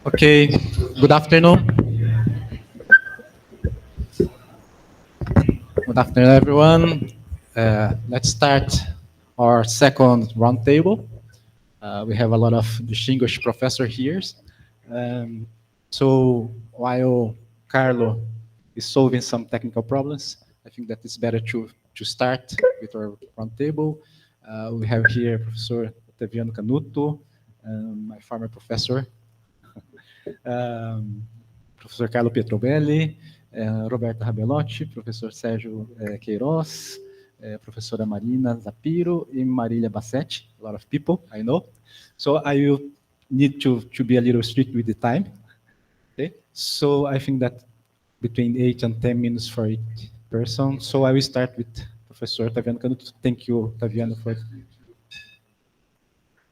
Okay, good afternoon. Good afternoon, everyone. Let's start our second roundtable. We have a lot of distinguished professors here. Um, so while Carlo is solving some technical problems, I think that it's better to start with our roundtable. We have here Professor Otaviano Canuto, my former professor, um, professor Carlo Pietrobelli, Roberto Rabelotti, professor Sérgio Queiroz, professora Marina Zapiro, and Marília Bassetti, a lot of people, I know. So I will need to be a little strict with the time. Okay? So I think that between 8 and 10 minutes for each person. So I will start with Professor Otaviano Canuto. Thank you, Otaviano, for...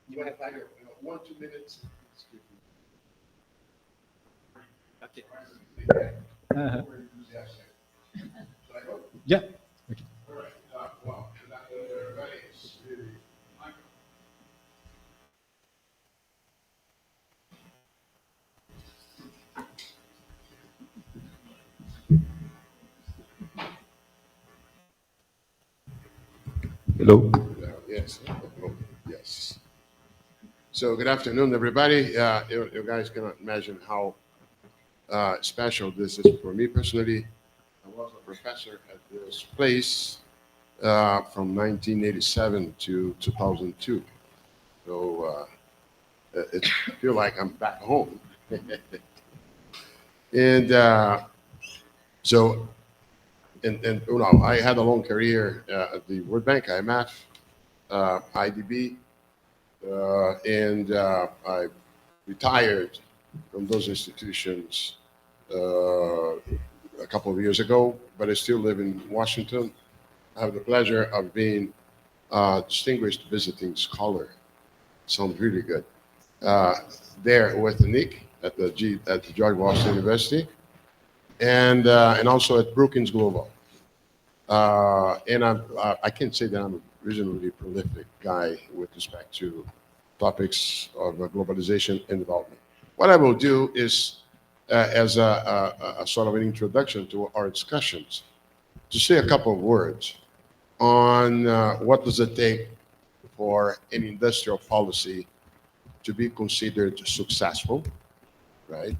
You have like 1-2 minutes. Okay. Uh-huh. Yeah. Okay. All right. Well, everybody is really hello. Yes. Hello. Yes. So good afternoon, everybody. You guys cannot imagine how special this is for me personally. I was a professor at this place from 1987 to 2002. So I feel like I'm back home. And so, and you know, I had a long career at the World Bank, IMF, IDB, and I retired from those institutions a couple of years ago, but I still live in Washington. I have the pleasure of being a distinguished visiting scholar. Sounds really good. Uh, there with Nick at the George Washington University, and also at Brookings Global. And I can say that I'm a reasonably prolific guy with respect to topics of globalization and development. What I will do is, as a sort of an introduction to our discussions, to say a couple of words on what does it take for an industrial policy to be considered successful, right?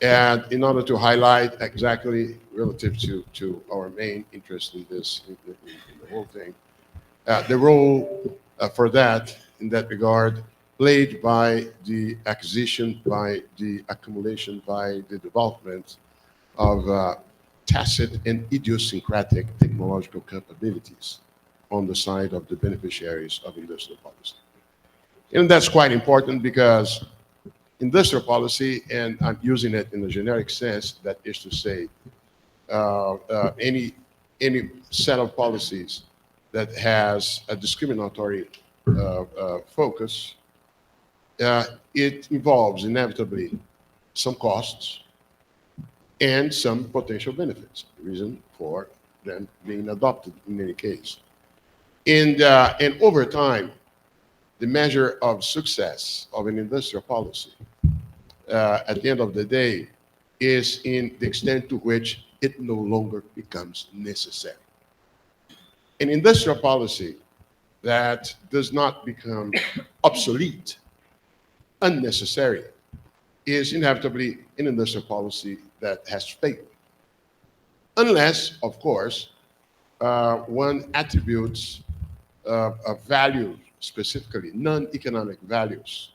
And in order to highlight exactly relative to our main interest in this, in the whole thing, the role for that, in that regard, played by the acquisition, by the accumulation, by the development of tacit and idiosyncratic technological capabilities on the side of the beneficiaries of industrial policy. And that's quite important because industrial policy, and I'm using it in a generic sense, that is to say, any set of policies that has a discriminatory focus, it involves inevitably some costs and some potential benefits. The reason for them being adopted in any case, and over time, the measure of success of an industrial policy at the end of the day is in the extent to which it no longer becomes necessary. An industrial policy that does not become obsolete, unnecessary, is inevitably an industrial policy that has failed. Unless, of course, one attributes a value, specifically non-economic values,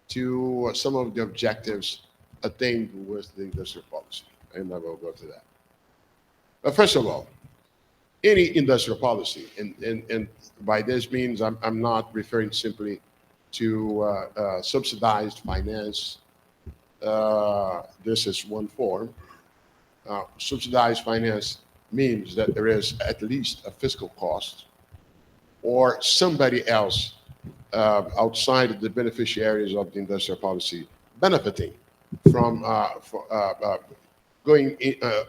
to some of the objectives attained with the industrial policy. And I will go to that. But first of all, any industrial policy, and by this means I'm not referring simply to subsidized finance. This is one form. Subsidized finance means that there is at least a fiscal cost or somebody else outside of the beneficiaries of the industrial policy benefiting from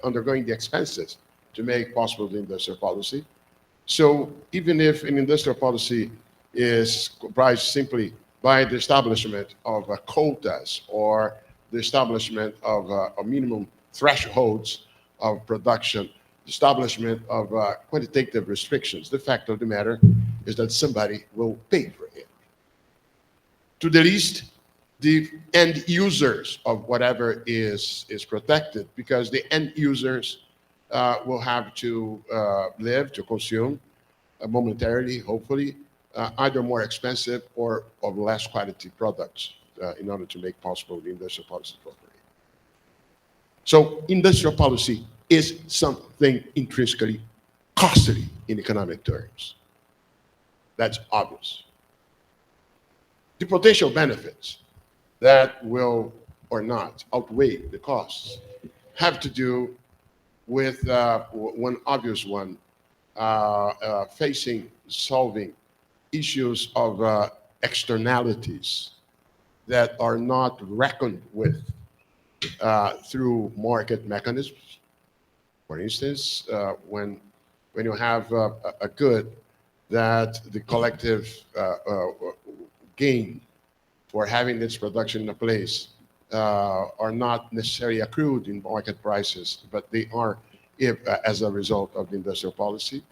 undergoing the expenses to make possible the industrial policy. So even if an industrial policy is comprised simply by the establishment of quotas or the establishment of a minimum thresholds of production, establishment of quantitative restrictions. The fact of the matter is that somebody will pay for it. To the least, the end users of whatever is protected, because the end users will have to live, to consume momentarily, hopefully, either more expensive or of less quality products in order to make possible the industrial policy to operate. So industrial policy is something intrinsically costly in economic terms. That's obvious. The potential benefits that will or not outweigh the costs have to do with one obvious one, solving issues of externalities that are not reckoned with through market mechanisms. For instance, when you have a good that the collective gain for having its production in a place are not necessarily accrued in market prices, but they are as a result of the industrial policy.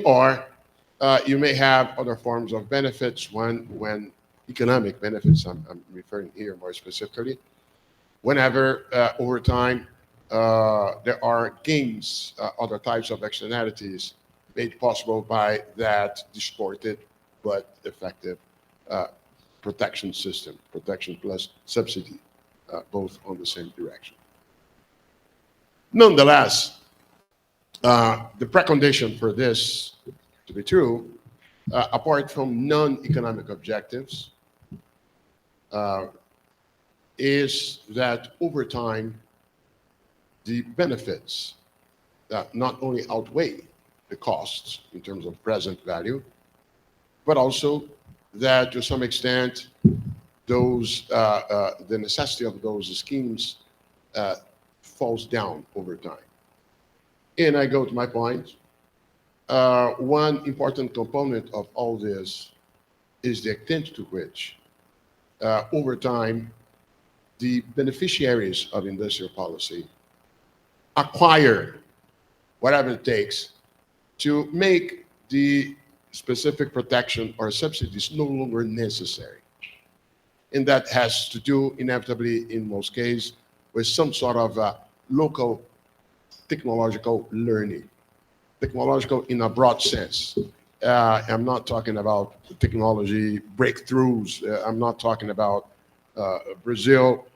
Or you may have other forms of benefits when economic benefits, I'm referring here more specifically, whenever over time there are gains, other types of externalities made possible by that distorted but effective protection system, protection plus subsidy, both on the same direction. Nonetheless, the precondition for this to be true, apart from non-economic objectives, is that over time, the benefits not only outweigh the costs in terms of present value, but also that to some extent, the necessity of those schemes falls down over time. And I go to my point. One important component of all this is the extent to which, over time, the beneficiaries of industrial policy acquire whatever it takes to make the specific protection or subsidies no longer necessary. And that has to do inevitably, in most cases, with some sort of local technological learning. Technological in a broad sense. I'm not talking about technology breakthroughs. I'm not talking about Brazil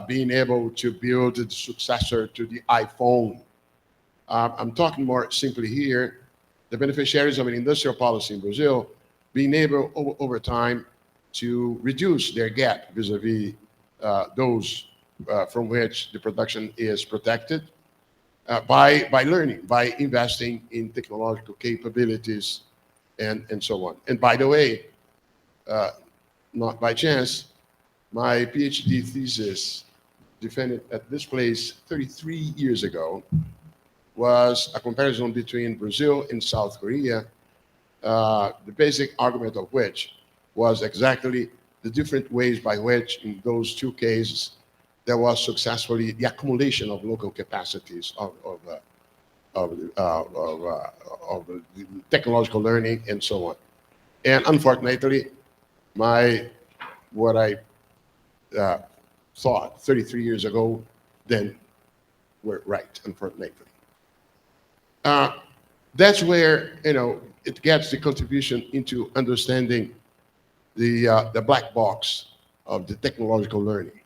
being able to build the successor to the iPhone. I'm talking more simply here, the beneficiaries of an industrial policy in Brazil being able over time to reduce their gap vis-a-vis those from which the production is protected by learning, by investing in technological capabilities and so on. And by the way, not by chance, my PhD thesis defended at this place 33 years ago was a comparison between Brazil and South Korea, the basic argument of which was exactly the different ways by which in those two cases there was successfully the accumulation of local capacities of technological learning and so on. And unfortunately, what I thought 33 years ago then were right, unfortunately. That's where it gets the contribution into understanding the black box of the technological learning.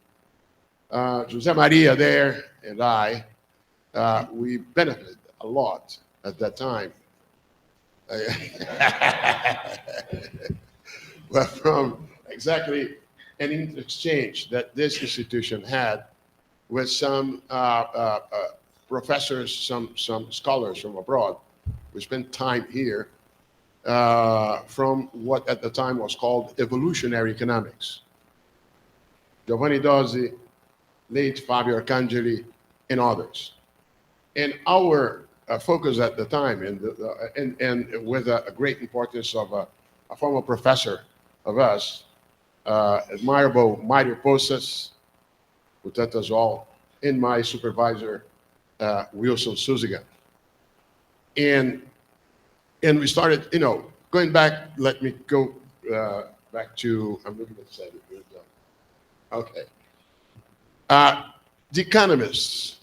Jose Maria there and I, we benefited a lot at that time. Well, from exactly an exchange that this institution had with some professors, some scholars from abroad. We spent time here from what at the time was called evolutionary economics. Giovanni Dozzi, late Fabio Arcangeli, and others. And our focus at the time, and with a great importance of a former professor of us, admirable Mario Posas, who taught us all, and my supervisor, Wilson Suziga. And we started, going back, let me go back to, I'm looking at the side. Okay. The economists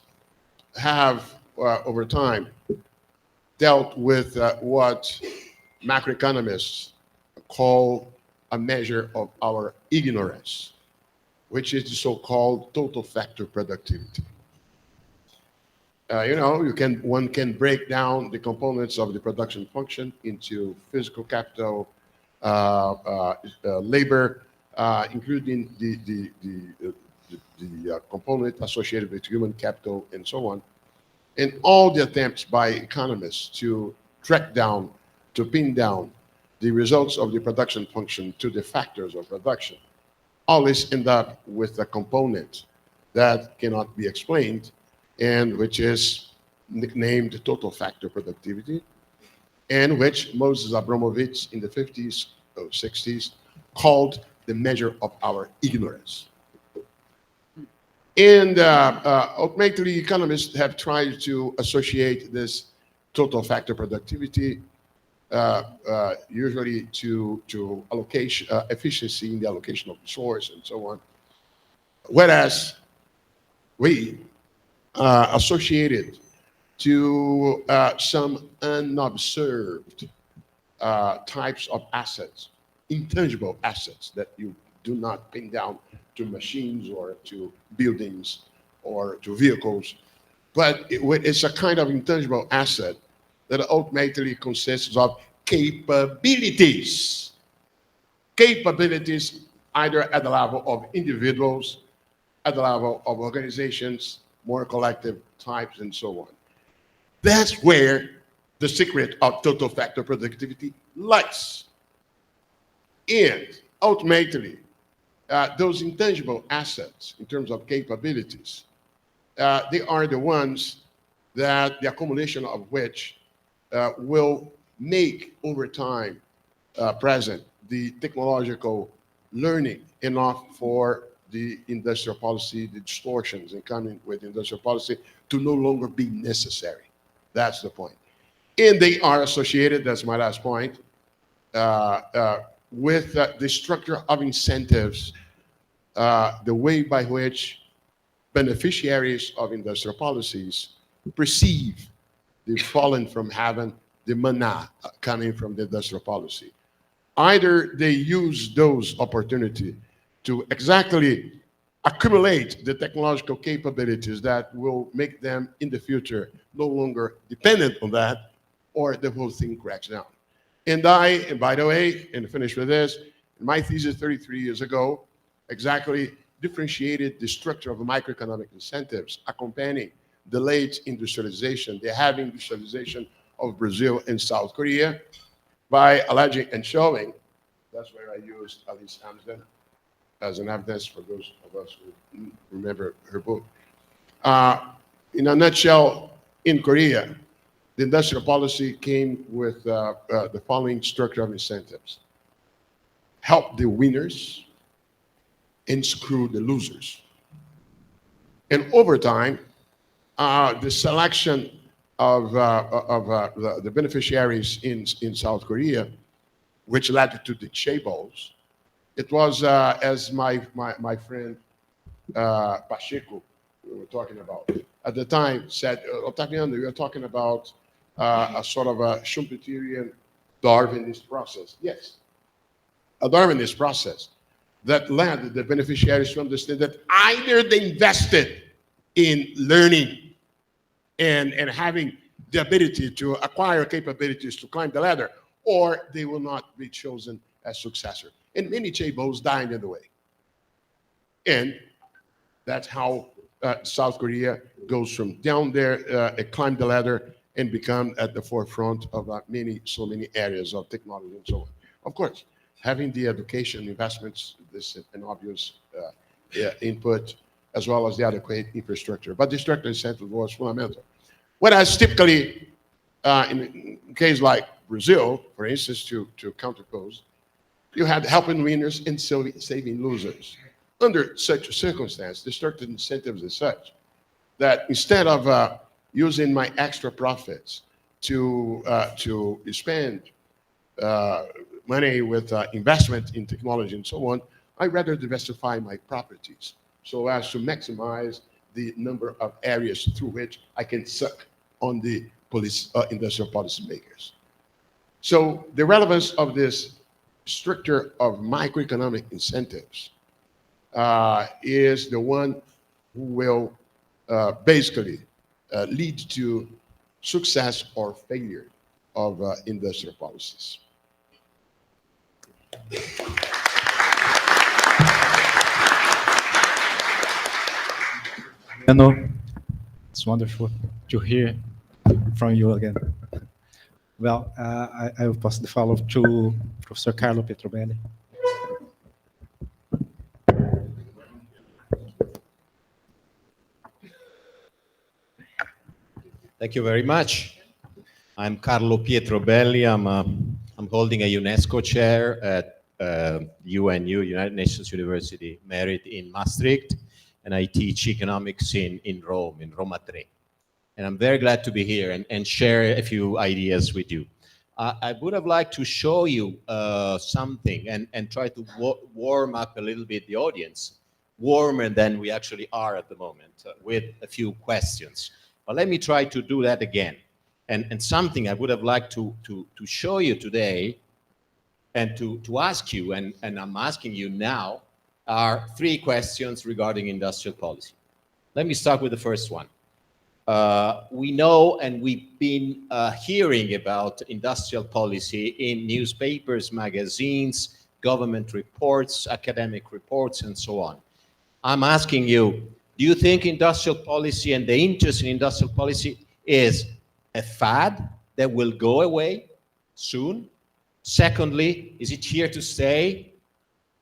have, over time, dealt with what macroeconomists call a measure of our ignorance, which is the so-called total factor productivity. One can break down the components of the production function into physical capital, labor, including the component associated with human capital and so on. And all the attempts by economists to track down, to pin down the results of the production function to the factors of production always end up with a component that cannot be explained, and which is nicknamed total factor productivity, and which Moses Abramovich in the 50s or 60s called the measure of our ignorance. And ultimately, economists have tried to associate this total factor productivity usually to allocation, efficiency in the allocation of resource and so on. Whereas we associated to some unobserved types of assets, intangible assets that you do not pin down to machines or to buildings or to vehicles, but it's a kind of intangible asset that ultimately consists of capabilities. Capabilities either at the level of individuals, at the level of organizations, more collective types, and so on. That's where the secret of total factor productivity lies. And ultimately, those intangible assets, in terms of capabilities, they are the ones that the accumulation of which will make over time present the technological learning enough for the industrial policy, the distortions in coming with industrial policy to no longer be necessary. That's the point. And they are associated, that's my last point, with the structure of incentives, the way by which beneficiaries of industrial policies perceive the fallen from heaven, the manna coming from the industrial policy. Either they use those opportunities to exactly accumulate the technological capabilities that will make them in the future no longer dependent on that, or the whole thing cracks down. And by the way, and finish with this, my thesis 33 years ago exactly differentiated the structure of microeconomic incentives accompanying the late industrialization, the heavy industrialization of Brazil and South Korea, by alleging and showing, that's where I used Alice Amsden as an evidence for those of us who remember her book. In a nutshell, in Korea, the industrial policy came with the following structure of incentives: help the winners and screw the losers. And over time, the selection of the beneficiaries in South Korea, which led to the chaebols, it was, as my friend Pacheco, we were talking about, at the time said, Otaviano, you're talking about a sort of a Schumpeterian Darwinist process. Yes, a Darwinist process that led the beneficiaries to understand that either they invested in learning and having the ability to acquire capabilities to climb the ladder, or they will not be chosen as successor. And many chaebols died in the way. And that's how South Korea goes from down there, climb the ladder, and become at the forefront of so many areas of technology and so on. Of course, having the education investments, this is an obvious input, as well as the adequate infrastructure. But the structural incentive was fundamental. Whereas typically, in a case like Brazil, for instance, to counterpose, You had helping winners and saving losers. Under such a circumstance, the structured incentives are such that instead of using my extra profits to spend money with investment in technology and so on, I rather diversify my properties so as to maximize the number of areas through which I can suck on the industrial policy makers. So the relevance of this structure of microeconomic incentives is the one who will basically lead to success or failure of industrial policies. Hello, it's wonderful to hear from you again. Well, I will pass the follow to Professor Carlo Pietrobelli. Thank you very much. I'm Carlo Pietrobelli. I'm holding a UNESCO chair at UNU, United Nations University Merit in Maastricht, and I teach economics in Roma 3. And I'm very glad to be here and share a few ideas with you. I would have liked to show you something and try to warm up a little bit the audience, warmer than we actually are at the moment, with a few questions. But let me try to do that again. And something I would have liked to show you today and to ask you, and I'm asking you now, are 3 questions regarding industrial policy. Let me start with the first one. We know and we've been hearing about industrial policy in newspapers, magazines, government reports, academic reports, and so on. I'm asking you, do you think industrial policy and the interest in industrial policy is a fad that will go away soon? Secondly, is it here to stay?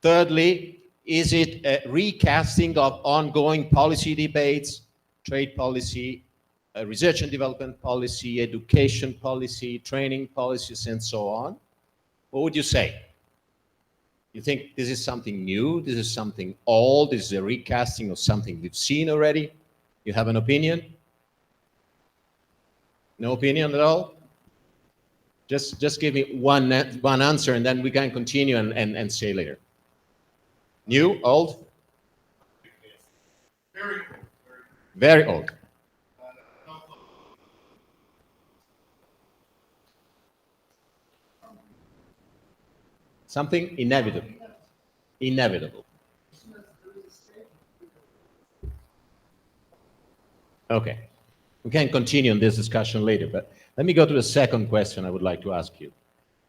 Thirdly, is it a recasting of ongoing policy debates, trade policy, research and development policy, education policy, training policies, and so on? What would you say? You think this is something new? This is something old? This is a recasting of something we've seen already? You have an opinion? No opinion at all? Just give me one answer, and then we can continue and say later. New, old? Very old. Very old. Something inevitable. Inevitable. Okay. We can continue on this discussion later, but let me go to the second question I would like to ask you.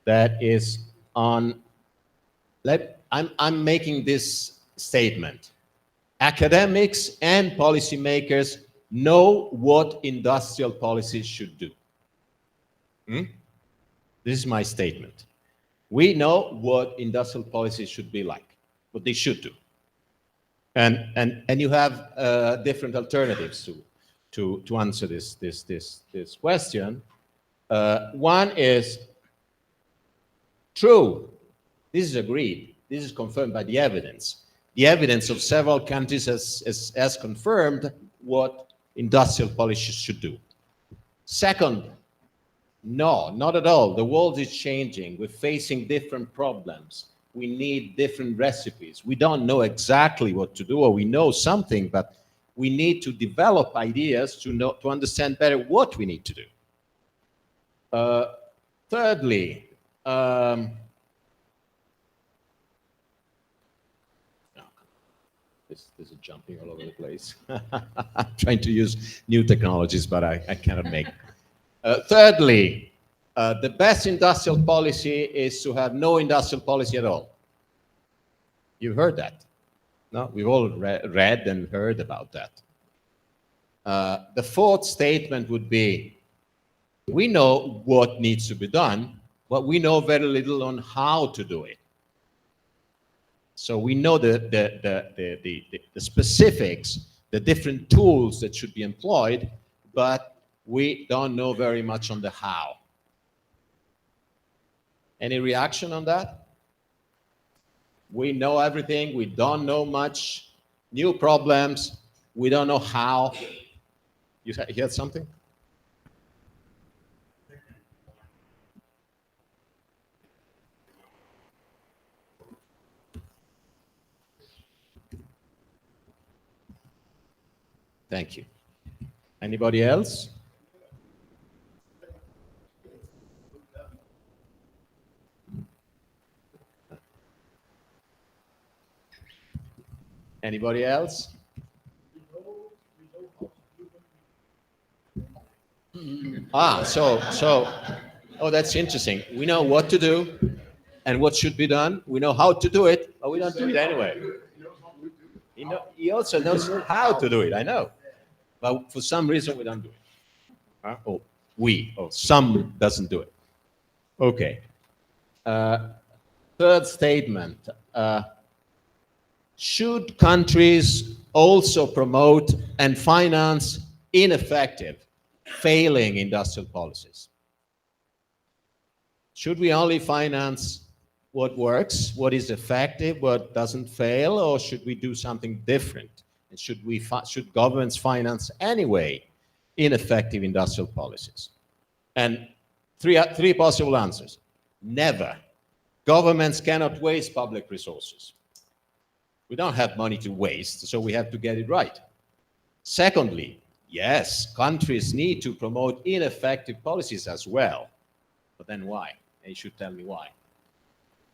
That is on, I'm making this statement. Academics and policymakers know what industrial policies should do. This is my statement. We know what industrial policies should be like, what they should do. And you have different alternatives to answer this question. One is true. This is agreed. This is confirmed by the evidence. The evidence of several countries has confirmed what industrial policies should do. Second, no, not at all. The world is changing. We're facing different problems. We need different recipes. We don't know exactly what to do, or we know something, but we need to develop ideas to understand better what we need to do. Thirdly, this is jumping all over the place. I'm trying to use new technologies, but I cannot make. Thirdly, the best industrial policy is to have no industrial policy at all. You've heard that. No, we've all read and heard about that. The fourth statement would be, we know what needs to be done, but we know very little on how to do it. So we know the specifics, the different tools that should be employed, but we don't know very much on the how. Any reaction on that? We know everything. We don't know much. New problems. We don't know how. You had something? Thank you. Anybody else? Anybody else? Oh, that's interesting. We know what to do and what should be done. We know how to do it, but we don't do it anyway. He also knows how to do it, I know. But for some reason, we don't do it. Or some doesn't do it. Okay. Third statement. Should countries also promote and finance ineffective, failing industrial policies? Should we only finance what works, what is effective, what doesn't fail, or should we do something different? And should governments finance anyway ineffective industrial policies? And three possible answers. Never. Governments cannot waste public resources. We don't have money to waste, so we have to get it right. Secondly, yes, countries need to promote ineffective policies as well. But then why? And you should tell me why.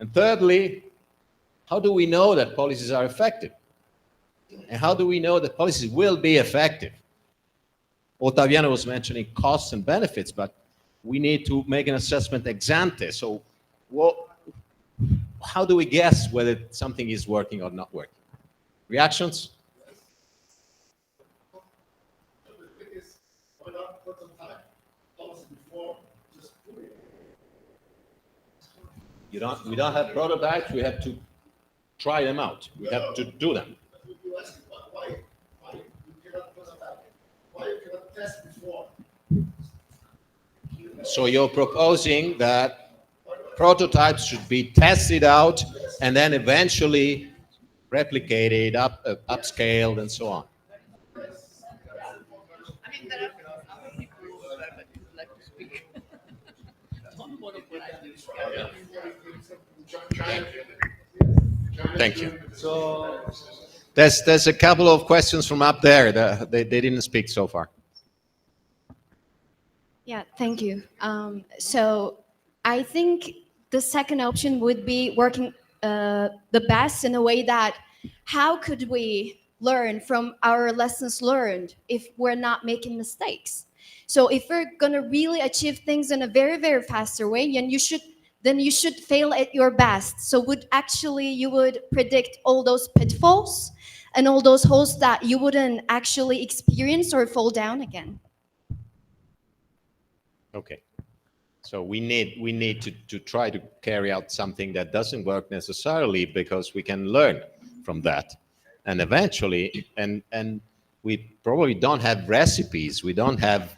And thirdly, how do we know that policies are effective? And how do we know that policies will be effective? Otaviano was mentioning costs and benefits, but we need to make an assessment ex ante. So how do we guess whether something is working or not working? Reactions? We don't have prototypes. We have to try them out. We have to do them. So you're proposing that prototypes should be tested out and then eventually replicated, upscaled, and so on. I mean, there are other people who would like to speak. Don't monopolize this. Thank you. So there's a couple of questions from up there. They didn't speak so far. Yeah, thank you. So I think the second option would be working the best in a way that how could we learn from our lessons learned if we're not making mistakes? So if we're going to really achieve things in a very, very faster way, then you should fail at your best. So you would predict all those pitfalls and all those holes that you wouldn't actually experience or fall down again. Okay. So we need to try to carry out something that doesn't work necessarily, because we can learn from that. And eventually, and we probably don't have recipes, we don't have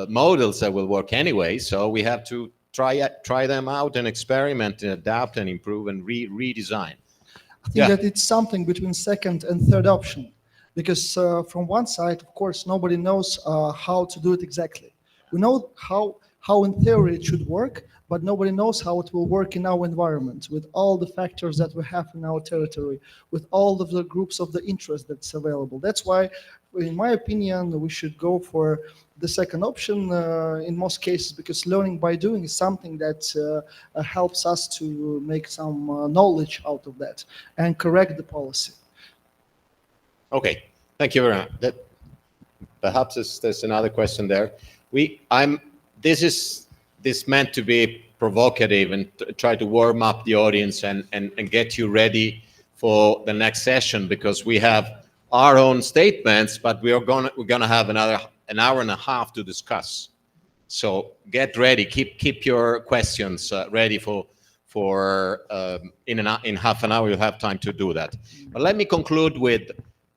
models that will work anyway, so we have to try them out and experiment and adapt and improve and redesign. I think that it's something between second and third option, because from one side, of course, nobody knows how to do it exactly. We know how in theory it should work, but nobody knows how it will work in our environment, with all the factors that we have in our territory, with all of the groups of the interest that's available. That's why, in my opinion, we should go for the second option in most cases, because learning by doing is something that helps us to make some knowledge out of that and correct the policy. Okay, thank you very much. Perhaps there's another question there. This meant to be provocative and try to warm up the audience and get you ready for the next session, because we have our own statements, but we're gonna have an hour and a half to discuss. So get ready. Keep your questions ready for in half an hour. You'll have time to do that. But let me conclude with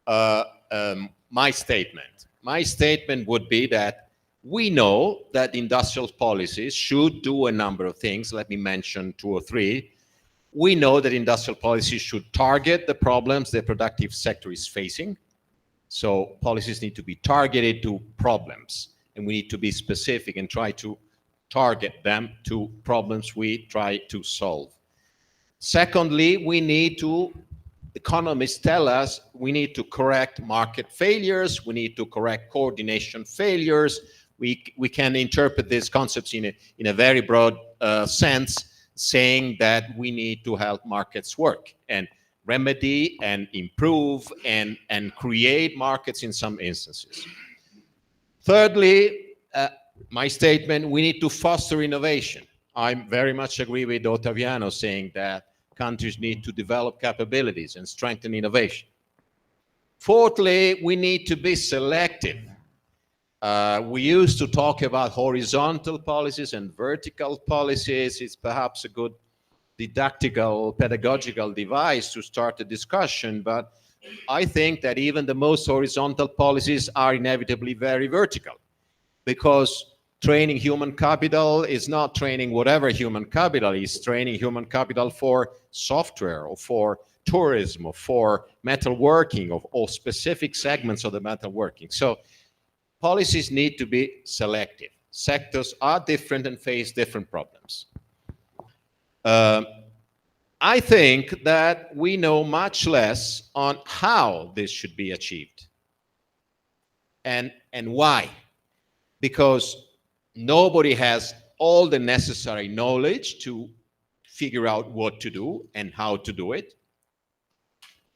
my statement. My statement would be that we know that industrial policies should do a number of things. Let me mention 2 or 3. We know that industrial policy should target the problems the productive sector is facing. So policies need to be targeted to problems, and we need to be specific and try to target them to problems we try to solve. Secondly, we need to, economists tell us, we need to correct market failures, we need to correct coordination failures. We can interpret these concepts in a very broad sense, saying that we need to help markets work and remedy and improve and create markets in some instances. Thirdly, my statement, we need to foster innovation. I very much agree with Otaviano saying that countries need to develop capabilities and strengthen innovation. Fourthly, we need to be selective. We used to talk about horizontal policies and vertical policies. It's perhaps a good didactical, pedagogical device to start a discussion, but I think that even the most horizontal policies are inevitably very vertical, because training human capital is not training whatever human capital is, training human capital for software or for tourism or for metalworking or specific segments of the metalworking. So policies need to be selective. Sectors are different and face different problems. I think that we know much less on how this should be achieved and why. Because nobody has all the necessary knowledge to figure out what to do and how to do it.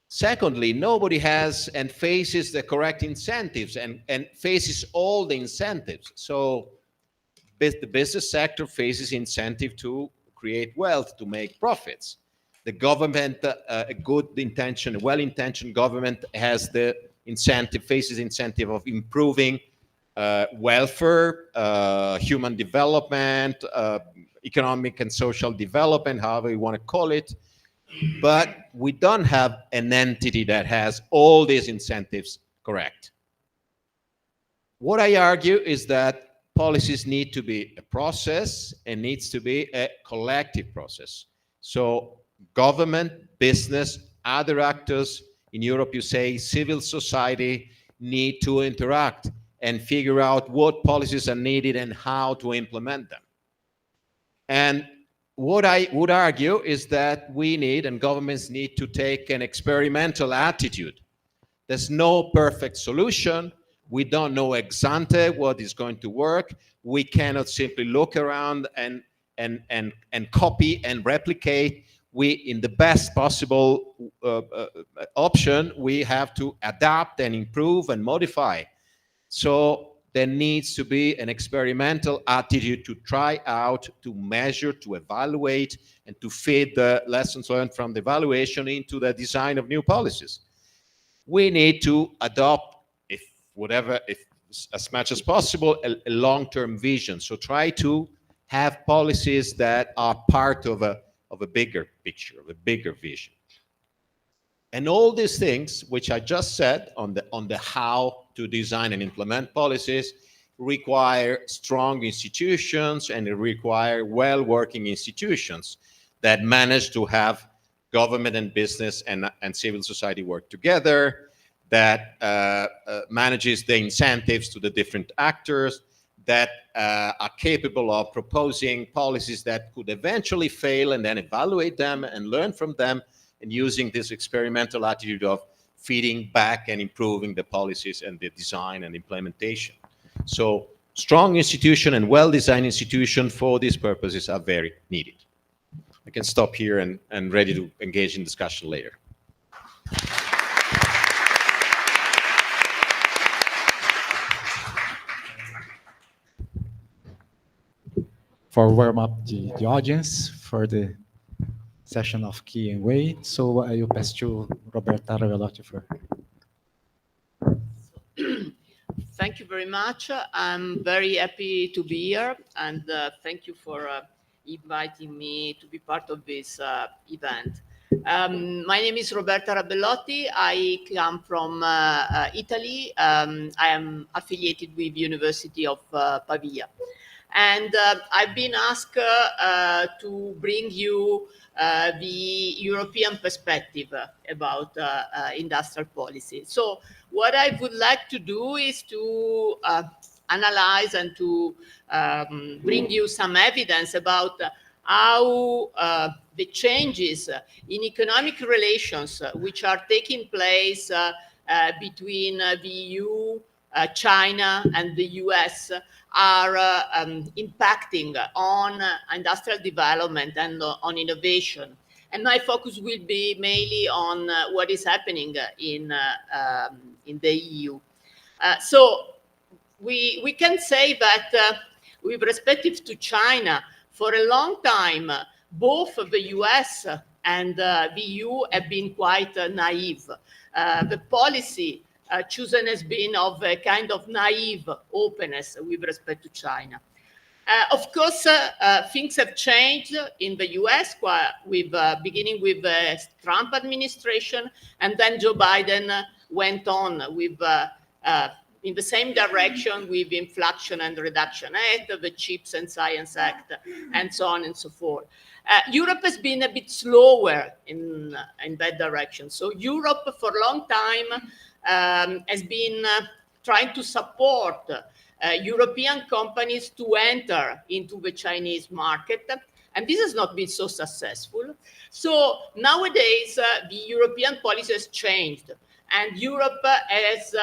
Secondly, nobody has and faces the correct incentives and faces all the incentives. So the business sector faces incentive to create wealth, to make profits. The government, a good intention, a well-intentioned government has the incentive, faces incentive of improving welfare, human development, economic and social development, however you want to call it. But we don't have an entity that has all these incentives correct. What I argue is that policies need to be a process and needs to be a collective process. So government, business, other actors, in Europe you say civil society, need to interact and figure out what policies are needed and how to implement them. And what I would argue is that we need, and governments need, to take an experimental attitude. There's no perfect solution. We don't know ex ante what is going to work. We cannot simply look around and copy and replicate. We, in the best possible option, we have to adapt and improve and modify. So there needs to be an experimental attitude to try out, to measure, to evaluate, and to feed the lessons learned from the evaluation into the design of new policies. We need to adopt, if as much as possible, a long-term vision. So try to have policies that are part of a bigger picture, of a bigger vision. And all these things, which I just said on the how to design and implement policies, require strong institutions, and it require well-working institutions that manage to have government and business and civil society work together, that manages the incentives to the different actors, that are capable of proposing policies that could eventually fail and then evaluate them and learn from them, and using this experimental attitude of feeding back and improving the policies and the design and implementation. So strong institution and well-designed institution for these purposes are very needed. I can stop here and ready to engage in discussion later. For warm up the audience for the session of Q&A. So I will pass to Roberta Ravelotti for. Thank you very much. I'm very happy to be here, and thank you for inviting me to be part of this event. My name is Roberta Rabellotti. I come from Italy. I am affiliated with University of Pavia. And I've been asked to bring you the European perspective about industrial policy. So what I would like to do is to analyze and to bring you some evidence about how the changes in economic relations which are taking place between the EU, China, and the US are impacting on industrial development and on innovation. And my focus will be mainly on what is happening in the EU. So we can say that with respect to China, for a long time, both the US and the EU have been quite naive. The policy chosen has been of a kind of naive openness with respect to China. Of course, things have changed in the US, with, beginning with the Trump administration, and then Joe Biden went on with in the same direction with the Inflation and Reduction Act, the Chips and Science Act, and so on and so forth. Europe has been a bit slower in that direction. So Europe, for a long time, has been trying to support European companies to enter into the Chinese market. And this has not been so successful. So nowadays, the European policy has changed. And Europe has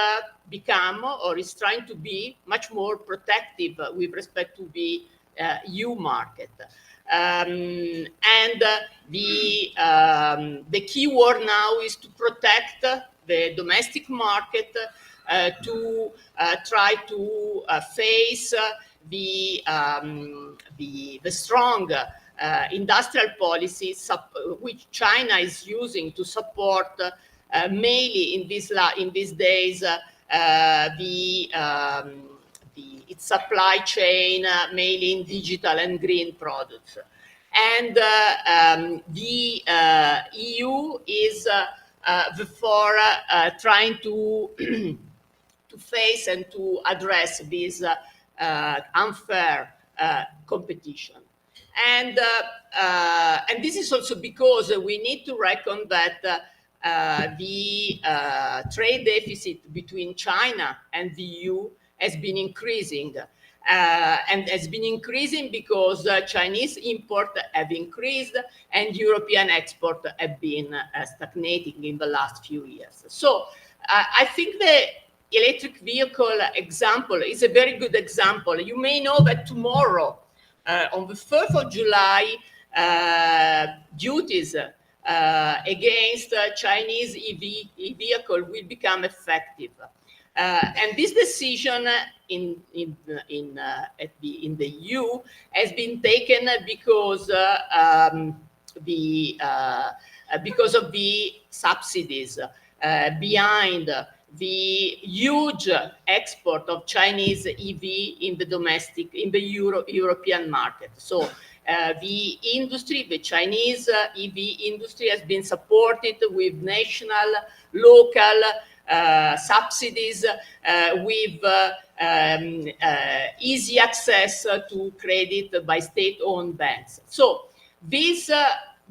become, or is trying to be, much more protective with respect to the EU market. And the key word now is to protect the domestic market, to try to face the strong industrial policies which China is using to support mainly in these days its supply chain, mainly in digital and green products. And the EU is therefore trying to to face and to address this unfair competition. And this is also because we need to reckon that the trade deficit between China and the EU has been increasing. And has been increasing because Chinese import have increased and European export have been stagnating in the last few years. So I think the electric vehicle example is a very good example. You may know that tomorrow, on the 1st of July, duties against Chinese EV vehicle will become effective. And this decision in the EU has been taken because of the subsidies behind the huge export of Chinese EV in the European market. So the industry, the Chinese EV industry, has been supported with national, local subsidies, with easy access to credit by state-owned banks. So these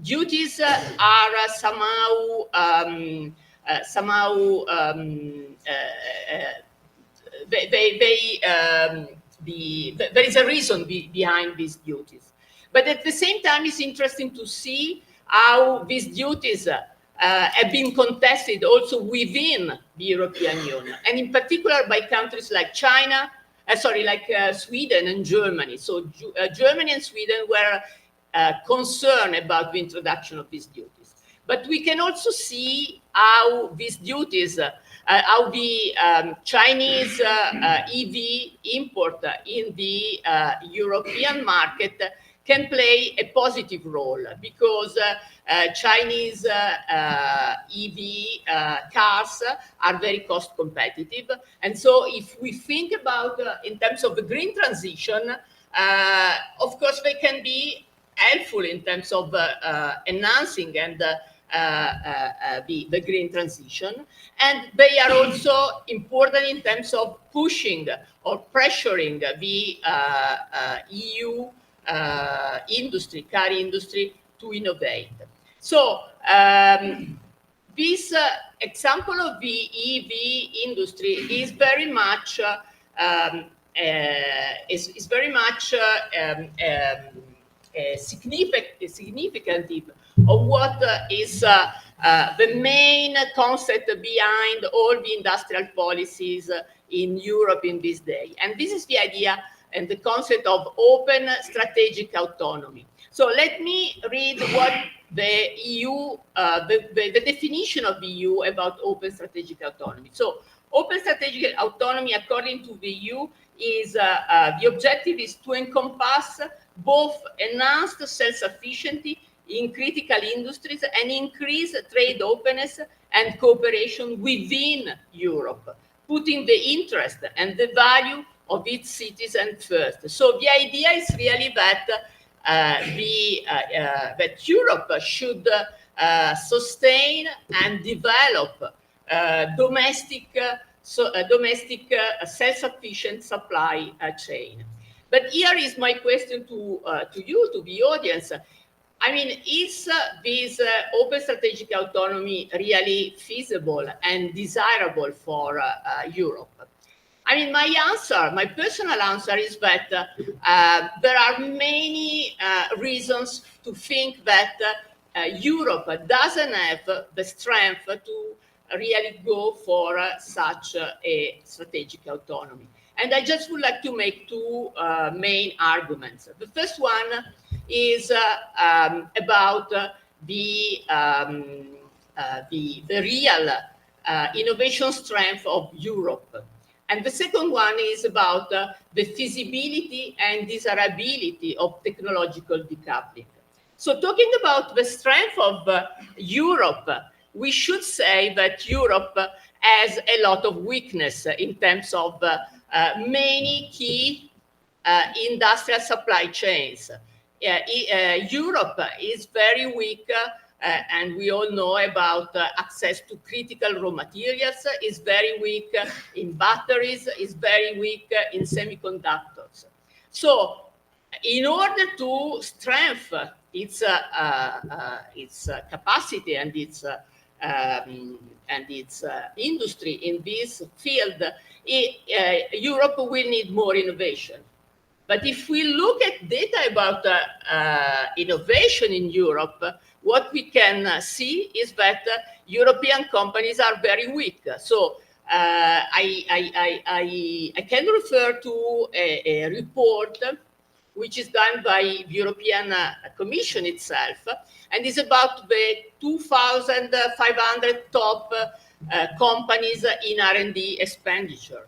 duties are somehow there is a reason behind these duties. But at the same time, it's interesting to see how these duties have been contested also within the European Union, and in particular by countries like Sweden and Germany. So Germany and Sweden were concerned about the introduction of these duties. But we can also see how these duties, how the Chinese EV import in the European market can play a positive role, because Chinese EV cars are very cost competitive. And so if we think about in terms of the green transition, of course they can be helpful in terms of enhancing and the green transition. And they are also important in terms of pushing or pressuring the EU industry, car industry, to innovate. So this example of the EV industry is very much significant of what is the main concept behind all the industrial policies in Europe in this day. And this is the idea and the concept of open strategic autonomy. So let me read what the EU, the definition of the EU about open strategic autonomy. So open strategic autonomy, according to the EU, is the objective is to encompass both enhanced self-sufficiency in critical industries and increase trade openness and cooperation within Europe, putting the interest and the value of its citizens first. So the idea is really that that Europe should sustain and develop domestic self-sufficient supply chain. But here is my question to you, to the audience. I mean, is this open strategic autonomy really feasible and desirable for Europe? I mean, my personal answer is that there are many reasons to think that Europe doesn't have the strength to really go for such a strategic autonomy. And I just would like to make two main arguments. The first one is about the real innovation strength of Europe. And the second one is about the feasibility and desirability of technological decoupling. So talking about the strength of Europe, we should say that Europe has a lot of weakness in terms of many key industrial supply chains. Europe is very weak, and we all know about access to critical raw materials, is very weak in batteries, is very weak in semiconductors. So in order to strengthen its capacity and its industry in this field, Europe will need more innovation. But if we look at data about innovation in Europe, what we can see is that European companies are very weak. So I can refer to a report which is done by the European Commission itself, and is about the 2,500 top companies in R&D expenditure.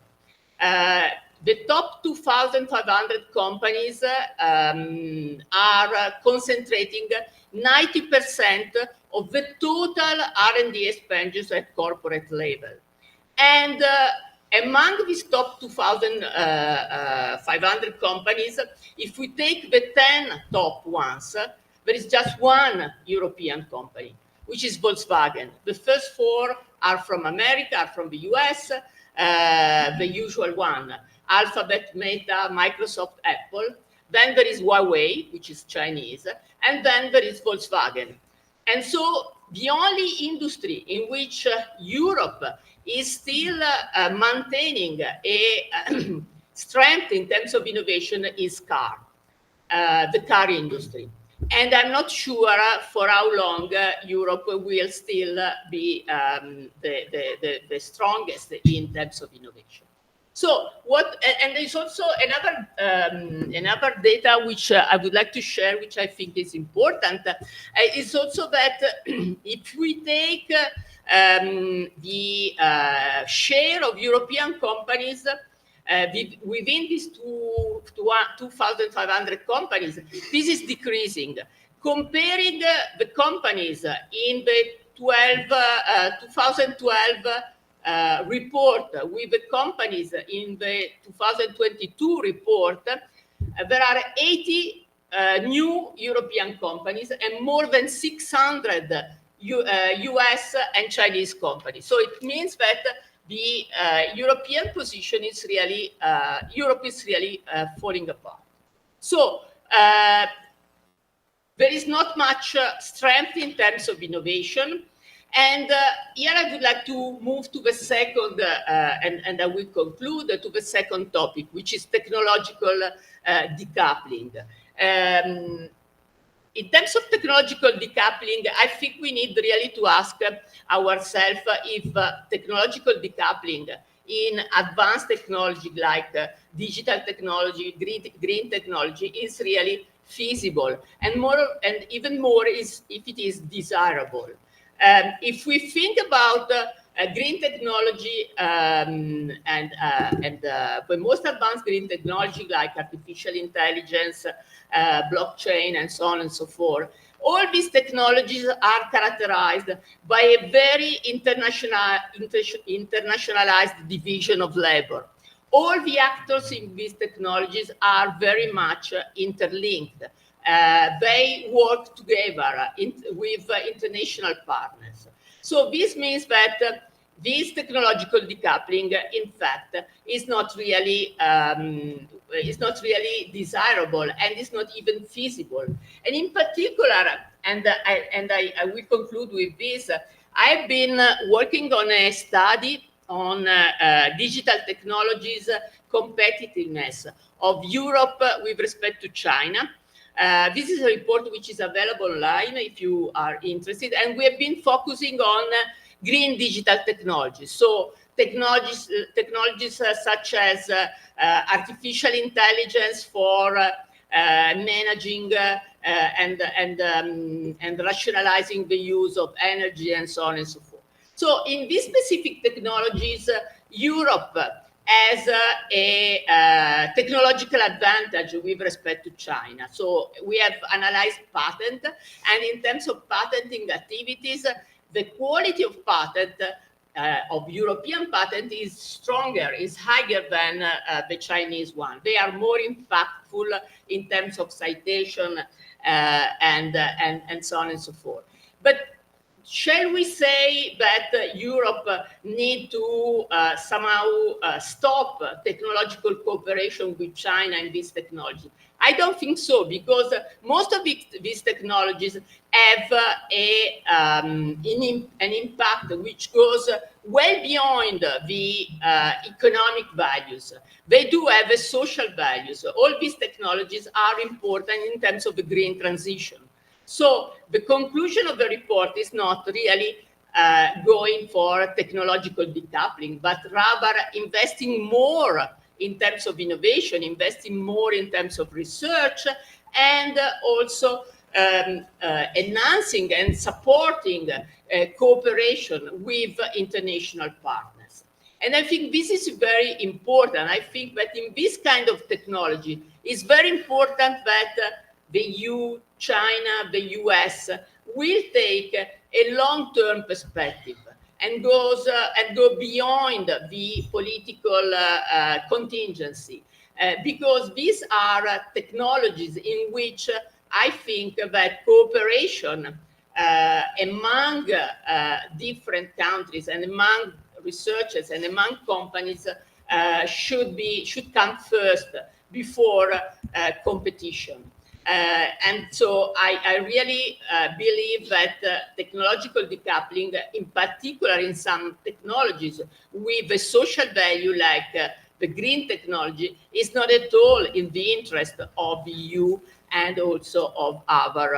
The top 2,500 companies are concentrating 90% of the total R&D expenditures at corporate level. And among these top 2,500 companies, if we take the 10 top ones, there is just one European company, which is Volkswagen. The first four are from America, are from the US, the usual one, Alphabet, Meta, Microsoft, Apple. Then there is Huawei, which is Chinese, and then there is Volkswagen. And so the only industry in which Europe is still maintaining a strength in terms of innovation is the car industry. And I'm not sure for how long Europe will still be the strongest in terms of innovation. So and there's also another data which I would like to share, which I think is important, is also that if we take the share of European companies within these 2,500 companies, this is decreasing. Comparing the companies in the 2012 report with the companies in the 2022 report, there are 80 new European companies and more than 600 US and Chinese companies. So it means that the European position is really, Europe is really falling apart. So there is not much strength in terms of innovation. And here I would like to move to the second, and I will conclude to the second topic, which is technological decoupling. In terms of technological decoupling, I think we need really to ask ourselves if technological decoupling in advanced technology like digital technology, green technology is really feasible, and even more is if it is desirable. If we think about green technology and the most advanced green technology like artificial intelligence, blockchain, and so on and so forth, all these technologies are characterized by a very internationalized division of labor. All the actors in these technologies are very much interlinked. They work together with international partners. So this means that this technological decoupling, in fact, is not really desirable and is not even feasible. And in particular, and I will conclude with this, I've been working on a study on digital technologies competitiveness of Europe with respect to China. This is a report which is available online if you are interested, and we have been focusing on green digital technologies. So technologies such as artificial intelligence for managing and rationalizing the use of energy and so on and so forth. So in these specific technologies, Europe has a technological advantage with respect to China. So we have analyzed patent, and in terms of patenting activities, the quality of patent of European patent is stronger, is higher than the Chinese one. They are more impactful in terms of citation and so on and so forth. But shall we say that Europe need to somehow stop technological cooperation with China in this technology? I don't think so, because most of these technologies have an impact which goes well beyond the economic values. They do have a social values. All these technologies are important in terms of the green transition. So the conclusion of the report is not really going for technological decoupling, but rather investing more in terms of innovation, investing more in terms of research, and also enhancing and supporting cooperation with international partners. And I think this is very important. I think that in this kind of technology, it's very important that the EU, China, the US will take a long-term perspective and go beyond the political contingency, because these are technologies in which I think that cooperation among different countries and among researchers and among companies should come first before competition. And so I really believe that technological decoupling, in particular in some technologies with a social value like the green technology, is not at all in the interest of the EU and also of other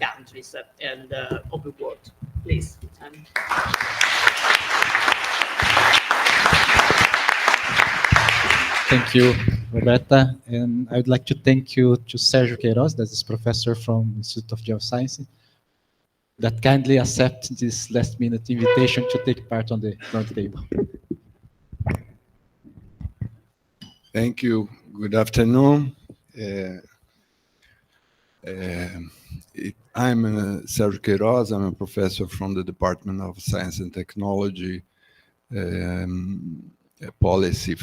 countries and of the world. Please. Thank you, Roberta. And I would like to thank you to Sergio Queiroz, that is professor from Institute of Geoscience, that kindly accepted this last-minute invitation to take part on the roundtable. Thank you. Good afternoon. I'm Sergio Queiroz. I'm a professor from the Department of Science and Technology Policy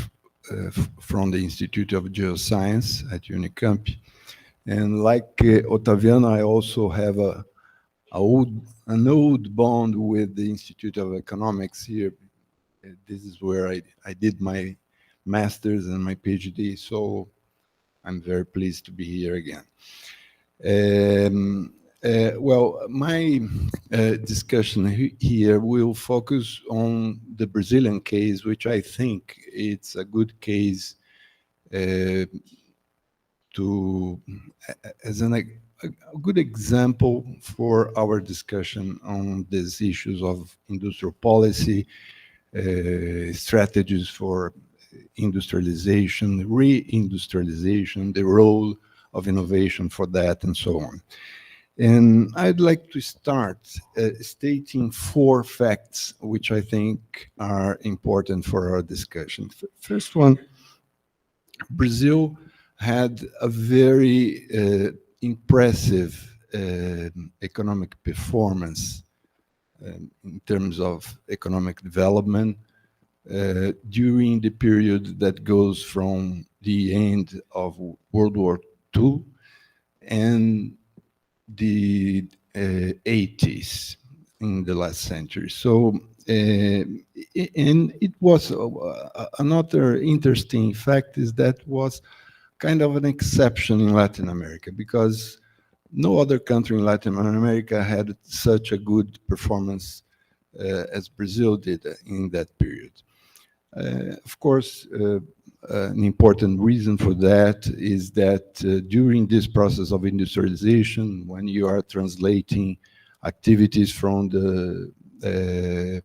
from the Institute of Geoscience at UNICAMP. And like Otaviano, I also have an old bond with the Institute of Economics here. This is where I did my master's and my PhD, so I'm very pleased to be here again. Well, my discussion here will focus on the Brazilian case, which I think it's a good case as a good example for our discussion on these issues of industrial policy, strategies for industrialization, reindustrialization, the role of innovation for that, and so on. And I'd like to start stating 4 facts which I think are important for our discussion. First one, Brazil had a very impressive economic performance in terms of economic development during the period that goes from the end of World War II and the 80s in the last century. So, and it was another interesting fact is that was kind of an exception in Latin America, because no other country in Latin America had such a good performance as Brazil did in that period. Of course, an important reason for that is that during this process of industrialization, when you are translating activities from the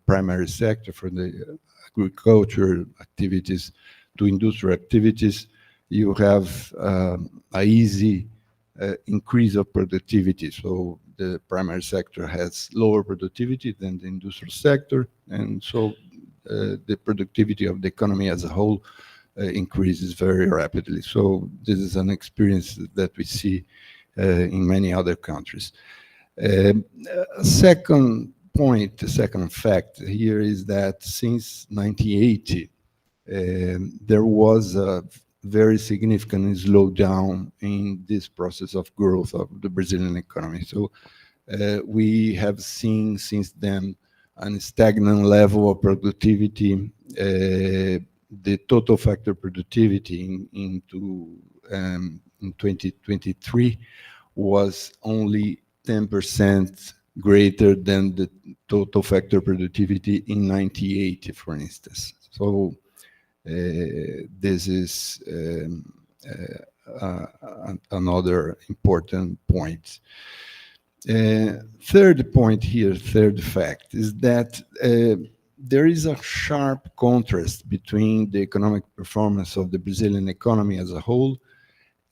primary sector, from the agriculture activities to industrial activities, you have a easy increase of productivity. So the primary sector has lower productivity than the industrial sector, and so the productivity of the economy as a whole increases very rapidly. So this is an experience that we see in many other countries. Second point, the second fact here is that since 1980, there was a very significant slowdown in this process of growth of the Brazilian economy. So we have seen since then a stagnant level of productivity. The total factor productivity in 2023 was only 10% greater than the total factor productivity in 1980, for instance. So this is another important point. Third point here, third fact, is that there is a sharp contrast between the economic performance of the Brazilian economy as a whole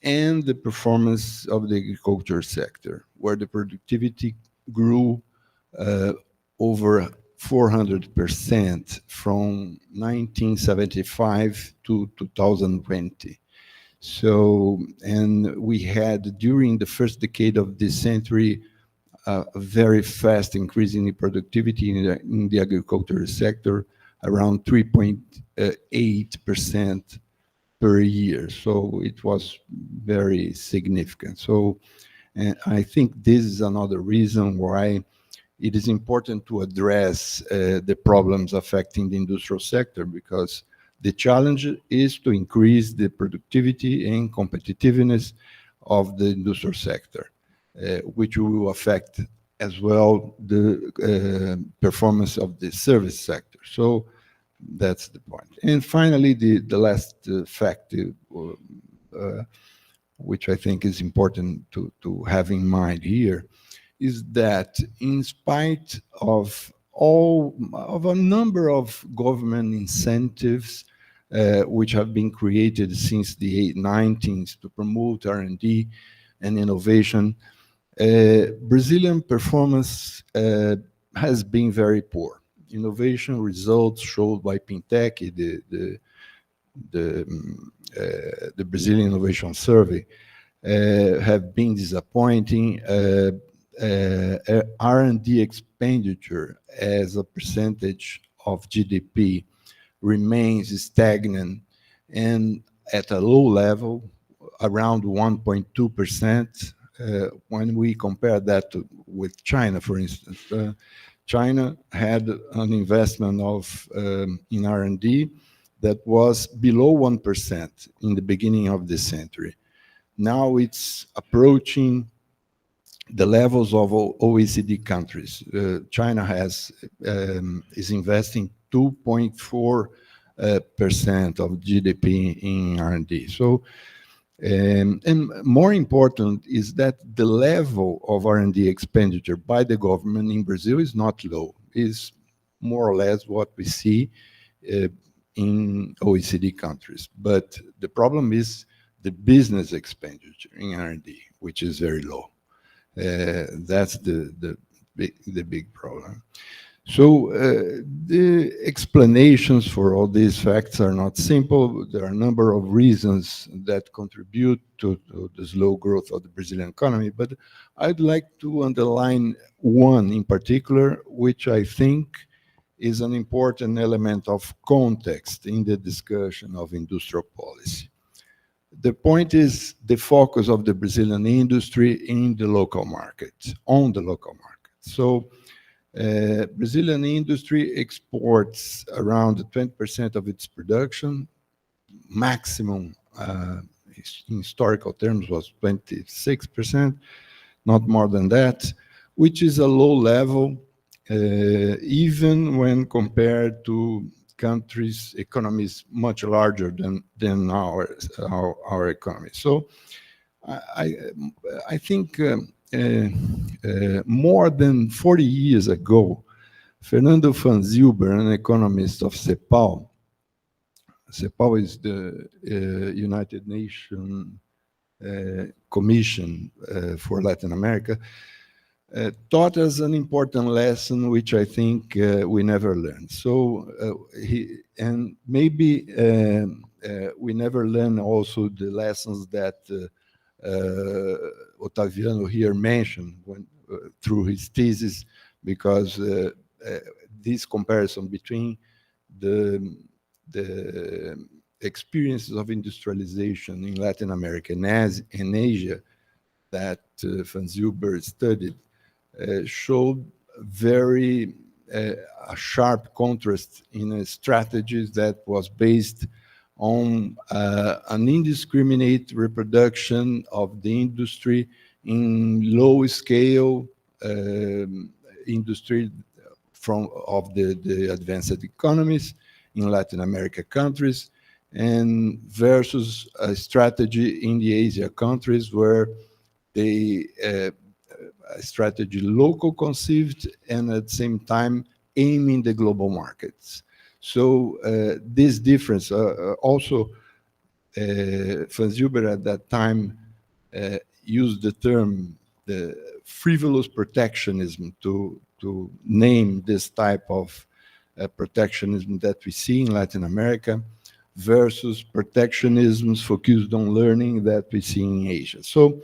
and the performance of the agriculture sector, where the productivity grew over 400% from 1975 to 2020. So, and we had during the first decade of this century a very fast increase in the productivity in the agricultural sector, around 3.8% per year. So it was very significant. So, and I think this is another reason why it is important to address the problems affecting the industrial sector, because the challenge is to increase the productivity and competitiveness of the industrial sector, which will affect as well the performance of the service sector. So that's the point. And finally, the last fact, which I think is important to have in mind here, is that in spite of a number of government incentives which have been created since the 1990s to promote R&D and innovation, Brazilian performance has been very poor. Innovation results showed by Pintec, the Brazilian Innovation Survey, have been disappointing. R&D expenditure as a percentage of GDP remains stagnant and at a low level, around 1.2%, when we compare that with China, for instance. China had an investment of in R&D that was below 1% in the beginning of the century. Now it's approaching the levels of OECD countries. China is investing 2.4% of GDP in R&D. So, and more important is that the level of R&D expenditure by the government in Brazil is not low. Is more or less what we see in OECD countries. But the problem is the business expenditure in R&D, which is very low. That's the big problem. So the explanations for all these facts are not simple. There are a number of reasons that contribute to the slow growth of the Brazilian economy, but I'd like to underline one in particular, which I think is an important element of context in the discussion of industrial policy. The point is the focus of the Brazilian industry in the local market, on the local market. So Brazilian industry exports around 20% of its production. Maximum in historical terms was 26%, not more than that, which is a low level even when compared to countries' economies much larger than our economy. So I think more than 40 years ago, Fernando van Zilber, an economist of CEPAL is the United Nations Commission for Latin America, taught us an important lesson, which I think we never learned. So maybe we never learn also the lessons that Otaviano here mentioned through his thesis, because this comparison between the experiences of industrialization in Latin America and Asia that Van Zilber studied showed very a sharp contrast in strategies that was based on an indiscriminate reproduction of the industry in low-scale industry of the advanced economies in Latin America countries, and versus a strategy in the Asia countries where they a strategy local conceived and at the same time aiming the global markets. So this difference also, Van Zilber at that time used the term the frivolous protectionism to name this type of protectionism that we see in Latin America versus protectionisms focused on learning that we see in Asia. So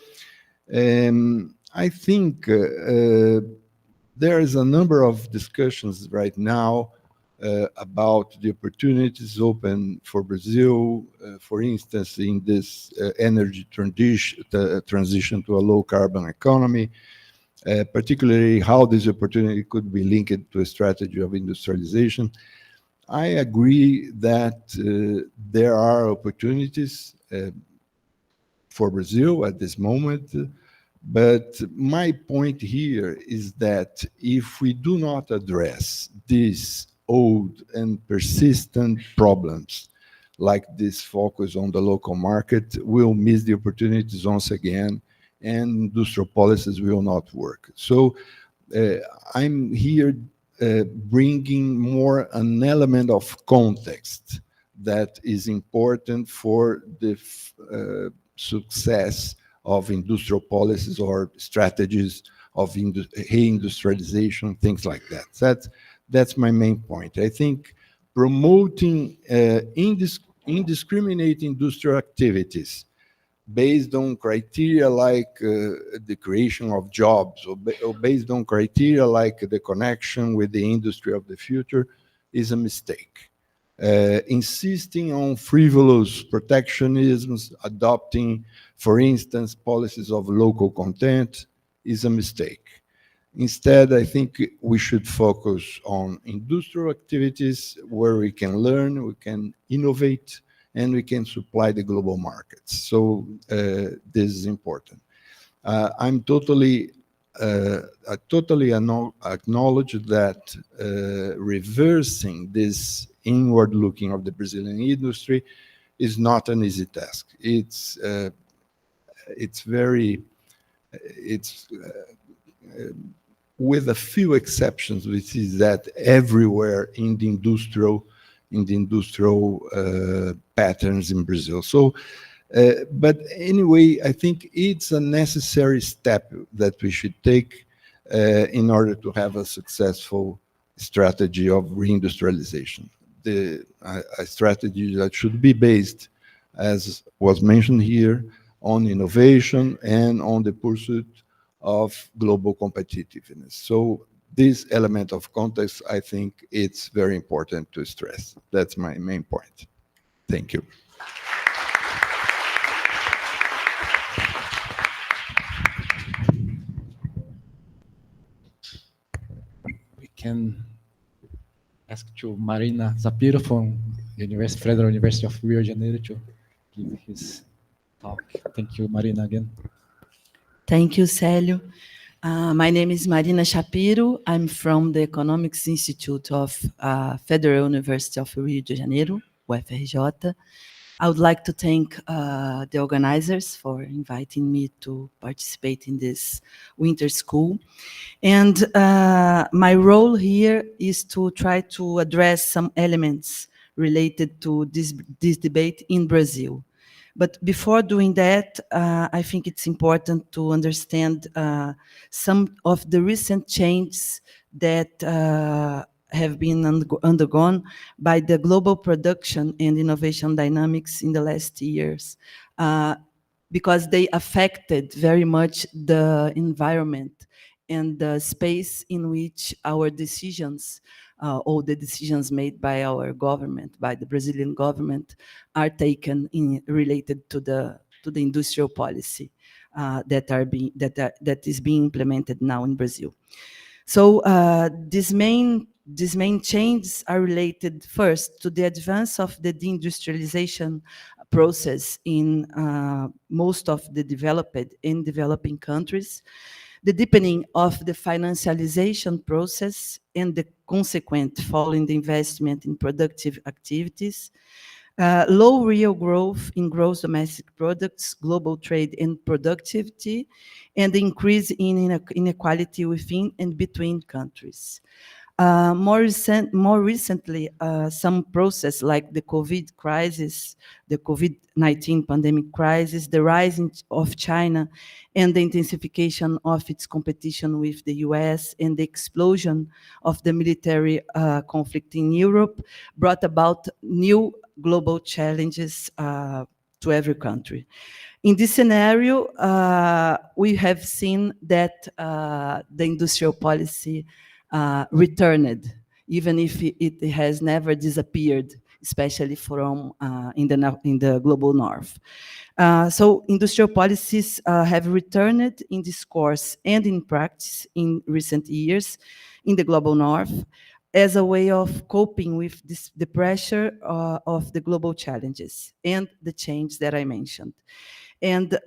I think there is a number of discussions right now about the opportunities open for Brazil, for instance, in this energy transition to a low-carbon economy, particularly how this opportunity could be linked to a strategy of industrialization. I agree that there are opportunities for Brazil at this moment, but my point here is that if we do not address these old and persistent problems, like this focus on the local market, we'll miss the opportunities once again, and industrial policies will not work. So I'm here bringing more an element of context that is important for the success of industrial policies or strategies of reindustrialization, things like that. That's my main point. I think promoting indiscriminate industrial activities based on criteria like the creation of jobs or based on criteria like the connection with the industry of the future is a mistake. insisting on frivolous protectionisms, adopting, for instance, policies of local content is a mistake. Instead, I think we should focus on industrial activities where we can learn, we can innovate, and we can supply the global markets. So this is important. I totally acknowledge that reversing this inward looking of the Brazilian industry is not an easy task. It's with a few exceptions, which is that everywhere in the industrial patterns in Brazil. So, but anyway, I think it's a necessary step that we should take in order to have a successful strategy of reindustrialization. A strategy that should be based, as was mentioned here, on innovation and on the pursuit of global competitiveness. So this element of context, I think it's very important to stress. That's my main point. Thank you. We can ask to Marina Zapiro from Federal University of Rio de Janeiro to give his talk. Thank you, Marina, again. Thank you, Célio. My name is Marina Shapiro. I'm from the Economics Institute of Federal University of Rio de Janeiro, UFRJ. I would like to thank the organizers for inviting me to participate in this winter school. And my role here is to try to address some elements related to this debate in Brazil. But before doing that, I think it's important to understand some of the recent changes that have been undergone by the global production and innovation dynamics in the last years, because they affected very much the environment and the space in which our decisions, all the decisions made by our government, by the Brazilian government, are taken related to the industrial policy that is being implemented now in Brazil. So these main changes are related first to the advance of the deindustrialization process in most of the developed and developing countries, the deepening of the financialization process and the consequent fall in the investment in productive activities, low real growth in gross domestic products, global trade and productivity, and the increase in inequality within and between countries. More recently, some process like the COVID crisis, the COVID-19 pandemic crisis, the rise of China, and the intensification of its competition with the US, and the explosion of the military conflict in Europe brought about new global challenges to every country. In this scenario, we have seen that the industrial policy returned, even if it has never disappeared, especially from in the global north. So industrial policies have returned in discourse and in practice in recent years in the global north as a way of coping with the pressure of the global challenges and the change that I mentioned. And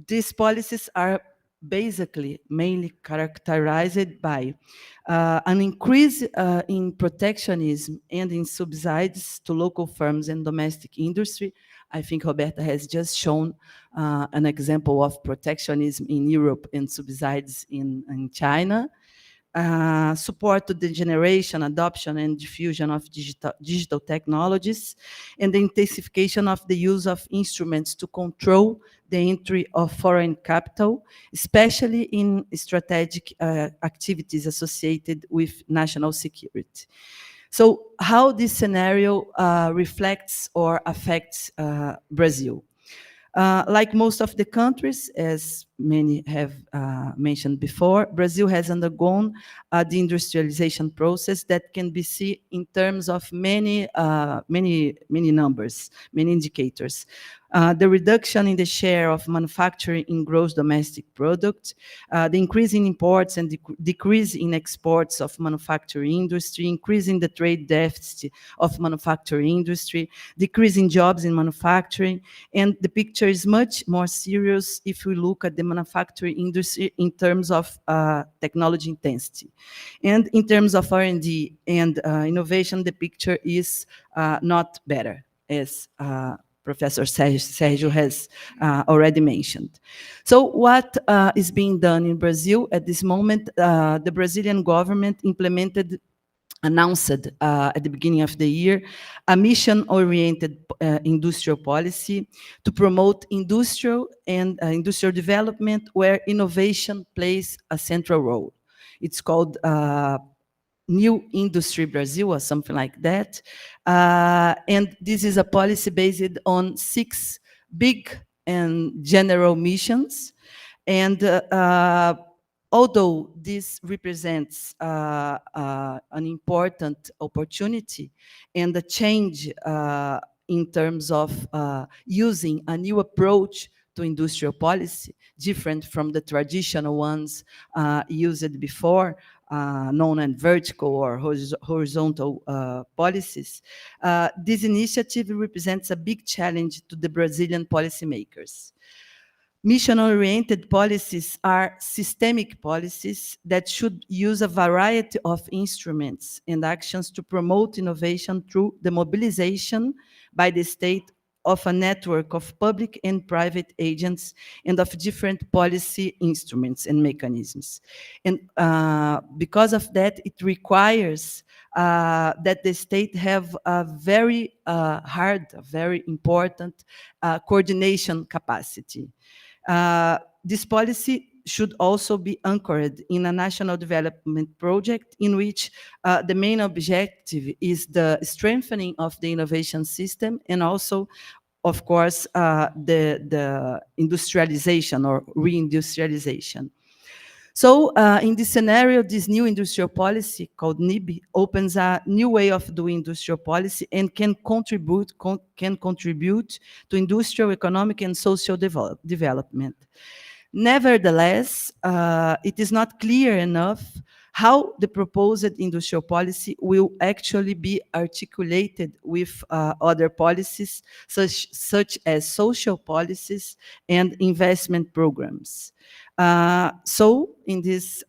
these policies are basically mainly characterized by an increase in protectionism and in subsidies to local firms and domestic industry. I think Roberta has just shown an example of protectionism in Europe and subsidies in China. Support to the generation, adoption, and diffusion of digital technologies, and the intensification of the use of instruments to control the entry of foreign capital, especially in strategic activities associated with national security. So how this scenario reflects or affects Brazil? Like most of the countries, as many have mentioned before, Brazil has undergone the industrialization process that can be seen in terms of many numbers, many indicators. The reduction in the share of manufacturing in gross domestic product, the increase in imports and decrease in exports of manufacturing industry, increase in the trade deficit of manufacturing industry, decrease in jobs in manufacturing, and the picture is much more serious if we look at the manufacturing industry in terms of technology intensity. And in terms of R&D and innovation, the picture is not better, as Professor Sergio has already mentioned. So what is being done in Brazil at this moment? The Brazilian government announced at the beginning of the year a mission-oriented industrial policy to promote industrial development where innovation plays a central role. It's called New Industry Brazil or something like that. And this is a policy based on 6 big and general missions. And although this represents an important opportunity and a change in terms of using a new approach to industrial policy, different from the traditional ones used before, known as vertical or horizontal policies, this initiative represents a big challenge to the Brazilian policymakers. Mission-oriented policies are systemic policies that should use a variety of instruments and actions to promote innovation through the mobilization by the state of a network of public and private agents and of different policy instruments and mechanisms. And because of that, it requires that the state have a very very important coordination capacity. This policy should also be anchored in a national development project in which the main objective is the strengthening of the innovation system and also, of course, the industrialization or reindustrialization. So in this scenario, this new industrial policy called NIB opens a new way of doing industrial policy and can contribute to industrial, economic, and social development. Nevertheless, it is not clear enough how the proposed industrial policy will actually be articulated with other policies, such as social policies and investment programs. So in this,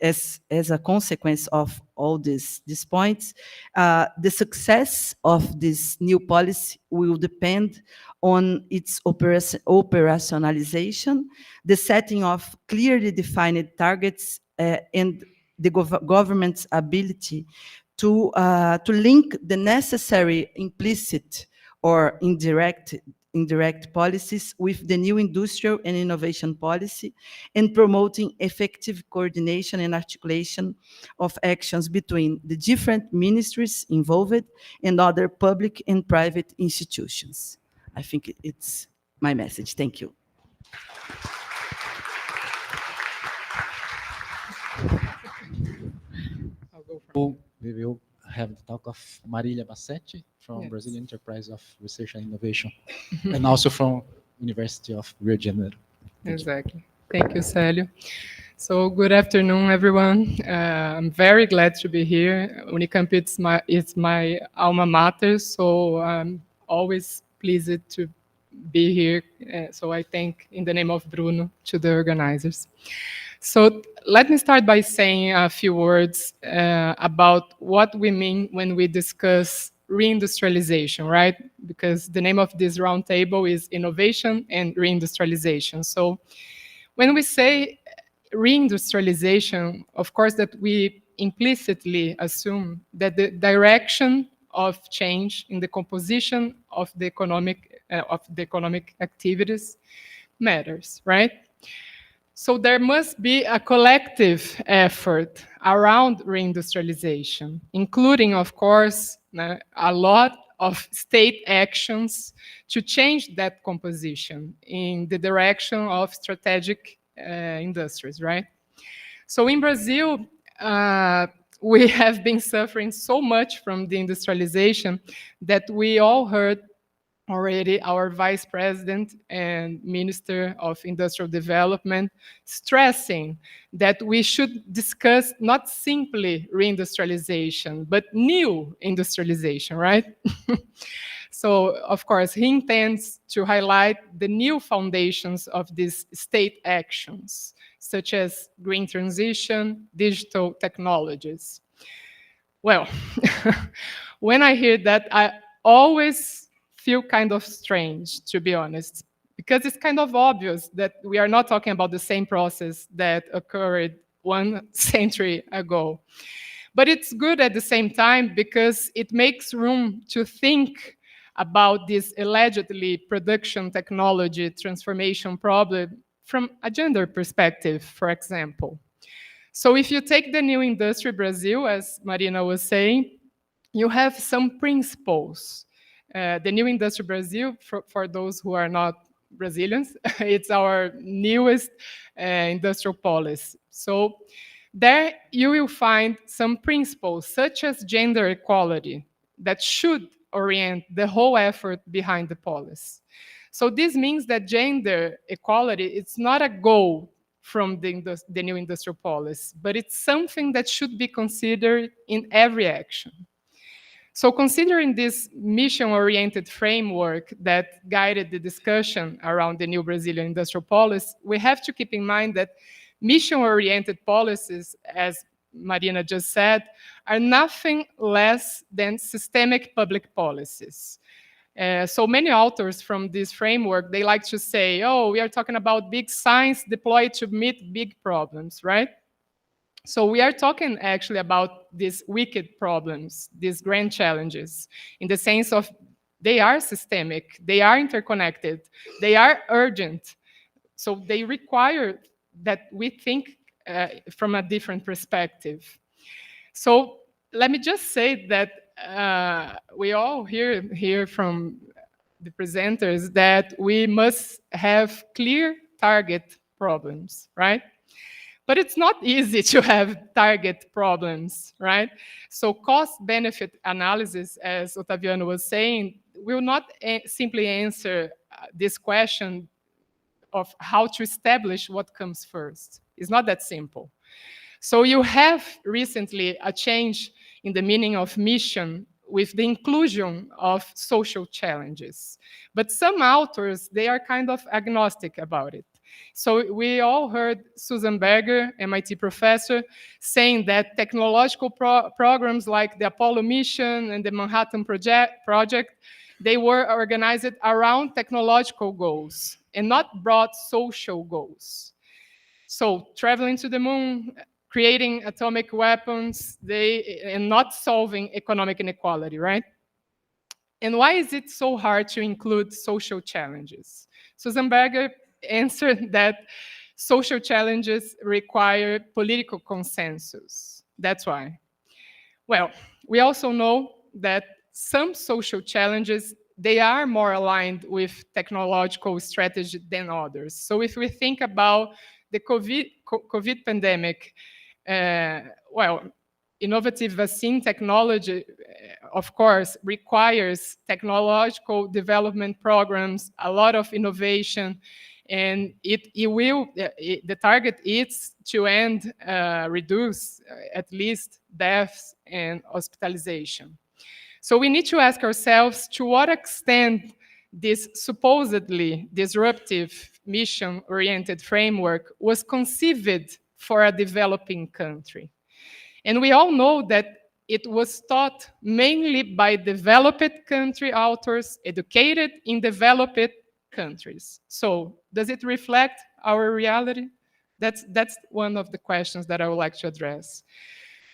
as a consequence of all these points, the success of this new policy will depend on its operationalization, the setting of clearly defined targets, and the government's ability to link the necessary implicit or indirect policies with the new industrial and innovation policy, and promoting effective coordination and articulation of actions between the different ministries involved and other public and private institutions. I think it's my message. Thank you. So we will have the talk of Marília Bassetti from Yes. Brazilian Enterprise of Research and Innovation, and also from University of Rio de Janeiro. Exactly. Thank you, Célio. So good afternoon, everyone. I'm very glad to be here. UNICAMP it's my alma mater, so I'm always pleased to be here. So I thank, in the name of Bruno, to the organizers. So let me start by saying a few words about what we mean when we discuss reindustrialization, right? Because the name of this roundtable is Innovation and Reindustrialization. So when we say reindustrialization, of course, that we implicitly assume that the direction of change in the composition of the economic activities matters, right? So there must be a collective effort around reindustrialization, including, of course, a lot of state actions to change that composition in the direction of strategic industries, right? So in Brazil, we have been suffering so much from the industrialization that we all heard already our vice president and minister of industrial development stressing that we should discuss not simply reindustrialization, but new industrialization, right? So, of course, he intends to highlight the new foundations of these state actions, such as green transition, digital technologies. Well, when I hear that, I always feel kind of strange, to be honest, because it's kind of obvious that we are not talking about the same process that occurred 1 century ago. But it's good at the same time because it makes room to think about this allegedly production technology transformation problem from a gender perspective, for example. So if you take the new industry Brazil, as Marina was saying, you have some principles. The new industry Brazil, for those who are not Brazilians, it's our newest industrial policy. So there you will find some principles such as gender equality that should orient the whole effort behind the policy. So this means that gender equality, it's not a goal from the new industrial policy, but it's something that should be considered in every action. So considering this mission-oriented framework that guided the discussion around the new Brazilian industrial policy, we have to keep in mind that mission-oriented policies, as Marina just said, are nothing less than systemic public policies. So many authors from this framework, they like to say, oh, we are talking about big science deployed to meet big problems, right? So we are talking actually about these wicked problems, these grand challenges, in the sense of they are systemic, they are interconnected, they are urgent. So they require that we think from a different perspective. So let me just say that we all hear from the presenters that we must have clear target problems, right? But it's not easy to have target problems, right? So cost-benefit analysis, as Otaviano was saying, will not simply answer this question of how to establish what comes first. It's not that simple. So you have recently a change in the meaning of mission with the inclusion of social challenges. But some authors, they are kind of agnostic about it. So we all heard Susan Berger, MIT professor, saying that technological programs like the Apollo mission and the Manhattan Project, they were organized around technological goals and not broad social goals. So traveling to the moon, creating atomic weapons, and not solving economic inequality, right? And why is it so hard to include social challenges? Susan Berger answered that social challenges require political consensus. That's why. Well, we also know that some social challenges, they are more aligned with technological strategy than others. So if we think about the COVID pandemic, well, innovative vaccine technology, of course, requires technological development programs, a lot of innovation, and the target is to reduce at least deaths and hospitalization. So we need to ask ourselves to what extent this supposedly disruptive mission-oriented framework was conceived for a developing country. And we all know that it was taught mainly by developed country authors educated in developed countries. So does it reflect our reality? That's one of the questions that I would like to address.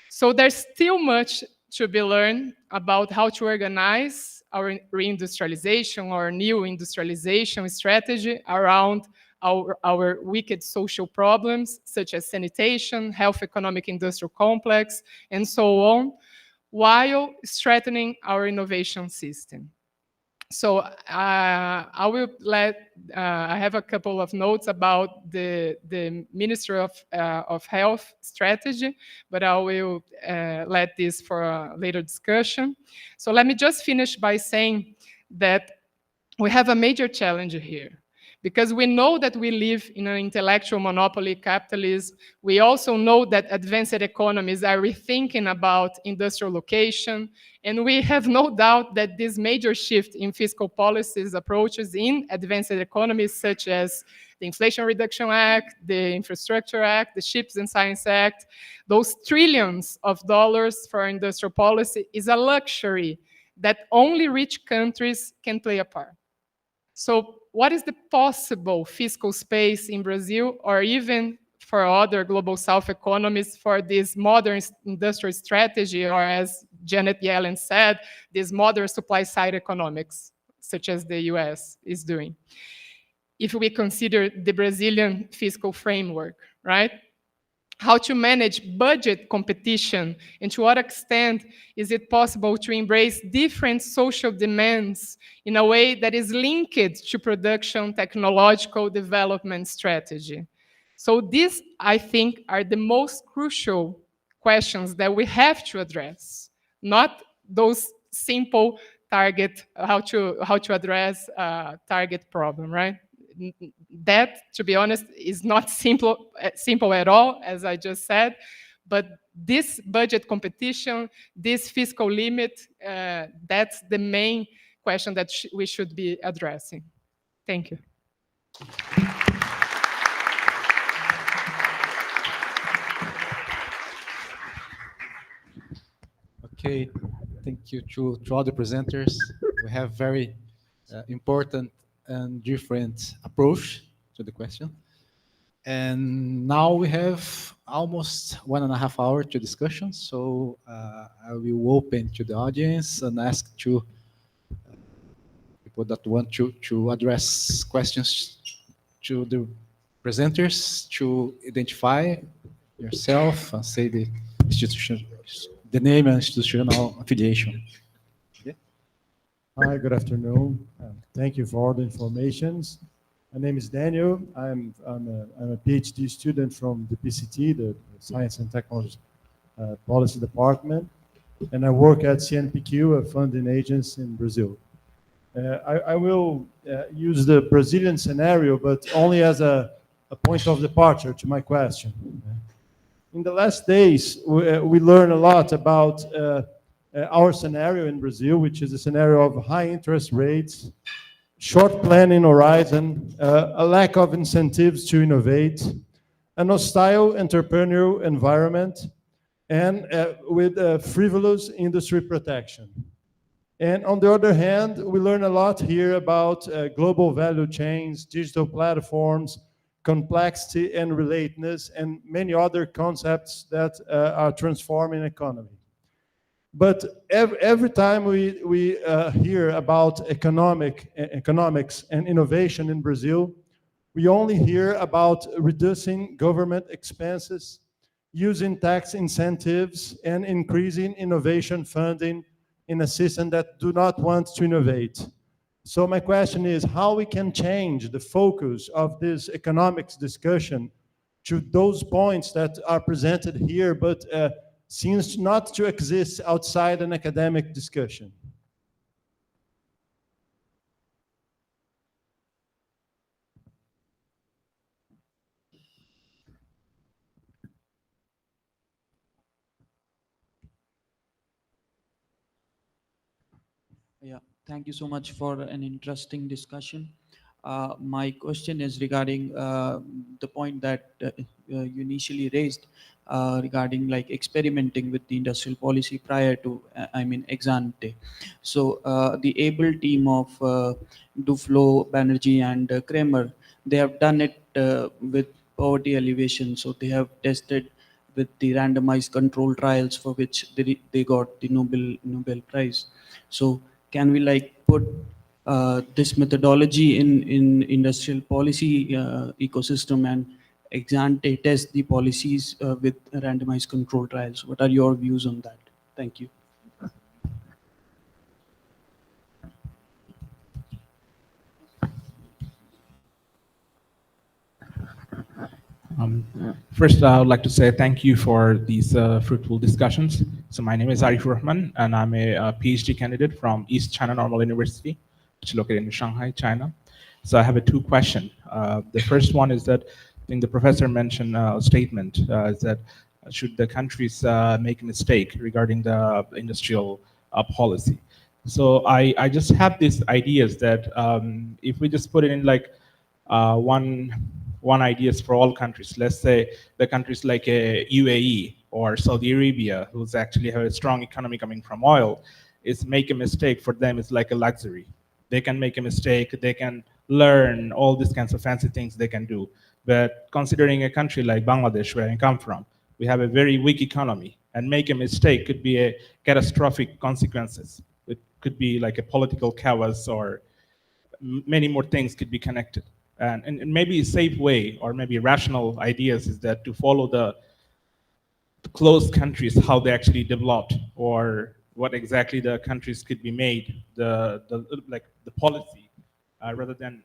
So there's still much to be learned about how to organize our reindustrialization or new industrialization strategy around our wicked social problems, such as sanitation, health economic industrial complex, and so on. while strengthening our innovation system. So I will I have a couple of notes about the Ministry of Health strategy, but I will let this for a later discussion. So let me just finish by saying that we have a major challenge here, because we know that we live in an intellectual monopoly capitalism. We also know that advanced economies are rethinking about industrial location, and we have no doubt that this major shift in fiscal policies approaches in advanced economies, such as the Inflation Reduction Act, the Infrastructure Act, the Chips and Science Act, those trillions of dollars for industrial policy is a luxury that only rich countries can play a part. So what is the possible fiscal space in Brazil, or even for other global south economies, for this modern industrial strategy, or as Janet Yellen said, this modern supply side economics, such as the US is doing, if we consider the Brazilian fiscal framework, right? How to manage budget competition, and to what extent is it possible to embrace different social demands in a way that is linked to production technological development strategy. So these, I think, are the most crucial questions that we have to address, not those simple target, how to address a target problem, right? That, to be honest, is not simple at all, as I just said. But this budget competition, this fiscal limit, that's the main question that we should be addressing. Thank you. Okay, thank you to all the presenters. We have very important and different approach to the question. And now we have almost 1.5 hours to discussion. So I will open to the audience and ask to people that want to address questions to the presenters to identify yourself and say the institution, the name and institutional affiliation. Okay. Hi, good afternoon. Thank you for all the informations. My name is Daniel. I'm a PhD student from the PCT, the Science and Technology Policy Department, and I work at CNPq, a funding agency in Brazil. I will use the Brazilian scenario, but only as a point of departure to my question. In the last days, we learned a lot about our scenario in Brazil, which is a scenario of high interest rates, short planning horizon, a lack of incentives to innovate, an hostile entrepreneurial environment, and with frivolous industry protection. And on the other hand, we learn a lot here about global value chains, digital platforms, complexity and relatedness, and many other concepts that are transforming economy. But every time we hear about economics and innovation in Brazil, we only hear about reducing government expenses, using tax incentives, and increasing innovation funding in a system that do not want to innovate. So my question is how we can change the focus of this economics discussion to those points that are presented here, but seems not to exist outside an academic discussion. Yeah, thank you so much for an interesting discussion. My question is regarding the point that you initially raised regarding like experimenting with the industrial policy prior to, ex ante. So the able team of Duflo, Banerjee, and Kramer, they have done it with poverty elevation. So they have tested with the randomized control trials for which they got the Nobel Prize. So can we like put this methodology in industrial policy ecosystem and ex ante test the policies with randomized control trials? What are your views on that? Thank you. First, I would like to say thank you for these fruitful discussions. So my name is Arif Rahman, and I'm a PhD candidate from East China Normal University, which is located in Shanghai, China. So I have a two question. The first one is that I think the professor mentioned a statement is that should the countries make a mistake regarding the industrial policy. So I just have these ideas that if we just put it in like one ideas for all countries. Let's say the countries like UAE or Saudi Arabia, who's actually have a strong economy coming from oil, is make a mistake for them is like a luxury. They can make a mistake, they can learn all these kinds of fancy things they can do. But considering a country like Bangladesh, where I come from, we have a very weak economy, and make a mistake could be a catastrophic consequences. It could be like a political chaos, or many more things could be connected. And maybe a safe way, or maybe rational ideas, is that to follow the closed countries, how they actually developed, or what exactly the countries could be made, like the policy, rather than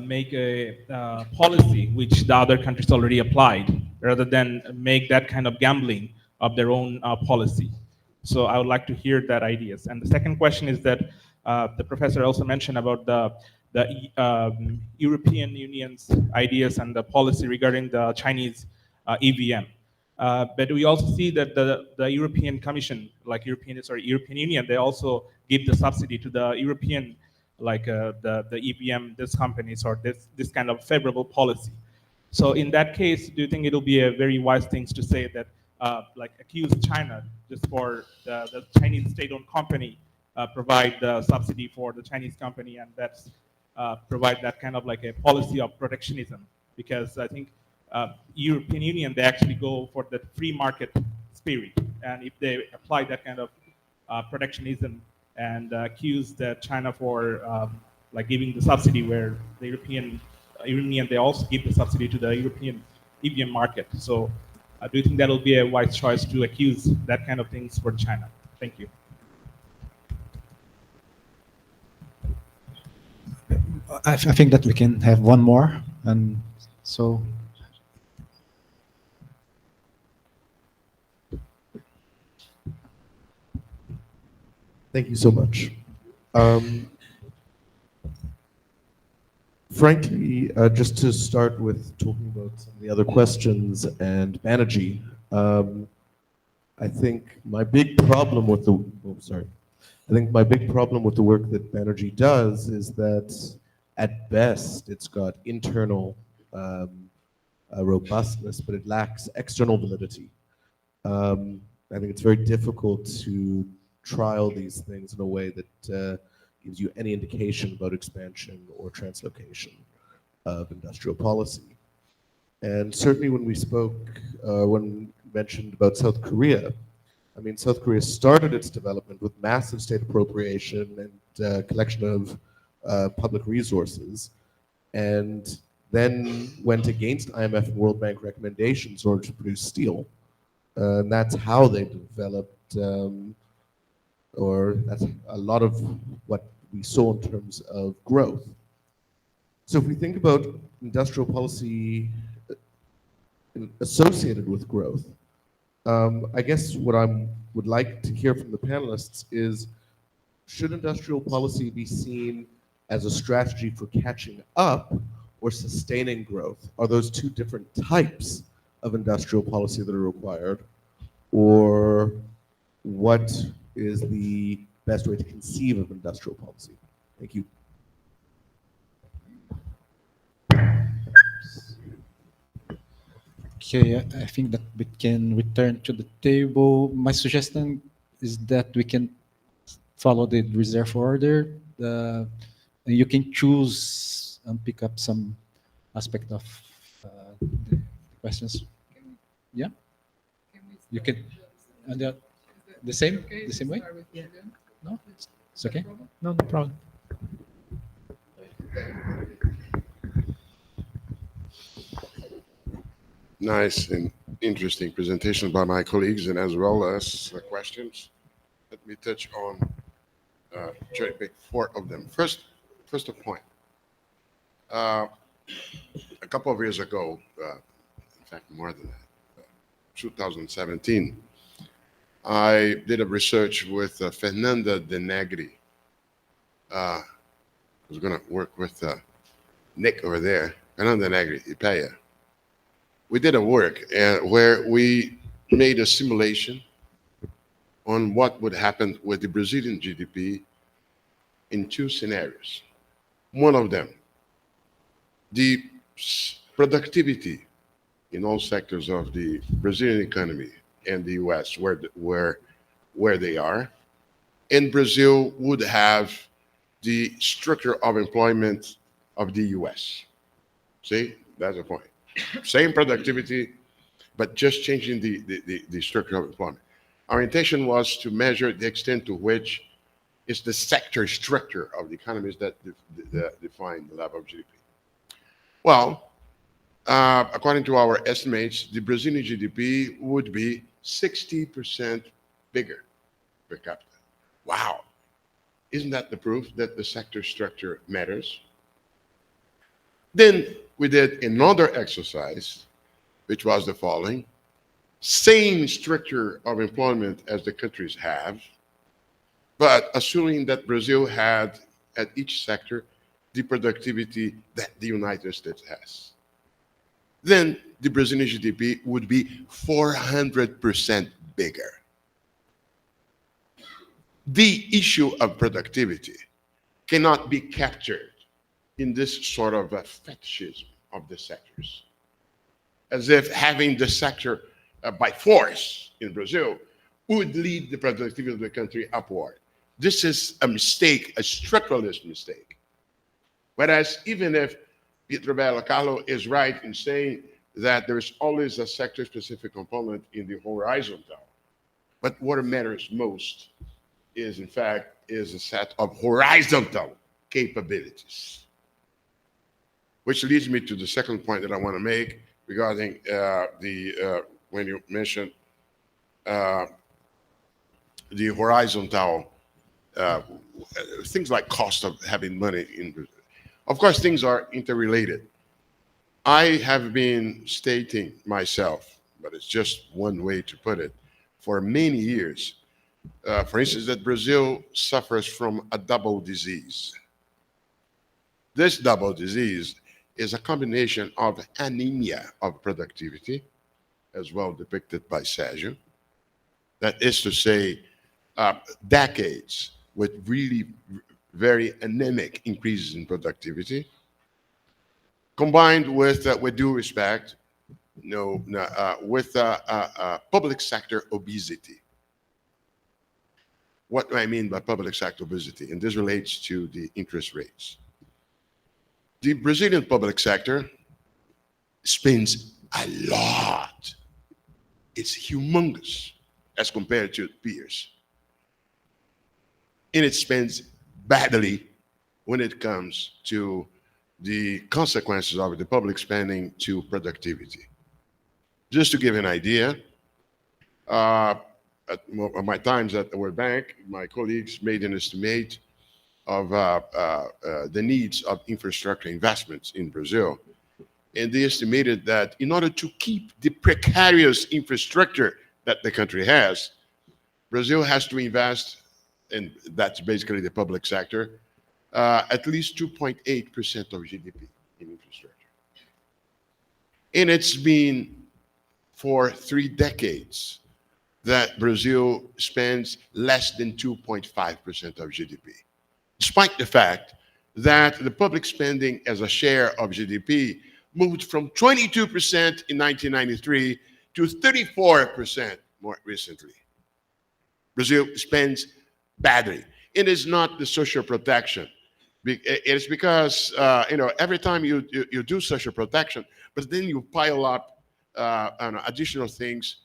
make a policy which the other countries already applied, rather than make that kind of gambling of their own policy. So I would like to hear that ideas. And the second question is that the professor also mentioned about the European Union's ideas and the policy regarding the Chinese EVM. But we also see that the European Commission, like European Union, they also give the subsidy to the European, like the EVM, this companies, or this kind of favorable policy. So in that case, do you think it'll be a very wise thing to say that, like accuse China just for the Chinese state-owned company provide the subsidy for the Chinese company, and that's provide that kind of like a policy of protectionism? Because I think European Union, they actually go for the free market spirit, and if they apply that kind of protectionism and accuse China for like giving the subsidy, where the European Union, they also give the subsidy to the European EVM market. So do you think that'll be a wise choice to accuse that kind of things for China? Thank you. I think that we can have one more, and so. Thank you so much. Frankly, just to start with talking about some of the other questions and Banerjee, I think my big problem with the work that Banerjee does is that at best it's got internal robustness, but it lacks external validity. I think it's very difficult to trial these things in a way that gives you any indication about expansion or translocation of industrial policy. And certainly when we spoke, when mentioned about South Korea, I mean, South Korea started its development with massive state appropriation and collection of public resources, and then went against IMF and World Bank recommendations in order to produce steel. And that's how they developed, or that's a lot of what we saw in terms of growth. So if we think about industrial policy associated with growth, I guess what I would like to hear from the panelists is, should industrial policy be seen as a strategy for catching up or sustaining growth? Are those two different types of industrial policy that are required? Or what is the best way to conceive of industrial policy? Thank you. Okay, I think that we can return to the table. My suggestion is that we can follow the reserve order. You can choose and pick up some aspect of the questions. Yeah, you can. And the same way. No, it's okay. No problem. Nice and interesting presentation by my colleagues, and as well as the questions. Let me touch on cherry pick four of them. First point. A couple of years ago, in fact, more than that, 2017, I did a research with Fernanda De Negri. I was going to work with Nick over there, Fernanda De Negri, IPEA. We did a work where we made a simulation on what would happen with the Brazilian GDP in two scenarios. One of them, the productivity in all sectors of the Brazilian economy and the US, where they are, and Brazil would have the structure of employment of the US. See, that's the point. Same productivity, but just changing the structure of employment. Our intention was to measure the extent to which it's the sector structure of the economies that define the level of GDP. Well, according to our estimates, the Brazilian GDP would be 60% bigger per capita. Wow. Isn't that the proof that the sector structure matters? Then we did another exercise, which was the following. Same structure of employment as the countries have, but assuming that Brazil had at each sector the productivity that the United States has. Then the Brazilian GDP would be 400% bigger. The issue of productivity cannot be captured in this sort of a fetishism of the sectors, as if having the sector by force in Brazil would lead the productivity of the country upward. This is a mistake, a structuralist mistake. Whereas even if Pietro Bello Carlo is right in saying that there is always a sector-specific component in the horizontal, but what matters most is, in fact, is a set of horizontal capabilities. Which leads me to the second point that I want to make regarding when you mentioned the horizontal things like cost of having money in Brazil. Of course, things are interrelated. I have been stating myself, but it's just one way to put it, for many years, for instance, that Brazil suffers from a double disease. This double disease is a combination of anemia of productivity, as well depicted by Sergio. That is to say, decades with really very anemic increases in productivity, combined with due respect, with public sector obesity. What do I mean by public sector obesity? And this relates to the interest rates. The Brazilian public sector spends a lot. It's humongous as compared to peers. And it spends badly when it comes to the consequences of the public spending to productivity. Just to give an idea, at my times at the World Bank, my colleagues made an estimate of the needs of infrastructure investments in Brazil. And they estimated that in order to keep the precarious infrastructure that the country has, Brazil has to invest, and that's basically the public sector, at least 2.8% of GDP in infrastructure. And it's been for 3 decades that Brazil spends less than 2.5% of GDP, despite the fact that the public spending as a share of GDP moved from 22% in 1993 to 34% more recently. Brazil spends badly. It is not the social protection. It's because every time you do social protection, but then you pile up additional things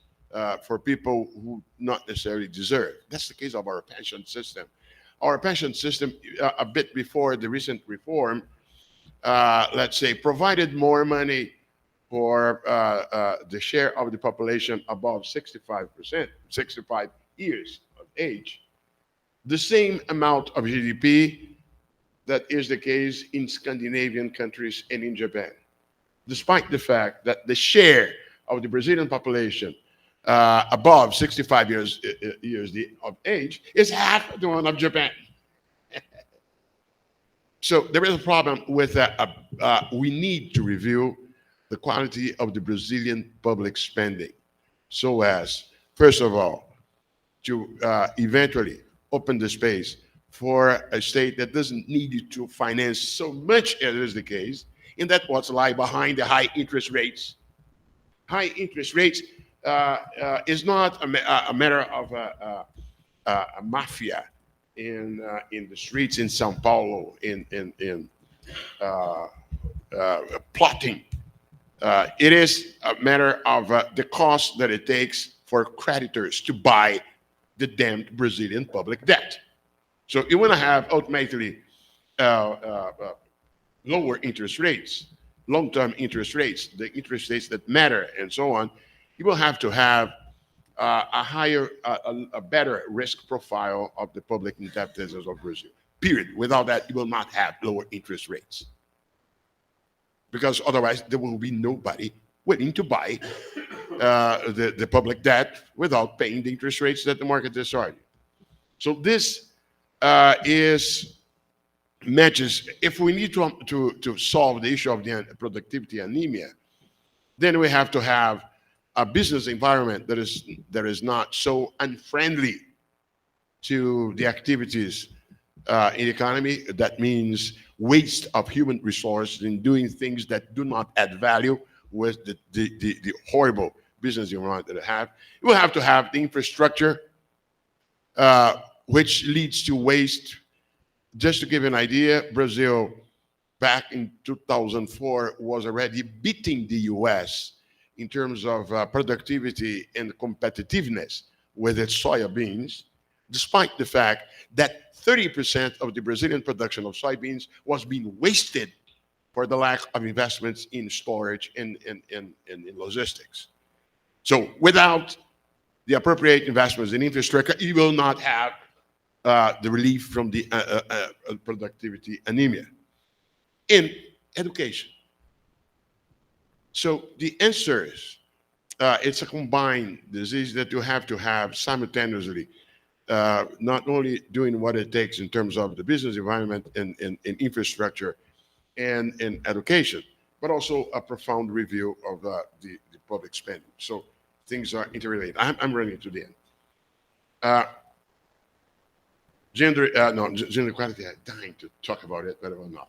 for people who not necessarily deserve. That's the case of our pension system. Our pension system, a bit before the recent reform, let's say, provided more money for the share of the population above 65%, 65 years of age. the same amount of GDP that is the case in Scandinavian countries and in Japan, despite the fact that the share of the Brazilian population above 65 years of age is half the one of Japan. So there is a problem with that. We need to review the quality of the Brazilian public spending so as, first of all, to eventually open the space for a state that doesn't need to finance so much as is the case, and that's what's lie behind the high interest rates. High interest rates is not a matter of a mafia in the streets in Sao Paulo in plotting. It is a matter of the cost that it takes for creditors to buy the damned Brazilian public debt. So you want to have ultimately lower interest rates, long-term interest rates, the interest rates that matter, and so on. You will have to have a higher, a better risk profile of the public indebtedness of Brazil. Period. Without that, you will not have lower interest rates, because otherwise there will be nobody willing to buy the public debt without paying the interest rates that the market is charging. So this is matches. If we need to solve the issue of the productivity anemia, then we have to have a business environment that is not so unfriendly to the activities in the economy. That means waste of human resources in doing things that do not add value with the horrible business environment that I have. You will have to have the infrastructure, which leads to waste. Just to give you an idea, Brazil back in 2004 was already beating the US in terms of productivity and competitiveness with its soybeans, despite the fact that 30% of the Brazilian production of soybeans was being wasted for the lack of investments in storage and in logistics. So without the appropriate investments in infrastructure, you will not have the relief from the productivity anemia. In education. So the answer is, it's a combined disease that you have to have simultaneously, not only doing what it takes in terms of the business environment and infrastructure and in education, but also a profound review of the public spending. So things are interrelated. I'm running to the end. Gender equality, I'm dying to talk about it, but I will not.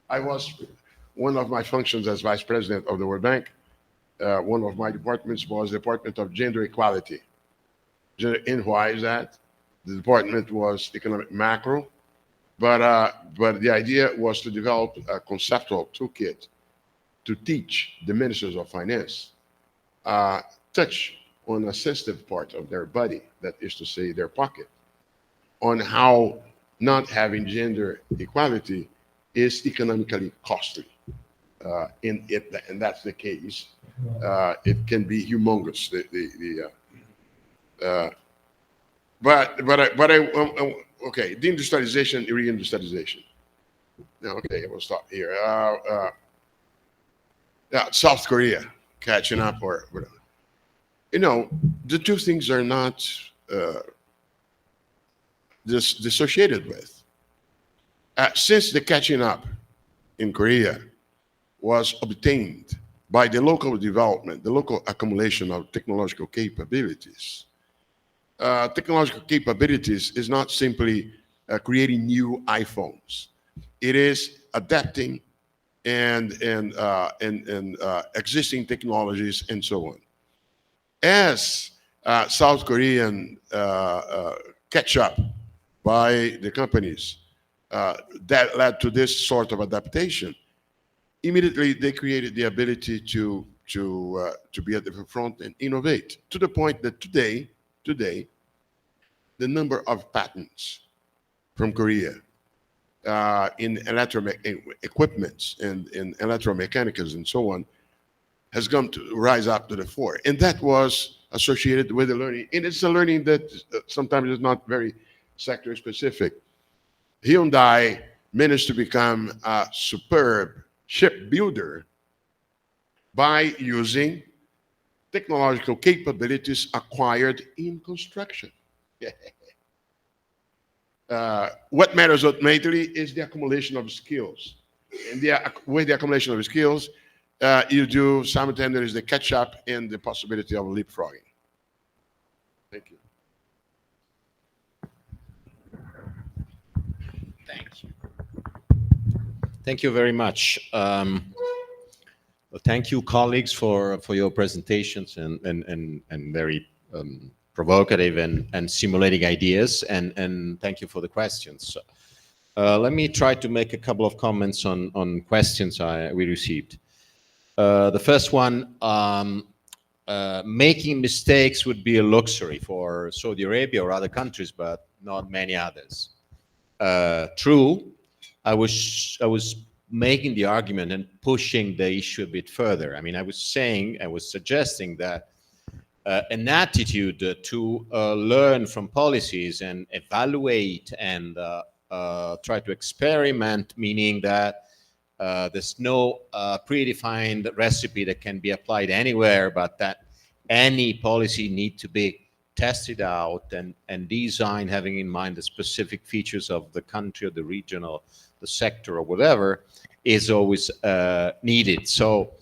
I was, one of my functions as vice president of the World Bank, one of my departments was the Department of Gender Equality. And why is that? The department was economic macro, but the idea was to develop a conceptual toolkit to teach the ministers of finance touch on a sensitive part of their body, that is to say their pocket, on how not having gender equality is economically costly. And that's the case. It can be humongous. Okay, deindustrialization, reindustrialization. Okay, we'll stop here. South Korea catching up or whatever. You know, the two things are not dissociated with. Since the catching up in Korea was obtained by the local development, the local accumulation of technological capabilities. Technological capabilities is not simply creating new iPhones. It is adapting and existing technologies and so on. As South Korean catch up by the companies that led to this sort of adaptation, immediately they created the ability to be at the front and innovate, to the point that today, the number of patents from Korea in equipments and in electromechanicals and so on has come to rise up to the fore. And that was associated with the learning. And it's a learning that sometimes is not very sector specific. Hyundai managed to become a superb shipbuilder by using technological capabilities acquired in construction. What matters ultimately is the accumulation of skills. And with the accumulation of skills, you do simultaneously the catch up and the possibility of leapfrogging. Thank you. Thank you. Thank you very much. Well, thank you, colleagues, for your presentations and very provocative and stimulating ideas. And thank you for the questions. Let me try to make a couple of comments on questions we received. The first one, making mistakes would be a luxury for Saudi Arabia or other countries, but not many others. True, I was making the argument and pushing the issue a bit further. I mean, I was suggesting that an attitude to learn from policies and evaluate and try to experiment, meaning that there's no predefined recipe that can be applied anywhere, but that any policy need to be tested out and designed having in mind the specific features of the country or the region or the sector or whatever is always needed. So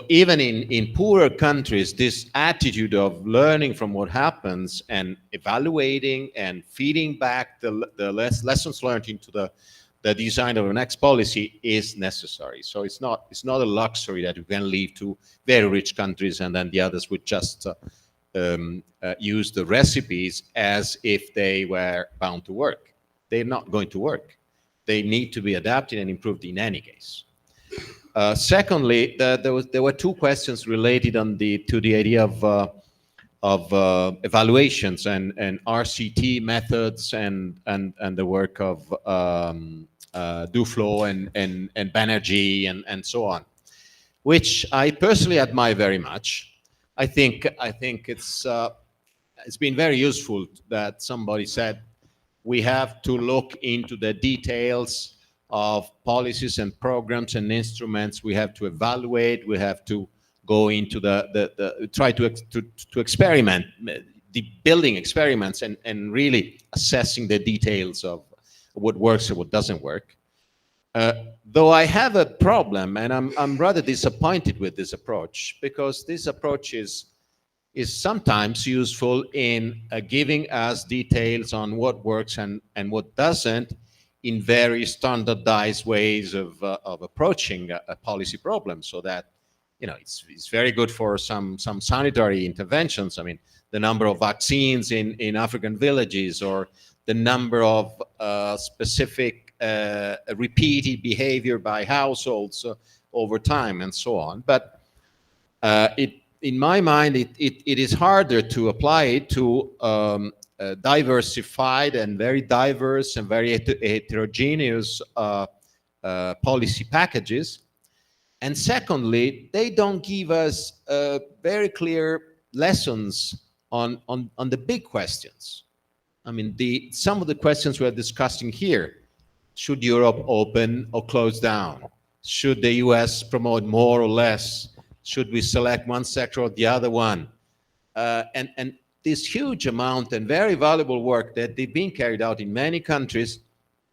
even in poorer countries, this attitude of learning from what happens and evaluating and feeding back the lessons learned into the design of the next policy is necessary. So it's not a luxury that you can leave to very rich countries and then the others would just use the recipes as if they were bound to work. They're not going to work. They need to be adapted and improved in any case. Secondly, there were two questions related to the idea of evaluations and RCT methods and the work of Duflo and Banerjee and so on, which I personally admire very much. I think it's been very useful that somebody said we have to look into the details of policies and programs and instruments. We have to evaluate. We have to go into try to experiment, the building experiments and really assessing the details of what works and what doesn't work. Though I have a problem, and I'm rather disappointed with this approach, because this approach is sometimes useful in giving us details on what works and what doesn't in very standardized ways of approaching a policy problem, so that it's very good for some sanitary interventions. I mean, the number of vaccines in African villages, or the number of specific repeated behavior by households over time, and so on. But in my mind, it is harder to apply it to diversified and very diverse and very heterogeneous policy packages. And secondly, they don't give us very clear lessons on the big questions. I mean, some of the questions we're discussing here: should Europe open or close down? Should the US promote more or less? Should we select one sector or the other one? And this huge amount and very valuable work that they've been carried out in many countries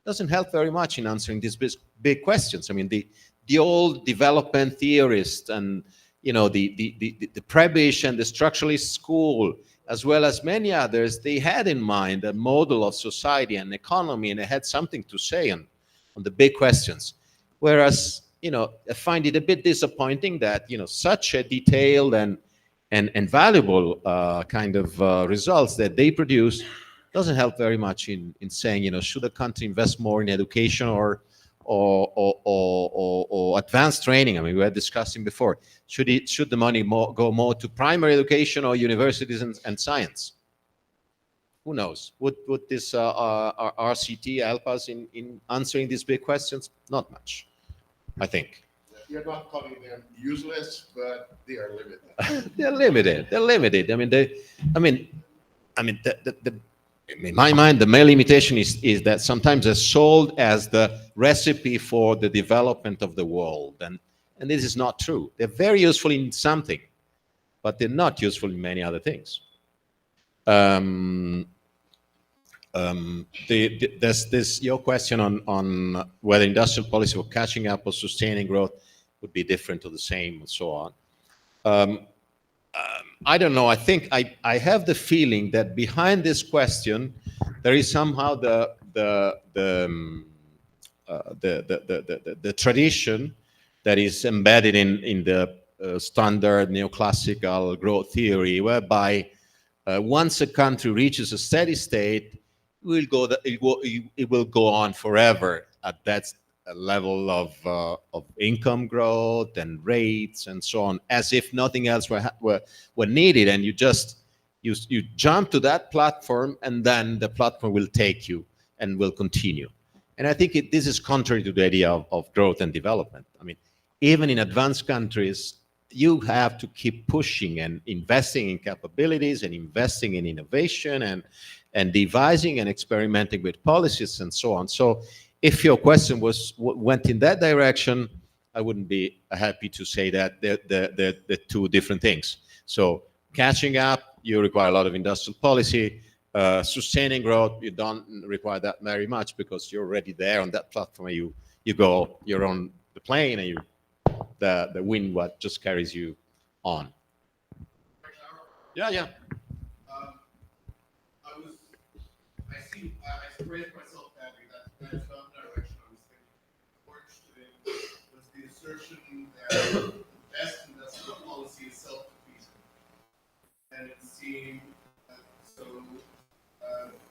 doesn't help very much in answering these big questions. I mean, the old development theorists and the Prebisch and the structuralist school, as well as many others, they had in mind a model of society and economy, and they had something to say on the big questions. Whereas, I find it a bit disappointing that, such a detailed and valuable kind of results that they produce doesn't help very much in saying, should a country invest more in education or advanced training? I mean, we were discussing before, should the money go more to primary education or universities and science? Who knows? Would this RCT help us in answering these big questions? Not much, I think. You're not calling them useless, but they are limited. They're limited. They're limited. I mean, in my mind, the main limitation is that sometimes they're sold as the recipe for the development of the world. And this is not true. They're very useful in something, but they're not useful in many other things. There's this your question on whether industrial policy for catching up or sustaining growth would be different or the same and so on. I don't know. I think I have the feeling that behind this question there is somehow the tradition that is embedded in the standard neoclassical growth theory, whereby once a country reaches a steady state, it will go on forever at that level of income growth and rates and so on, as if nothing else were needed, and you jump to that platform, and then the platform will take you and will continue. And I think this is contrary to the idea of growth and development. I mean, even in advanced countries, you have to keep pushing and investing in capabilities and investing in innovation and devising and experimenting with policies and so on. So if your question went in that direction, I wouldn't be happy to say that they're two different things. So catching up, you require a lot of industrial policy. Sustaining growth, you don't require that very much because you're already there on that platform. You go, you're on the plane, and the wind what just carries you on. Yeah. I phrased myself badly. That's not the direction I was thinking. More interested in was the assertion that the best industrial policy is self-defeating. And it seemed, the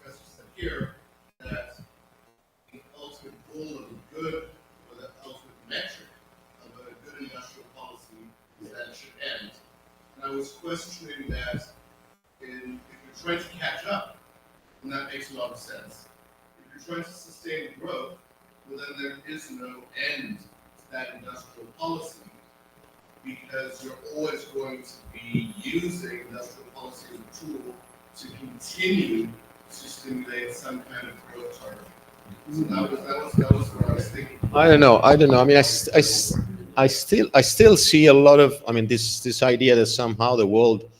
professor said here, that the ultimate goal of a good, or the ultimate metric of a good industrial policy is that it should end. And I was questioning that if you're trying to catch up, and that makes a lot of sense. If you're trying to sustain growth, well then there is no end to that industrial policy, because you're always going to be using industrial policy as a tool to continue to stimulate some kind of growth target. So that was what I was thinking. I don't know. I mean, I still see a lot of. I mean, this idea that somehow the world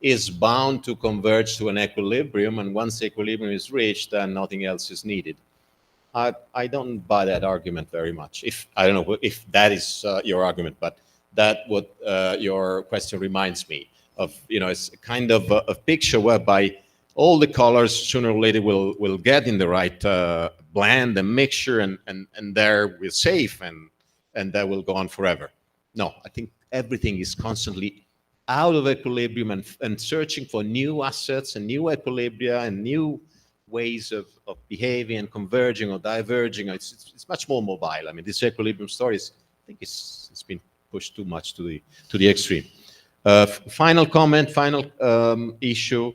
is bound to converge to an equilibrium, and once the equilibrium is reached, then nothing else is needed. I don't buy that argument very much. I don't know if that is your argument, but that what your question reminds me of. It's a kind of a picture whereby all the colors sooner or later will get in the right blend and mixture, and there we're safe, and that will go on forever. No, I think everything is constantly out of equilibrium and searching for new assets and new equilibria and new ways of behaving and converging or diverging. It's much more mobile. I mean, this equilibrium story I think it's been pushed too much to the extreme. Final comment, final issue.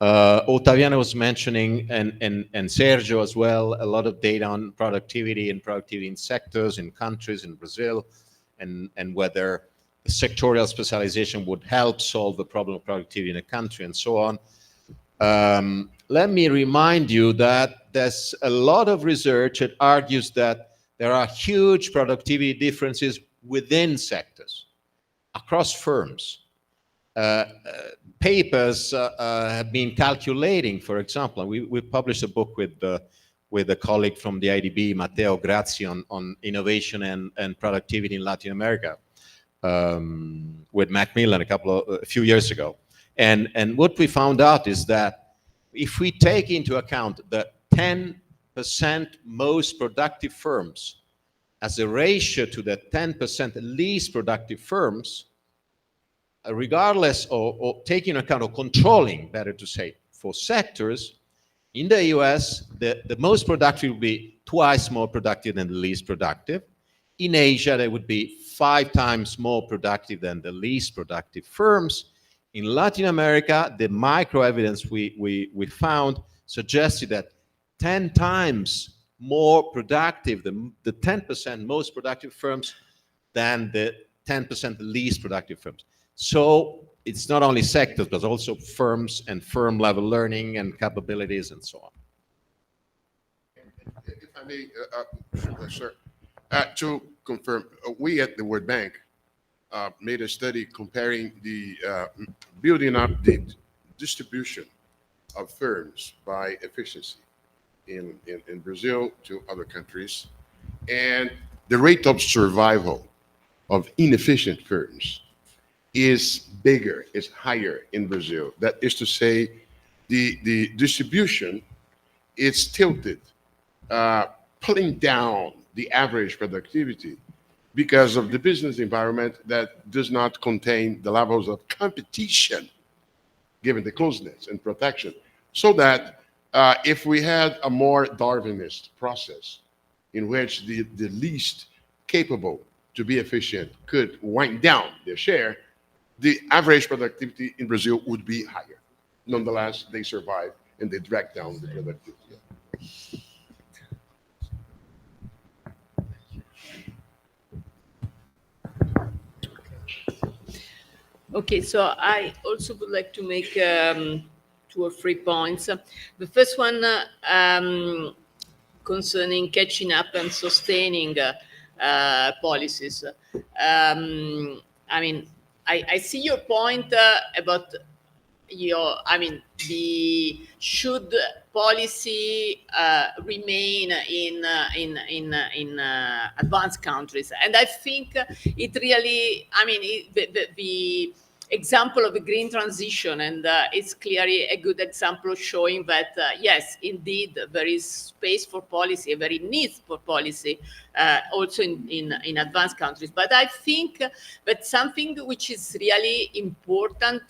Otaviano was mentioning, and Sergio as well, a lot of data on productivity in sectors, in countries, in Brazil, and whether sectorial specialization would help solve the problem of productivity in a country and so on. Let me remind you that there's a lot of research that argues that there are huge productivity differences within sectors, across firms. Papers have been calculating, for example, we published a book with a colleague from the IDB, Matteo Grazzi, on innovation and productivity in Latin America. With Macmillan a few years ago, and what we found out is that if we take into account the 10% most productive firms as a ratio to the 10% least productive firms, regardless of taking account or controlling, better to say, for sectors, in the US, the most productive will be twice more productive than the least productive. In Asia, they would be 5 times more productive than the least productive firms. In Latin America, the micro evidence we found suggested that 10 times more productive, the 10% most productive firms than the 10% least productive firms. So it's not only sectors, but also firms and firm level learning and capabilities and so on. If I may, sir, to confirm, we at the World Bank made a study comparing the building up the distribution of firms by efficiency in Brazil to other countries, and the rate of survival of inefficient firms is bigger, is higher in Brazil. That is to say, the distribution is tilted, pulling down the average productivity because of the business environment that does not contain the levels of competition, given the closeness and protection. So that if we had a more Darwinist process in which the least capable to be efficient could wind down their share, the average productivity in Brazil would be higher. Nonetheless, they survive and they drag down the productivity. Okay, so I also would like to make 2 or 3 points. The first one concerning catching up and sustaining policies. I mean, I see your point about the should policy remain in advanced countries, and I think it really, the example of a green transition, and it's clearly a good example showing that yes, indeed, there is space for policy, a very need for policy also in advanced countries. But I think that something which is really important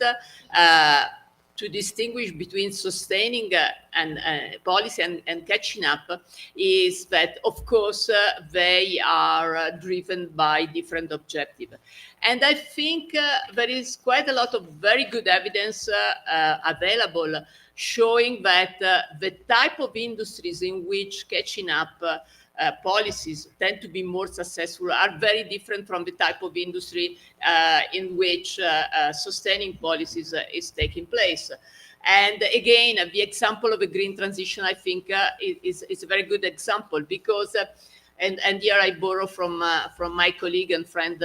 to distinguish between sustaining and policy and catching up is that, of course, they are driven by different objectives. And I think there is quite a lot of very good evidence available showing that the type of industries in which catching up policies tend to be more successful are very different from the type of industry in which sustaining policies is taking place. And again, the example of a green transition, I think, is a very good example because, and here I borrow from my colleague and friend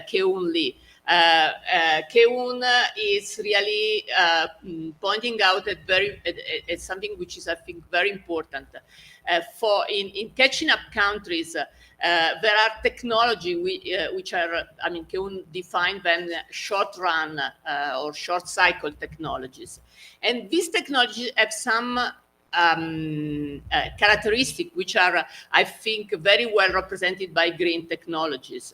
Keun Lee. Keun is really pointing out at something which is, I think, very important. For in catching up countries, there are technology which are, Keun defined them short run or short cycle technologies. And these technologies have some characteristics which are, I think, very well represented by green technologies.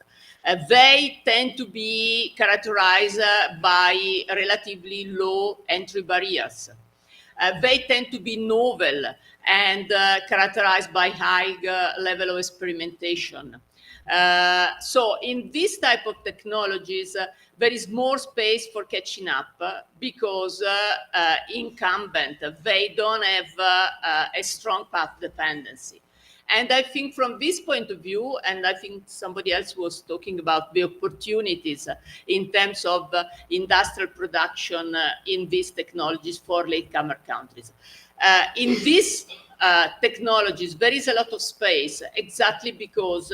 They tend to be characterized by relatively low entry barriers. They tend to be novel and characterized by high level of experimentation. So in this type of technologies, there is more space for catching up because incumbent, they don't have a strong path dependency. And I think from this point of view, and I think somebody else was talking about the opportunities in terms of industrial production in these technologies for latecomer countries. In these technologies, there is a lot of space exactly because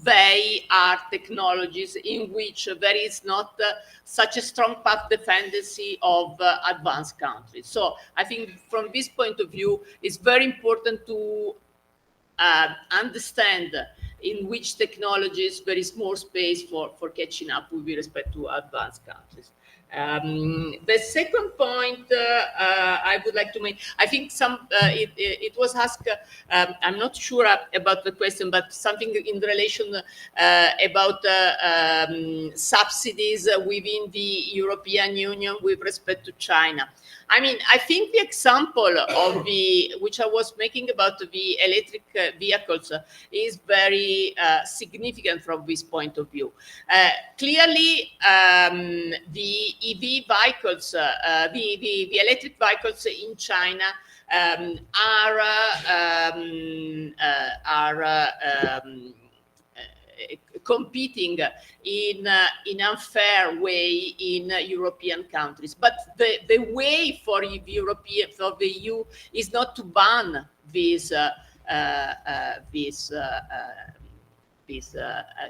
they are technologies in which there is not such a strong path dependency of advanced countries. So I think from this point of view, it's very important to understand in which technologies there is more space for catching up with respect to advanced countries. The second point I would like to make, I think it was asked, I'm not sure about the question, but something in relation about subsidies within the European Union with respect to China. I think the example of which I was making about the electric vehicles is very significant from this point of view. Clearly, the EV vehicles, the electric vehicles in China are competing in unfair way in European countries. But the way for the EU is not to ban these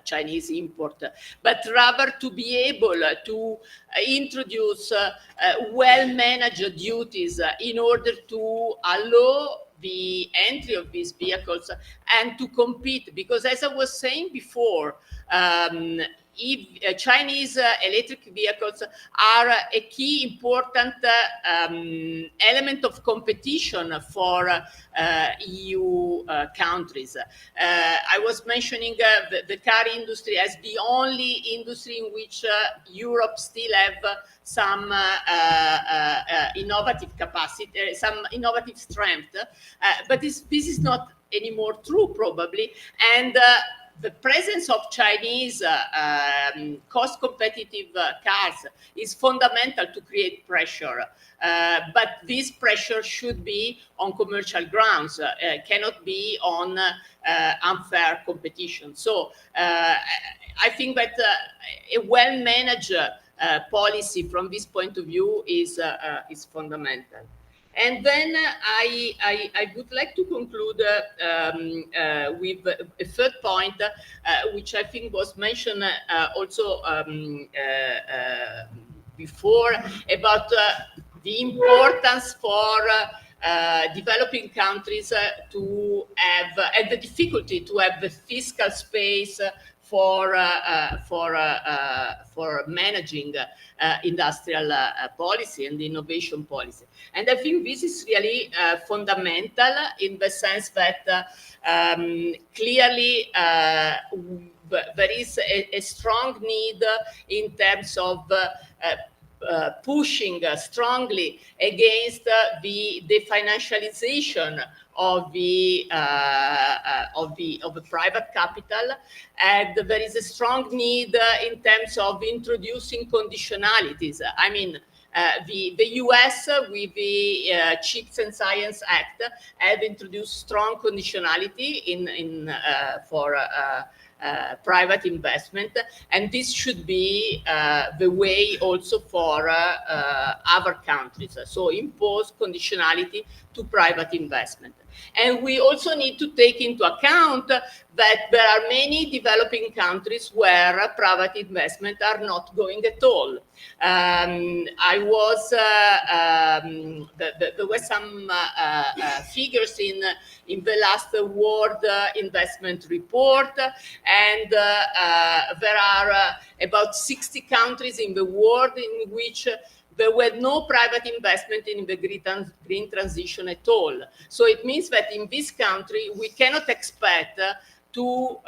Chinese import, but rather to be able to introduce well-managed duties in order to allow the entry of these vehicles and to compete. Because as I was saying before, if Chinese electric vehicles are a key important element of competition for EU countries. I was mentioning the car industry as the only industry in which Europe still have some innovative capacity, some innovative strength, but this is not anymore true probably, and the presence of Chinese cost-competitive cars is fundamental to create pressure, but this pressure should be on commercial grounds, cannot be on unfair competition. So I think that a well-managed policy from this point of view is fundamental. And then I would like to conclude with a third point, which I think was mentioned also before, about the importance for developing countries to have, and the difficulty to have the fiscal space for managing industrial policy and innovation policy. And I think this is really fundamental in the sense that clearly there is a strong need in terms of pushing strongly against the financialization of the private capital, and there is a strong need in terms of introducing conditionalities. I mean, the US with the Chips and Science Act have introduced strong conditionality for private investment, and this should be the way also for other countries. So impose conditionality to private investment. And we also need to take into account that there are many developing countries where private investment are not going at all. There were some figures in the last World Investment Report, and there are about 60 countries in the world in which there were no private investment in the green transition at all. So it means that in this country, we cannot expect to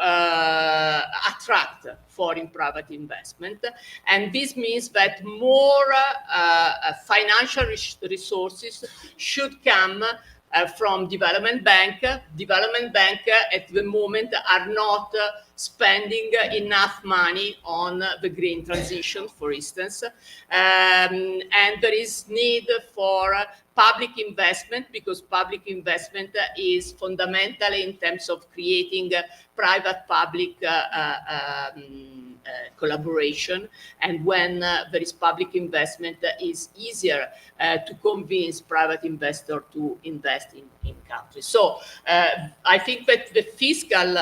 attract foreign private investment. And this means that more financial resources should come from development bank. Development bank at the moment are not spending enough money on the green transition, for instance. And there is need for public investment, because public investment is fundamental in terms of creating private-public collaboration. And when there is public investment, it's easier to convince private investor to invest in countries. So I think that the fiscal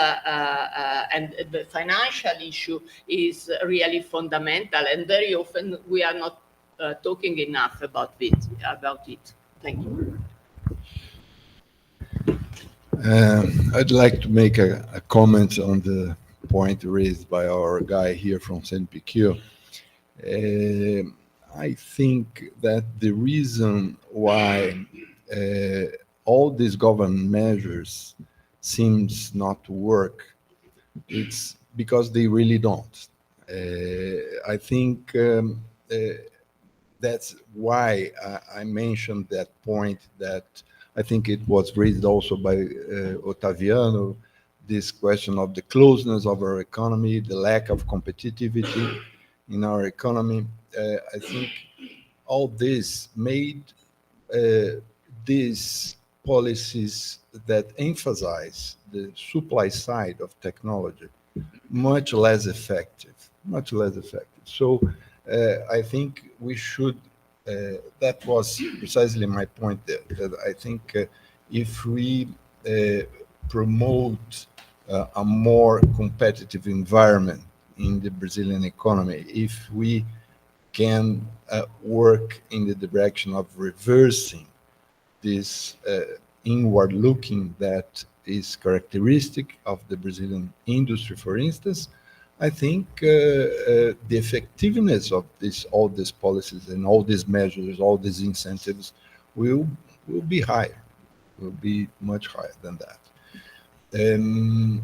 and the financial issue is really fundamental, and very often we are not talking enough about it. Thank you. I'd like to make a comment on the point raised by our guy here from CNPq. I think that the reason why all these government measures seems not to work, it's because they really don't. I think that's why I mentioned that point, that I think it was raised also by Otaviano, this question of the closeness of our economy, the lack of competitivity in our economy. I think all this made these policies that emphasize the supply side of technology much less effective, much less effective. So I think we should, that was precisely my point there, that I think if we promote a more competitive environment in the Brazilian economy, if we can work in the direction of reversing this inward looking that is characteristic of the Brazilian industry, for instance, I think the effectiveness of all these policies and all these measures, all these incentives will be higher, will be much higher than that. And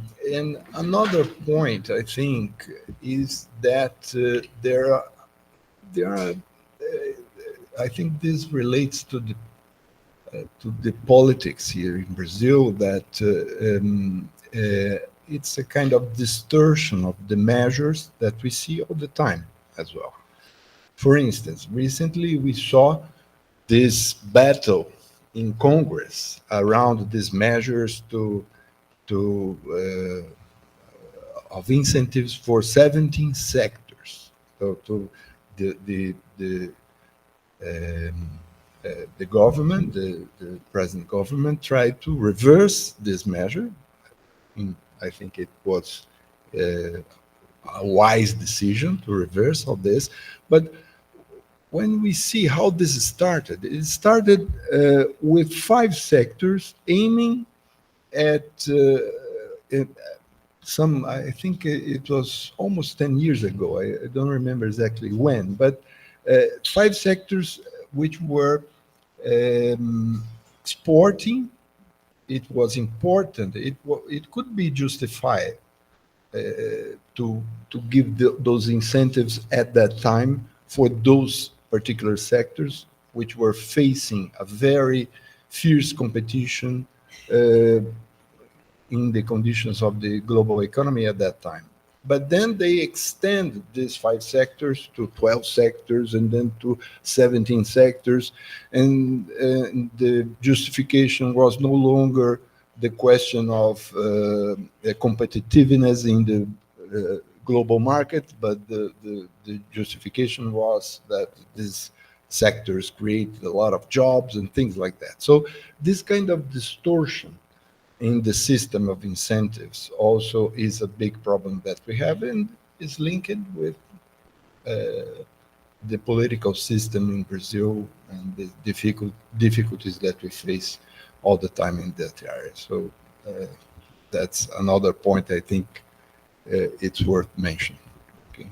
another point, I think, is that there are, I think this relates to the politics here in Brazil, that it's a kind of distortion of the measures that we see all the time as well. For instance, recently we saw this battle in Congress around these measures of incentives for 17 sectors. So to the government, the present government, tried to reverse this measure. I think it was a wise decision to reverse all this. But when we see how this started, it started with 5 sectors aiming at some, I think it was almost 10 years ago, I don't remember exactly when, but 5 sectors which were exporting. It was important, it could be justified to give those incentives at that time for those particular sectors which were facing a very fierce competition in the conditions of the global economy at that time. But then they extend these 5 sectors to 12 sectors and then to 17 sectors. And the justification was no longer the question of competitiveness in the global market, but the justification was that these sectors create a lot of jobs and things like that. So this kind of distortion in the system of incentives also is a big problem that we have, and is linked with the political system in Brazil and the difficulties that we face all the time in that area. So that's another point I think it's worth mentioning. Okay.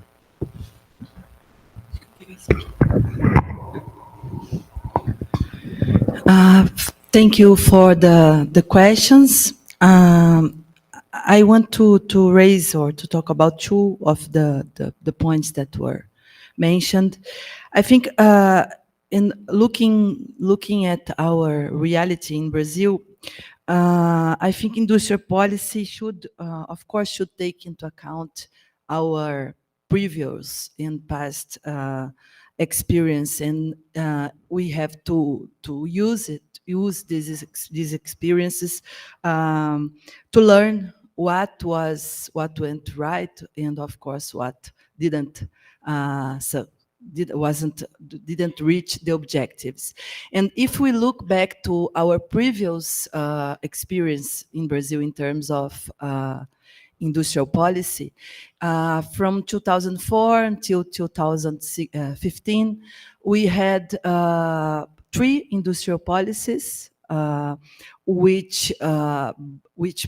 Thank you for the questions. I want to raise or to talk about 2 of the points that were mentioned. I think in looking at our reality in Brazil, I think industrial policy should, of course, should take into account our previous and past experience, and we have to use these experiences to learn what went right, and of course what didn't didn't reach the objectives. And if we look back to our previous experience in Brazil in terms of industrial policy, from 2004 until 2015, we had 3 industrial policies which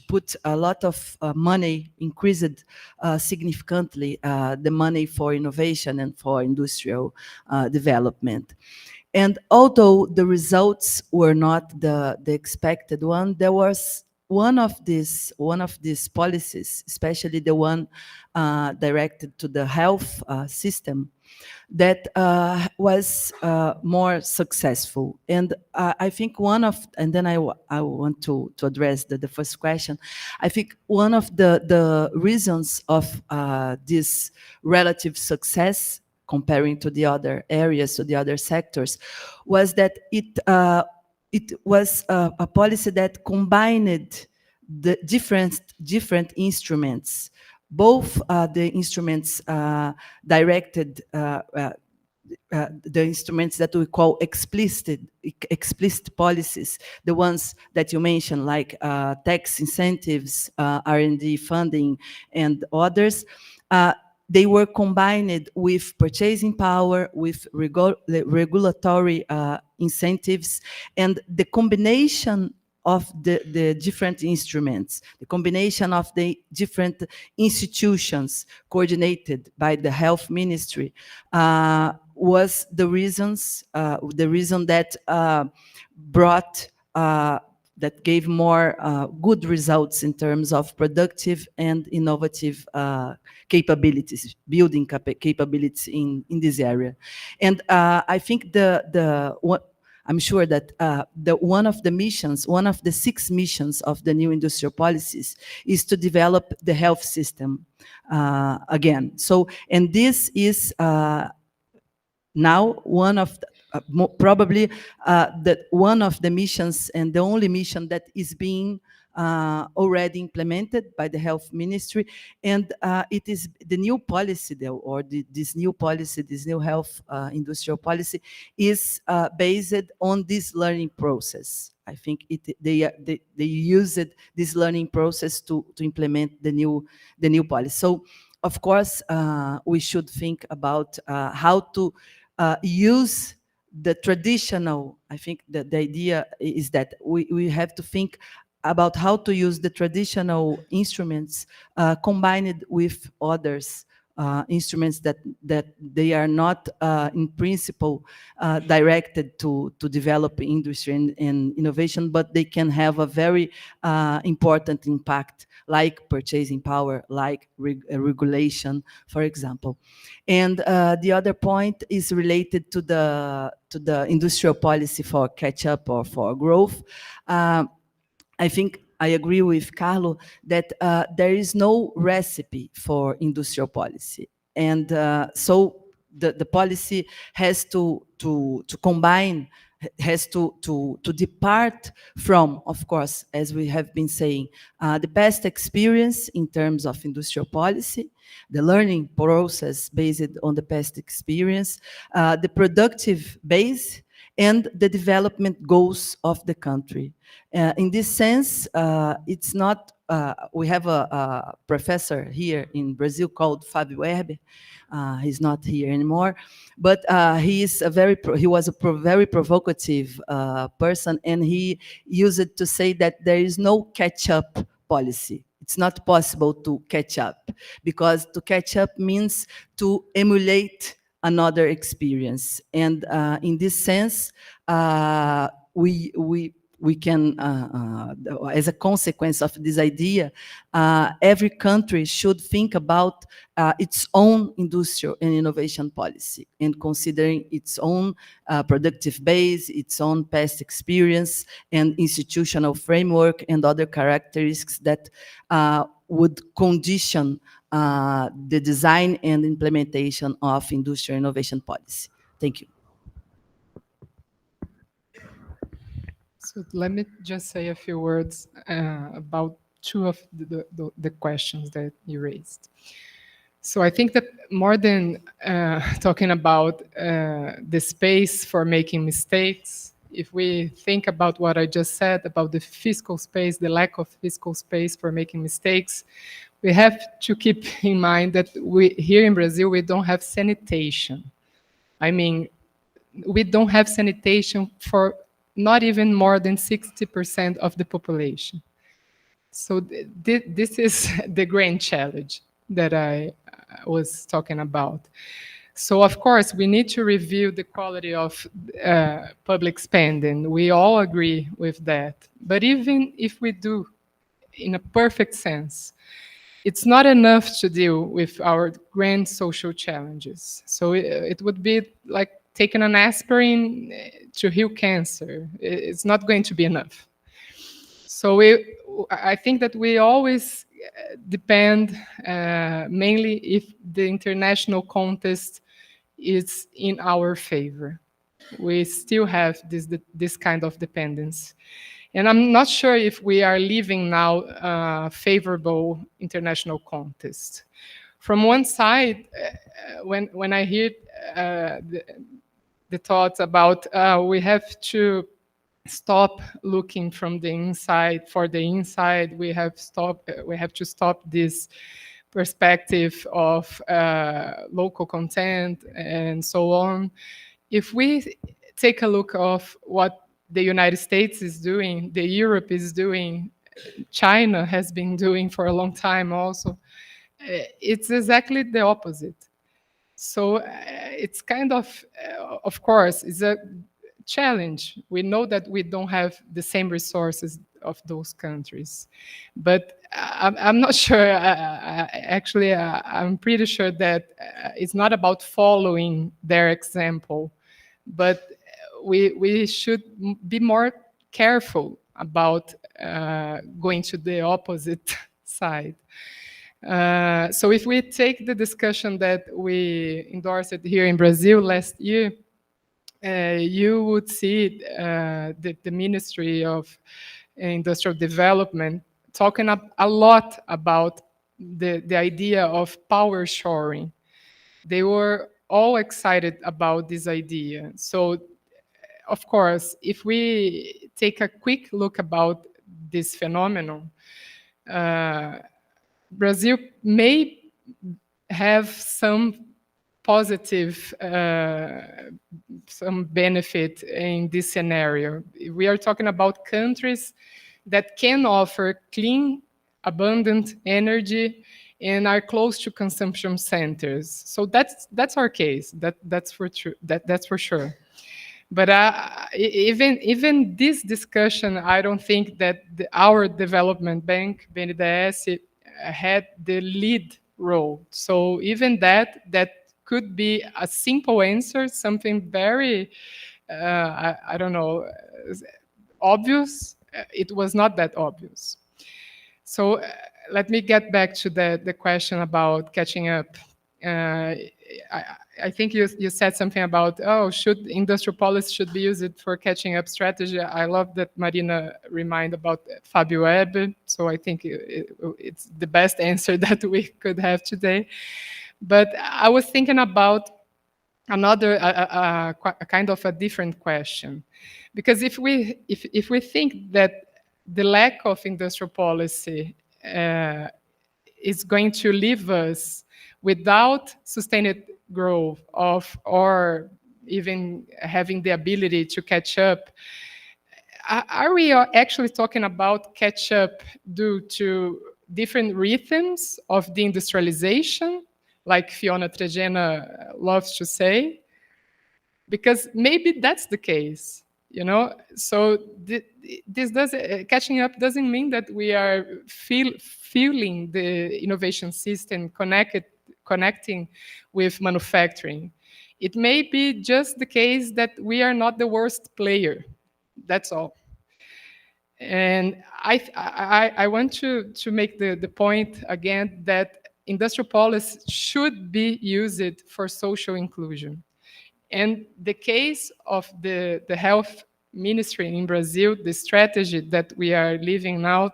put a lot of money, increased significantly the money for innovation and for industrial development. And although the results were not the expected one, there was one of these policies, especially the one directed to the health system, that was more successful. And I think and then I want to address the first question. I think one of the reasons of this relative success comparing to the other areas, to the other sectors, was that it was a policy that combined the different instruments both the instruments directed, the instruments that we call explicit policies, the ones that you mentioned, like tax incentives, R&D funding, and others, they were combined with purchasing power, with regulatory incentives, and the combination of the different instruments, the combination of the different institutions coordinated by the health ministry was the reason that brought that gave more good results in terms of productive and innovative capabilities, building capabilities in this area. And I think I'm sure that one of the 6 missions of the new industrial policies is to develop the health system again. So, and this is now one of probably one of the missions and the only mission that is being already implemented by the health ministry, and it is the new policy, or this new policy, this new health industrial policy, is based on this learning process. I think they used this learning process to implement the new policy. So, of course, we should think about how to use the traditional. I think that the idea is that we have to think about how to use the traditional instruments combined with others, instruments that they are not in principle directed to develop industry and innovation, but they can have a very important impact, like purchasing power, like regulation, for example. And the other point is related to the industrial policy for catch-up or for growth. I think I agree with Carlo that there is no recipe for industrial policy. And so the policy has to combine, has to depart from, of course, as we have been saying, the past experience in terms of industrial policy, the learning process based on the past experience, the productive base, and the development goals of the country. In this sense, it's not, we have a professor here in Brazil called Fábio Herber. He's not here anymore, but he was a very provocative person, and he used it to say that there is no catch-up policy. It's not possible to catch up, because to catch up means to emulate another experience. And in this sense, we can, as a consequence of this idea, every country should think about its own industrial and innovation policy, and considering its own productive base, its own past experience, and institutional framework, and other characteristics that would condition the design and implementation of industrial innovation policy. Thank you. So let me just say a few words about 2 of the questions that you raised. So I think that more than talking about the space for making mistakes, if we think about what I just said about the fiscal space, the lack of fiscal space for making mistakes, we have to keep in mind that here in Brazil, we don't have sanitation. I mean, we don't have sanitation for not even more than 60% of the population. So this is the grand challenge that I was talking about. So of course, we need to review the quality of public spending. We all agree with that. But even if we do, in a perfect sense, it's not enough to deal with our grand social challenges. So it would be like taking an aspirin to heal cancer. It's not going to be enough. So I think that we always depend mainly if the international context is in our favor. We still have this kind of dependence. And I'm not sure if we are living now a favorable international context. From one side, when I hear the thoughts about we have to stop looking from the inside for the inside, we have to stop this perspective of local content and so on. If we take a look of what the United States is doing, the Europe is doing, China has been doing for a long time also, it's exactly the opposite. So it's kind of course, it's a challenge. We know that we don't have the same resources of those countries, but I'm not sure. Actually, I'm pretty sure that it's not about following their example, but we should be more careful about going to the opposite side. So if we take the discussion that we endorsed here in Brazil last year, you would see the Ministry of Industrial Development talking a lot about the idea of power shoring. They were all excited about this idea. So, of course, if we take a quick look about this phenomenon, Brazil may have some positive, some benefit in this scenario. We are talking about countries that can offer clean, abundant energy and are close to consumption centers. So that's our case. That's for sure. But even this discussion, I don't think that our development bank, BNDES, had the lead role. So even that could be a simple answer, something very, I don't know, obvious. It was not that obvious. So let me get back to the question about catching up. I think you said something about, should industrial policy should be used for catching up strategy. I love that Marina remind about Fabio Webb. So I think it's the best answer that we could have today. But I was thinking about another, a kind of a different question. Because if we think that the lack of industrial policy is going to leave us without sustained growth or even having the ability to catch up, are we actually talking about catch up due to different rhythms of the industrialization, like Fiona Tregena loves to say? Because maybe that's the case, you know? So catching up doesn't mean that we are fueling the innovation system, connecting with manufacturing. It may be just the case that we are not the worst player. That's all. And I want to make the point again that industrial policy should be used for social inclusion. And the case of the health ministry in Brazil, the strategy that we are living now,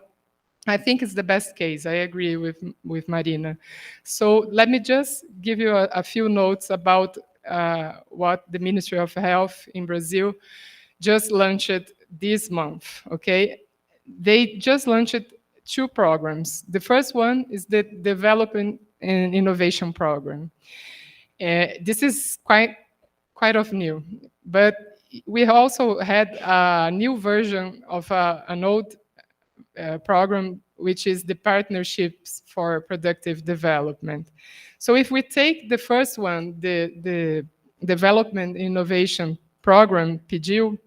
I think it's the best case. I agree with Marina. So let me just give you a few notes about what the Ministry of Health in Brazil just launched this month, okay? They just launched 2 programs. The first one is the Development and Innovation Program. This is quite of new, but we also had a new version of an old program, which is the Partnerships for Productive Development. So if we take the first one, the Development Innovation Program, PDIL,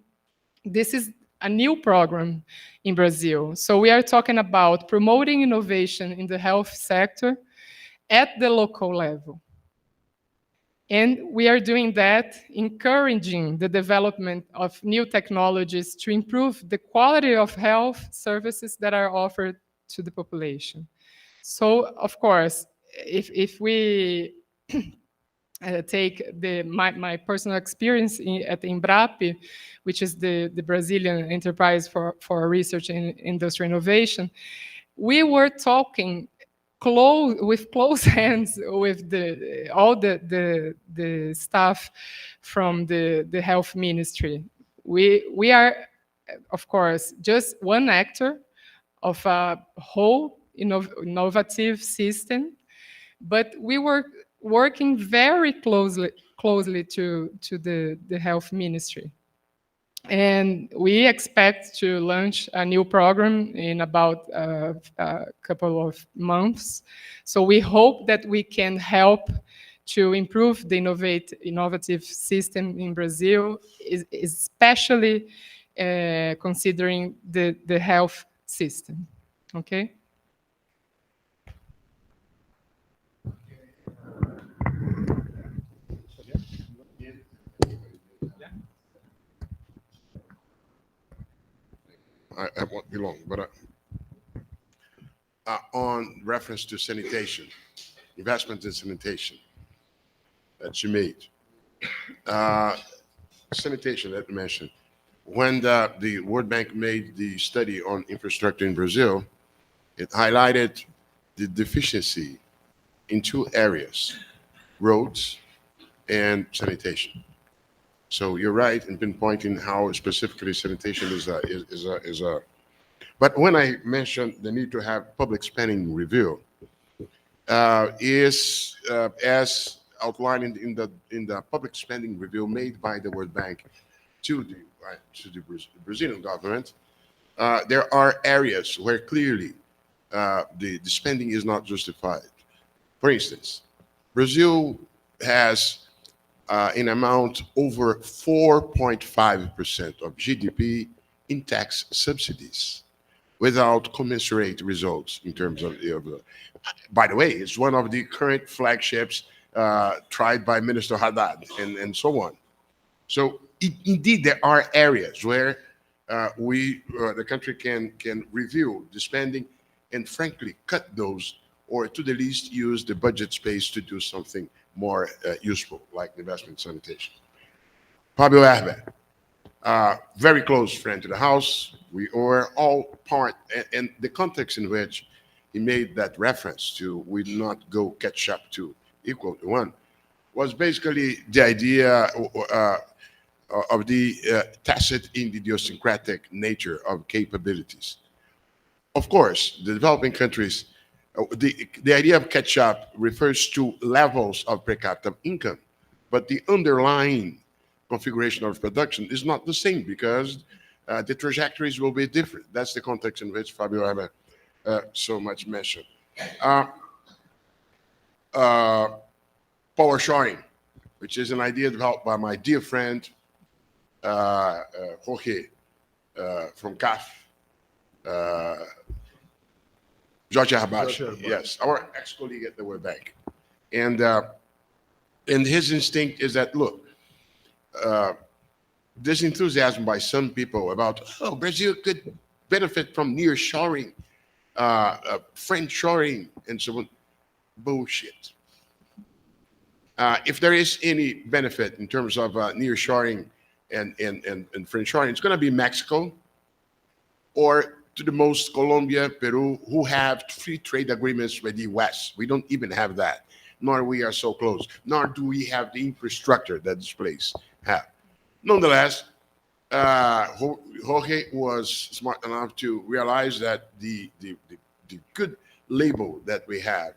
this is a new program in Brazil. So we are talking about promoting innovation in the health sector at the local level. And we are doing that, encouraging the development of new technologies to improve the quality of health services that are offered to the population. So, of course, if we take my personal experience at Embrapa, which is the Brazilian enterprise for research and industrial innovation. We were talking with close hands with all the staff from the health ministry. We are, of course, just one actor of a whole innovative system, but we were working very closely to the health ministry. And we expect to launch a new program in about a couple of months. So we hope that we can help to improve the innovative system in Brazil, especially considering the health system. Okay? I won't be long, but on reference to sanitation, investment in sanitation that you made. Sanitation that you mentioned. When the World Bank made the study on infrastructure in Brazil, it highlighted the deficiency in two areas, roads and sanitation. So you're right in pinpointing how specifically sanitation is a. But when I mentioned the need to have public spending review, is as outlined in the public spending review made by the World Bank to the Brazilian government, there are areas where clearly the spending is not justified. For instance, Brazil has an amount over 4.5% of GDP in tax subsidies without commensurate results in terms of by the way, it's one of the current flagships tried by Minister Haddad and so on. So indeed, there are areas where the country can review the spending and frankly cut those, or to the least use the budget space to do something more useful, like investment sanitation. Fabio Herber, very close friend to the House. We were all part, and the context in which he made that reference to we not go catch up to equal to one was basically the idea of the tacit idiosyncratic nature of capabilities. Of course, the developing countries, the idea of catch up refers to levels of per capita income, but the underlying configuration of production is not the same because the trajectories will be different. That's the context in which Fabio Herber so much mentioned. Power sharing, which is an idea developed by my dear friend Jorge from CAF, Jorge Rabat, yes, our ex-colleague at the World Bank. And his instinct is that, look, this enthusiasm by some people about, oh, Brazil could benefit from near-shoring, friend-shoring, and so on. Bullshit. If there is any benefit in terms of near-shoring and friend-shoring, it's going to be Mexico or to the most Colombia, Peru, who have free trade agreements with the West. We don't even have that, nor we are so close, nor do we have the infrastructure that this place have. Nonetheless, Jorge was smart enough to realize that the good label that we have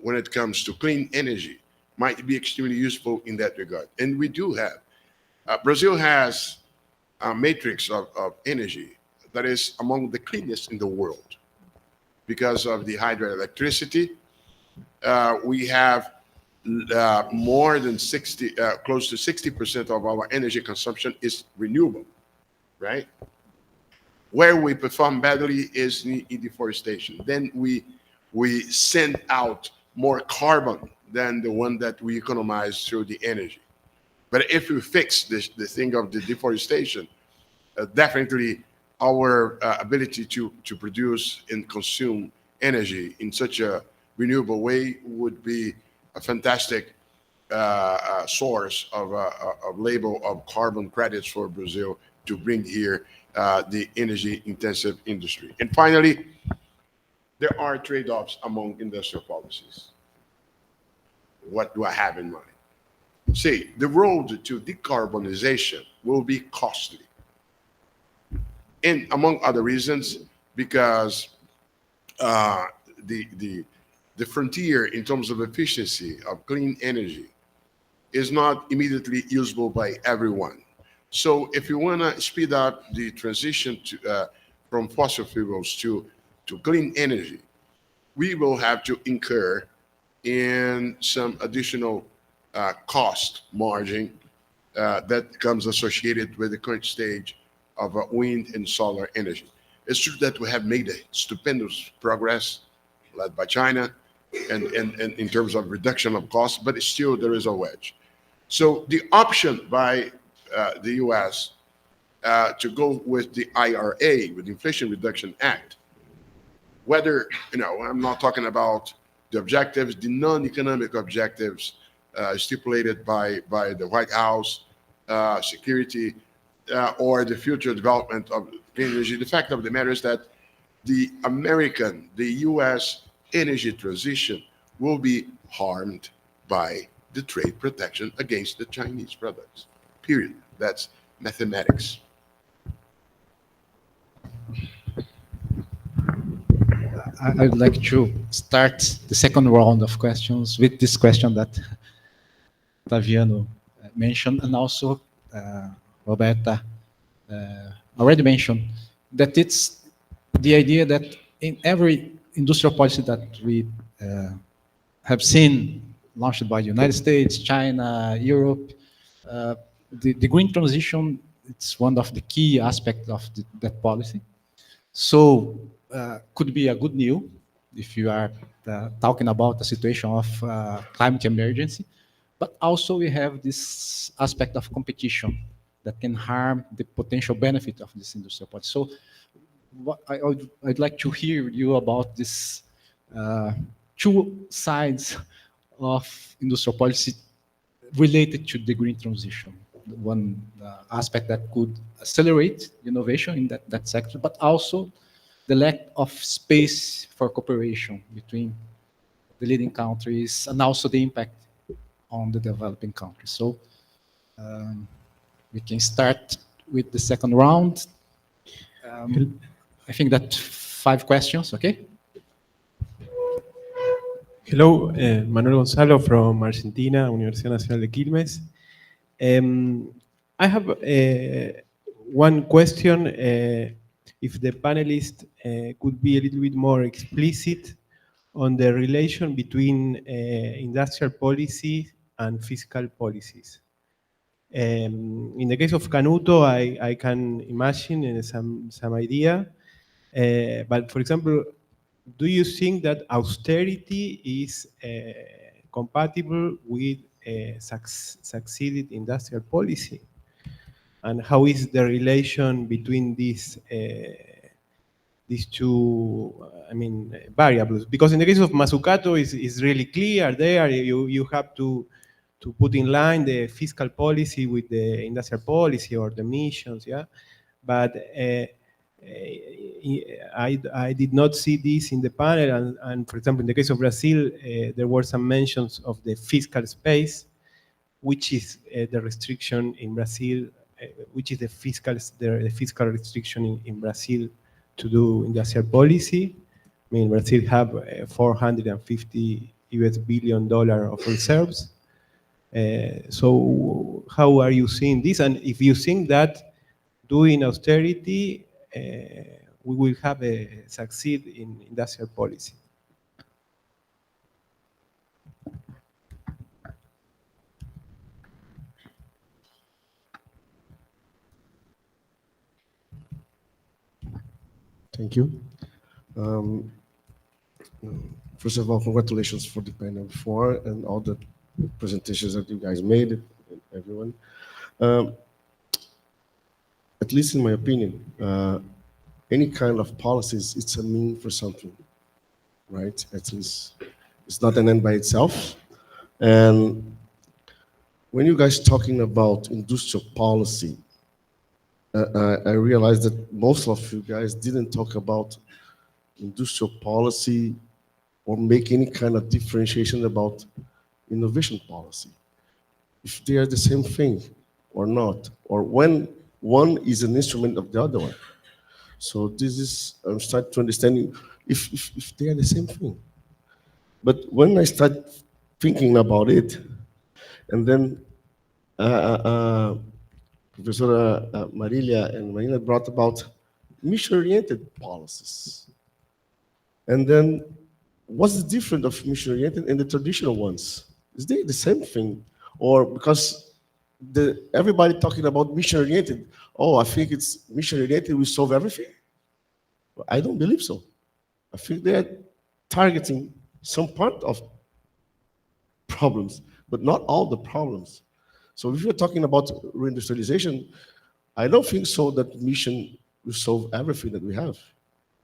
when it comes to clean energy might be extremely useful in that regard. And we do have. Brazil has a matrix of energy that is among the cleanest in the world because of the hydroelectricity. We have more than 60, close to 60% of our energy consumption is renewable, right? Where we perform badly is in deforestation. Then we send out more carbon than the one that we economize through the energy. But if we fix the thing of the deforestation, definitely our ability to produce and consume energy in such a renewable way would be a fantastic source of label of carbon credits for Brazil to bring here the energy intensive industry. And finally, there are trade-offs among industrial policies. What do I have in mind? See, the road to decarbonization will be costly. And among other reasons, because the frontier in terms of efficiency of clean energy is not immediately usable by everyone. So if you want to speed up the transition from fossil fuels to clean energy, we will have to incur in some additional cost margin that comes associated with the current stage of wind and solar energy. It's true that we have made a stupendous progress led by China and in terms of reduction of costs, but still there is a wedge. So the option by the US to go with the IRA, with the Inflation Reduction Act, whether, I'm not talking about the objectives, the non-economic objectives stipulated by the White House, security, or the future development of clean energy. The fact of the matter is that the US energy transition will be harmed by the trade protection against the Chinese products, period. That's mathematics. I'd like to start the second round of questions with this question that Otaviano mentioned, and also Roberta already mentioned, that it's the idea that in every industrial policy that we have seen launched by the United States, China, Europe, the green transition, it's one of the key aspects of that policy. So could be a good news if you are talking about the situation of climate emergency, but also we have this aspect of competition that can harm the potential benefit of this industrial policy. So what I'd like to hear you about this two sides of industrial policy related to the green transition. One aspect that could accelerate innovation in that sector, but also the lack of space for cooperation between the leading countries and also the impact on the developing countries. So we can start with the second round. I think that 5 questions, okay? Hello, Manuel Gonzalo from Argentina, Universidad Nacional de Quilmes. I have one question. If the panelists could be a little bit more explicit on the relation between industrial policy and fiscal policies. In the case of Canuto, I can imagine some idea. But for example, do you think that austerity is compatible with succeeded industrial policy? And how is the relation between these two, variables? Because in the case of Mazzucato, is really clear there. You have to put in line the fiscal policy with the industrial policy or the missions, yeah. But I did not see this in the panel, and for example, in the case of Brazil, there were some mentions of the fiscal space, which is the restriction in Brazil, which is the fiscal restriction in Brazil to do industrial policy. I mean, Brazil have $450 billion of reserves. So how are you seeing this? And if you think that doing austerity, we will have a succeed in industrial policy. Thank you. First of all, congratulations for the panel before and all the presentations that you guys made, and everyone. At least in my opinion, any kind of policies, it's a mean for something, right? At least it's not an end by itself. And when you guys talking about industrial policy, I realized that most of you guys didn't talk about industrial policy or make any kind of differentiation about innovation policy. If they are the same thing or not, or when one is an instrument of the other one. So this is, I'm starting to understand if they are the same thing. But when I start thinking about it, and then Professor Marilia and Marina brought about mission-oriented policies. And then what's the difference of mission-oriented and the traditional ones? Is they the same thing? Or because everybody talking about mission-oriented, oh, I think it's mission-oriented, we solve everything? Well, I don't believe so. I think they're targeting some part of problems, but not all the problems. So if you're talking about reindustrialization, I don't think so that mission will solve everything that we have.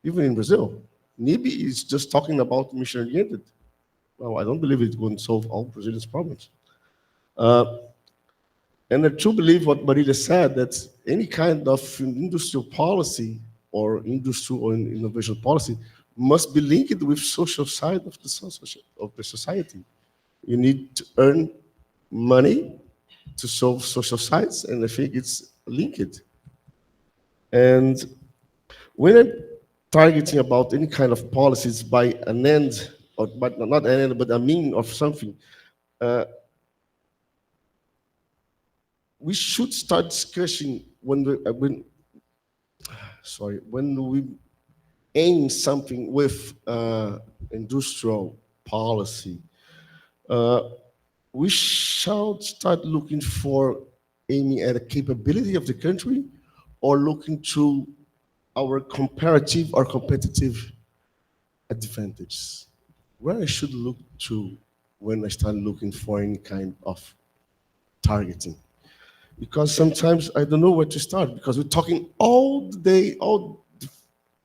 Even in Brazil, maybe it's just talking about mission-oriented. Well, I don't believe it's going to solve all Brazilians' problems. And I do believe what Maria said, that any kind of industrial policy or industrial or innovation policy must be linked with social side of the society. You need to earn money to solve social sides, and I think it's linked. And when I'm targeting about any kind of policies by an end, or but not an end, but a mean of something, we should start discussing when we aim something with industrial policy. We shall start looking for aiming at the capability of the country or looking to our comparative or competitive advantages. Where I should look to when I start looking for any kind of targeting. Because sometimes I don't know where to start because we're talking all the day, all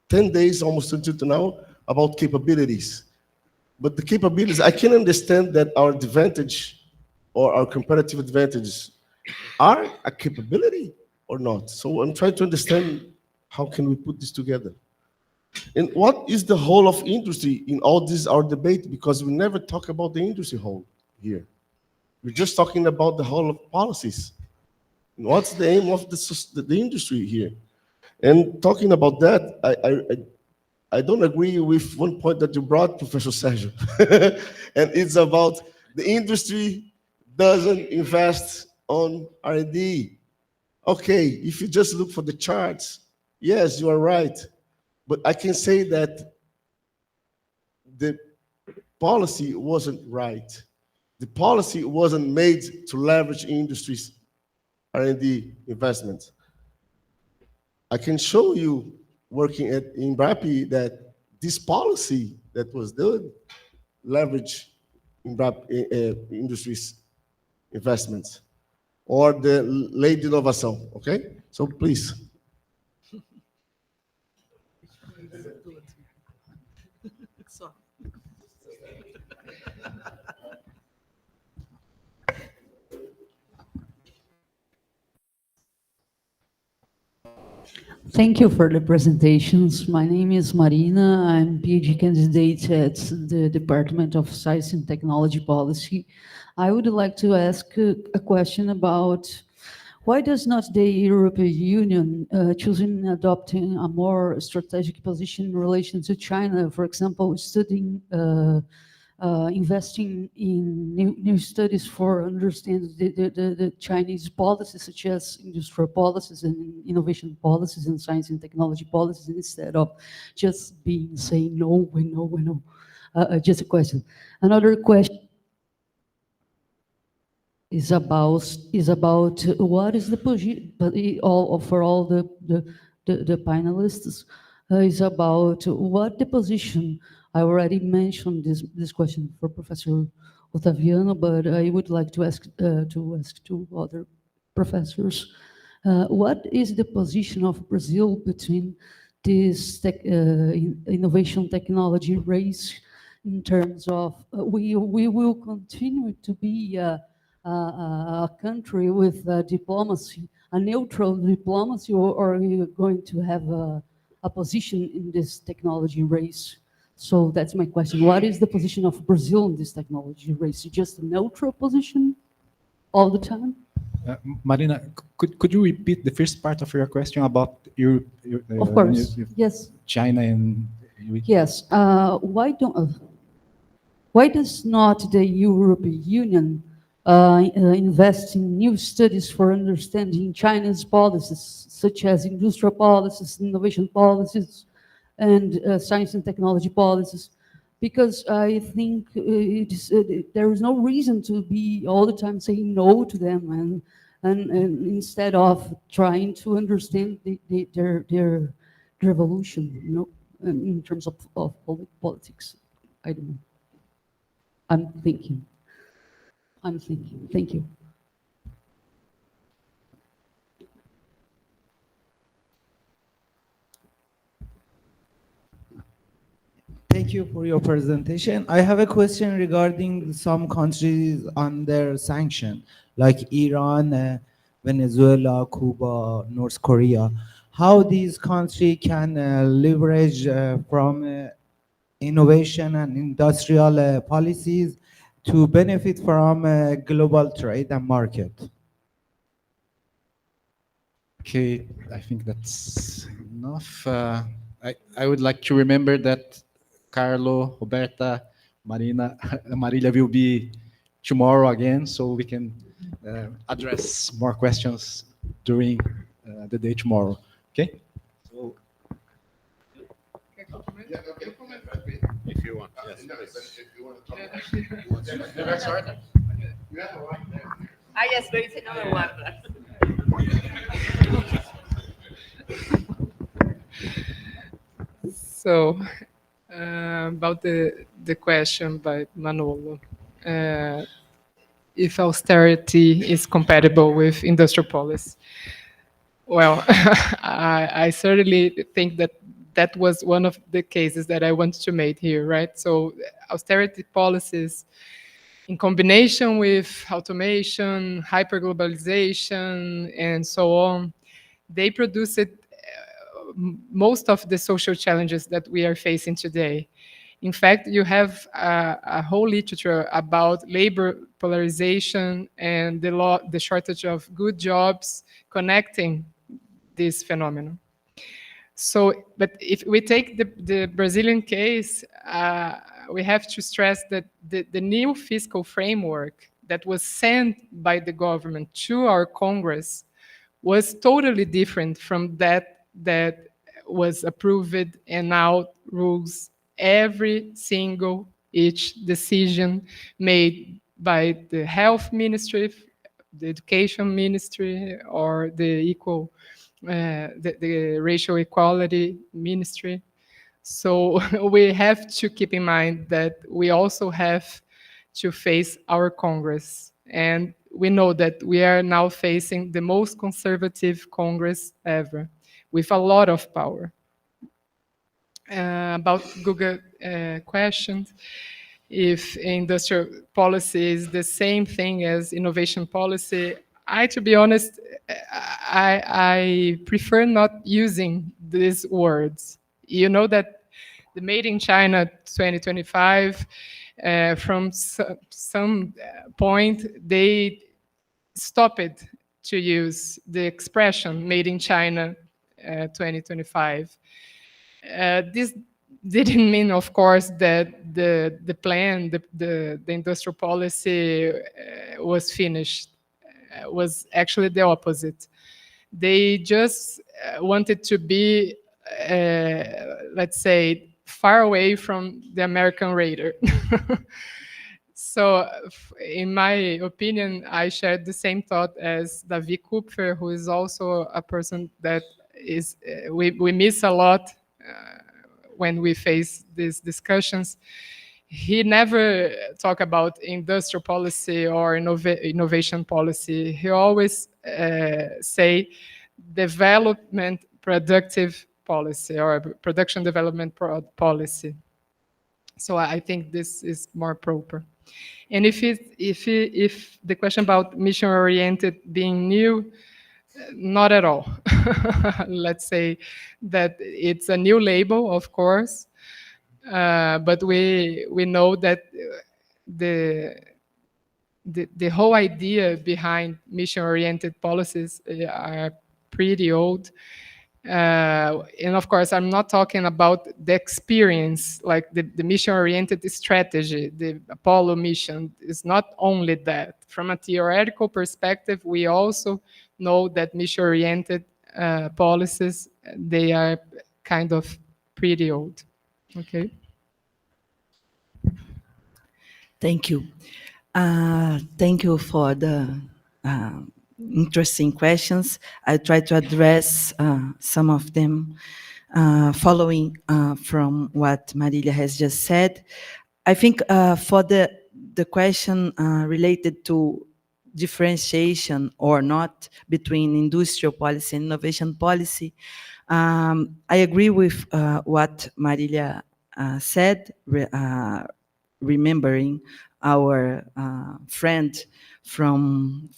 10 days almost until now about capabilities. But the capabilities, I can understand that our advantage or our comparative advantages are a capability or not. So I'm trying to understand how can we put this together. And what is the whole of industry in all this our debate? Because we never talk about the industry whole here. We're just talking about the whole of policies. And what's the aim of the industry here? And talking about that, I don't agree with one point that you brought, Professor Sergio. And it's about the industry doesn't invest on R&D. Okay, if you just look for the charts, yes, you are right. But I can say that the policy wasn't right. The policy wasn't made to leverage industries' R&D investments. I can show you working at Embrapi that this policy that was done leverage industries investments or the lei de inovação, okay? So please. Thank you for the presentations. My name is Marina. I'm PhD candidate at the Department of Science and Technology Policy. I would like to ask a question about why does not the European Union choosing adopting a more strategic position in relation to China, for example, studying investing in new studies for understanding the Chinese policies, such as industrial policies and innovation policies and science and technology policies, instead of just saying no, we know, we know. Just a question. Another question is about what is the position, but for all the panelists, is about what the position. I already mentioned this question for Professor Otaviano, but I would like to ask two other professors. What is the position of Brazil between this innovation technology race in terms of we will continue to be a country with diplomacy, a neutral diplomacy, or are you going to have a position in this technology race? So that's my question. What is the position of Brazil in this technology race? Just a neutral position all the time? Marina, could you repeat the first part of your question about Of course, yes. China and Yes. Why does not the European Union invest in new studies for understanding China's policies, such as industrial policies, innovation policies, and science and technology policies? Because I think there is no reason to be all the time saying no to them, and instead of trying to understand their revolution, you know, in terms of politics. I don't know. I'm thinking. Thank you. Thank you for your presentation. I have a question regarding some countries under sanction, like Iran, Venezuela, Cuba, North Korea. How these countries can leverage from innovation and industrial policies to benefit from global trade and market? Okay, I think that's enough. I would like to remember that Carlo, Roberta, Marina, Marilia will be tomorrow again, so we can address more questions during the day tomorrow. Okay? So, If you want, yes. Yes, there is another one. So, about the question by Manolo, if austerity is compatible with industrial policy. Well, I certainly think that that was one of the cases that I wanted to make here, right? So austerity policies in combination with automation, hyperglobalization, and so on, they produced most of the social challenges that we are facing today. In fact, you have a whole literature about labor polarization and the shortage of good jobs connecting this phenomenon. So, but if we take the Brazilian case, we have to stress that the new fiscal framework that was sent by the government to our Congress was totally different from that was approved and now rules every single each decision made by the health ministry, the education ministry, or the racial equality ministry. So we have to keep in mind that we also have to face our Congress. And we know that we are now facing the most conservative Congress ever, with a lot of power. About Google questions, if industrial policy is the same thing as innovation policy, to be honest, I prefer not using these words. You know that the Made in China 2025, from some point, they stopped to use the expression Made in China 2025. This didn't mean, of course, that the plan, the industrial policy was finished. Was actually the opposite. They just wanted to be, let's say, far away from the American raider. So, in my opinion, I shared the same thought as Davi Kupfer, who is also a person that is we miss a lot when we face these discussions. He never talked about industrial policy or innovation policy. He always say development productive policy or production development policy. So I think this is more proper. And if the question about mission-oriented being new, not at all. Let's say that it's a new label, of course, but we know that the whole idea behind mission-oriented policies are pretty old. And of course, I'm not talking about the experience, like the mission-oriented strategy, the Apollo mission is not only that. From a theoretical perspective, we also know that mission-oriented policies, they are kind of pretty old. Okay. Thank you. Thank you for the interesting questions. I try to address some of them following from what Marilia has just said. I think for the question related to differentiation or not between industrial policy and innovation policy, I agree with what Marilia said, remembering our friend from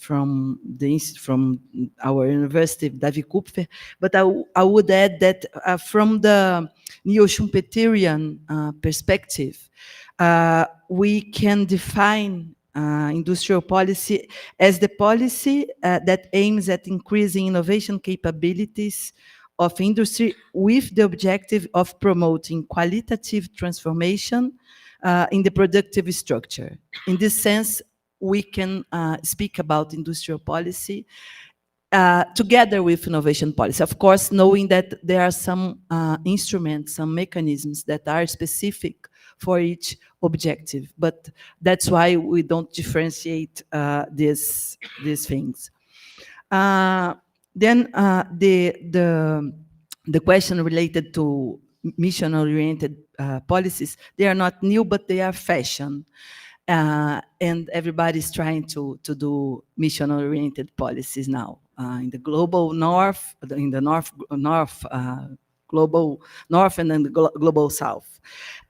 our university, Davi Kupfer. But I would add that from the neo-Schumpeterian perspective, we can define industrial policy as the policy that aims at increasing innovation capabilities of industry with the objective of promoting qualitative transformation in the productive structure. In this sense, we can speak about industrial policy together with innovation policy. Of course, knowing that there are some instruments, some mechanisms that are specific for each objective, but that's why we don't differentiate these things. Then the question related to mission-oriented policies, they are not new, but they are fashion. And everybody's trying to do mission-oriented policies now in the global north, in the global north, and then the global south,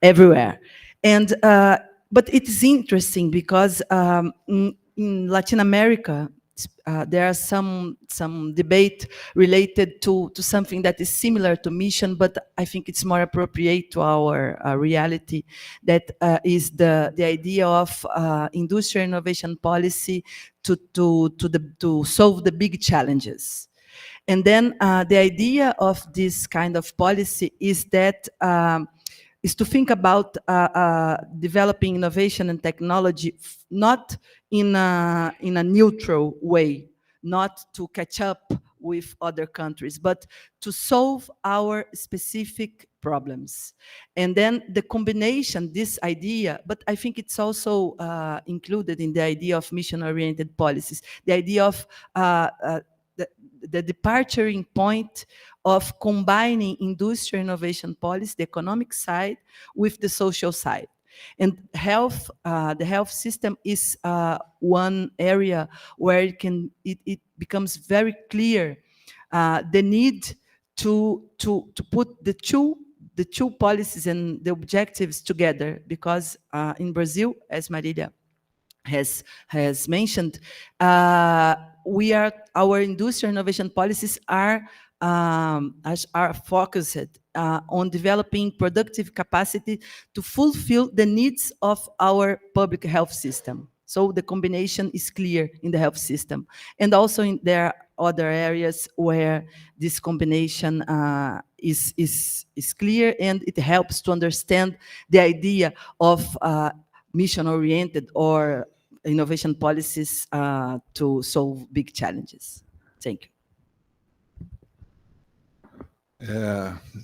everywhere. And but it is interesting because in Latin America, there are some debate related to something that is similar to mission, but I think it's more appropriate to our reality. That is the idea of industrial innovation policy to solve the big challenges. And then the idea of this kind of policy is that is to think about developing innovation and technology not in a neutral way, not to catch up with other countries, but to solve our specific problems. And then the combination, this idea, but I think it's also included in the idea of mission-oriented policies, the idea of the departuring point of combining industrial innovation policy, the economic side, with the social side. And health, the health system is one area where it becomes very clear the need to put the two policies and the objectives together, because in Brazil, as Marilia has mentioned, our industrial innovation policies are focused on developing productive capacity to fulfill the needs of our public health system. So the combination is clear in the health system. And also there are other areas where this combination is clear, and it helps to understand the idea of mission-oriented or innovation policies to solve big challenges. Thank you.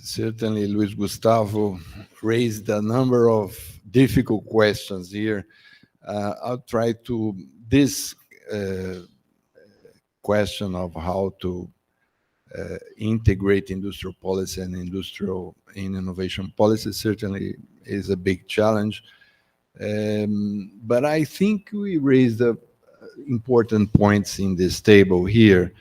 Certainly, Luis Gustavo raised a number of difficult questions here. I'll try to, this question of how to integrate industrial policy and innovation policy certainly is a big challenge. But I think we raised important points in this table here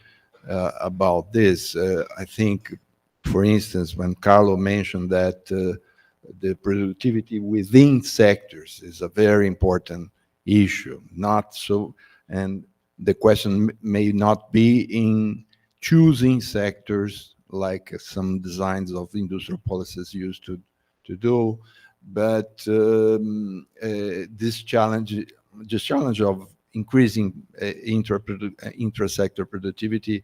about this. I think, for instance, when Carlo mentioned that the productivity within sectors is a very important issue, not so, and the question may not be in choosing sectors like some designs of industrial policies used to do, but this challenge of increasing intra-sector productivity,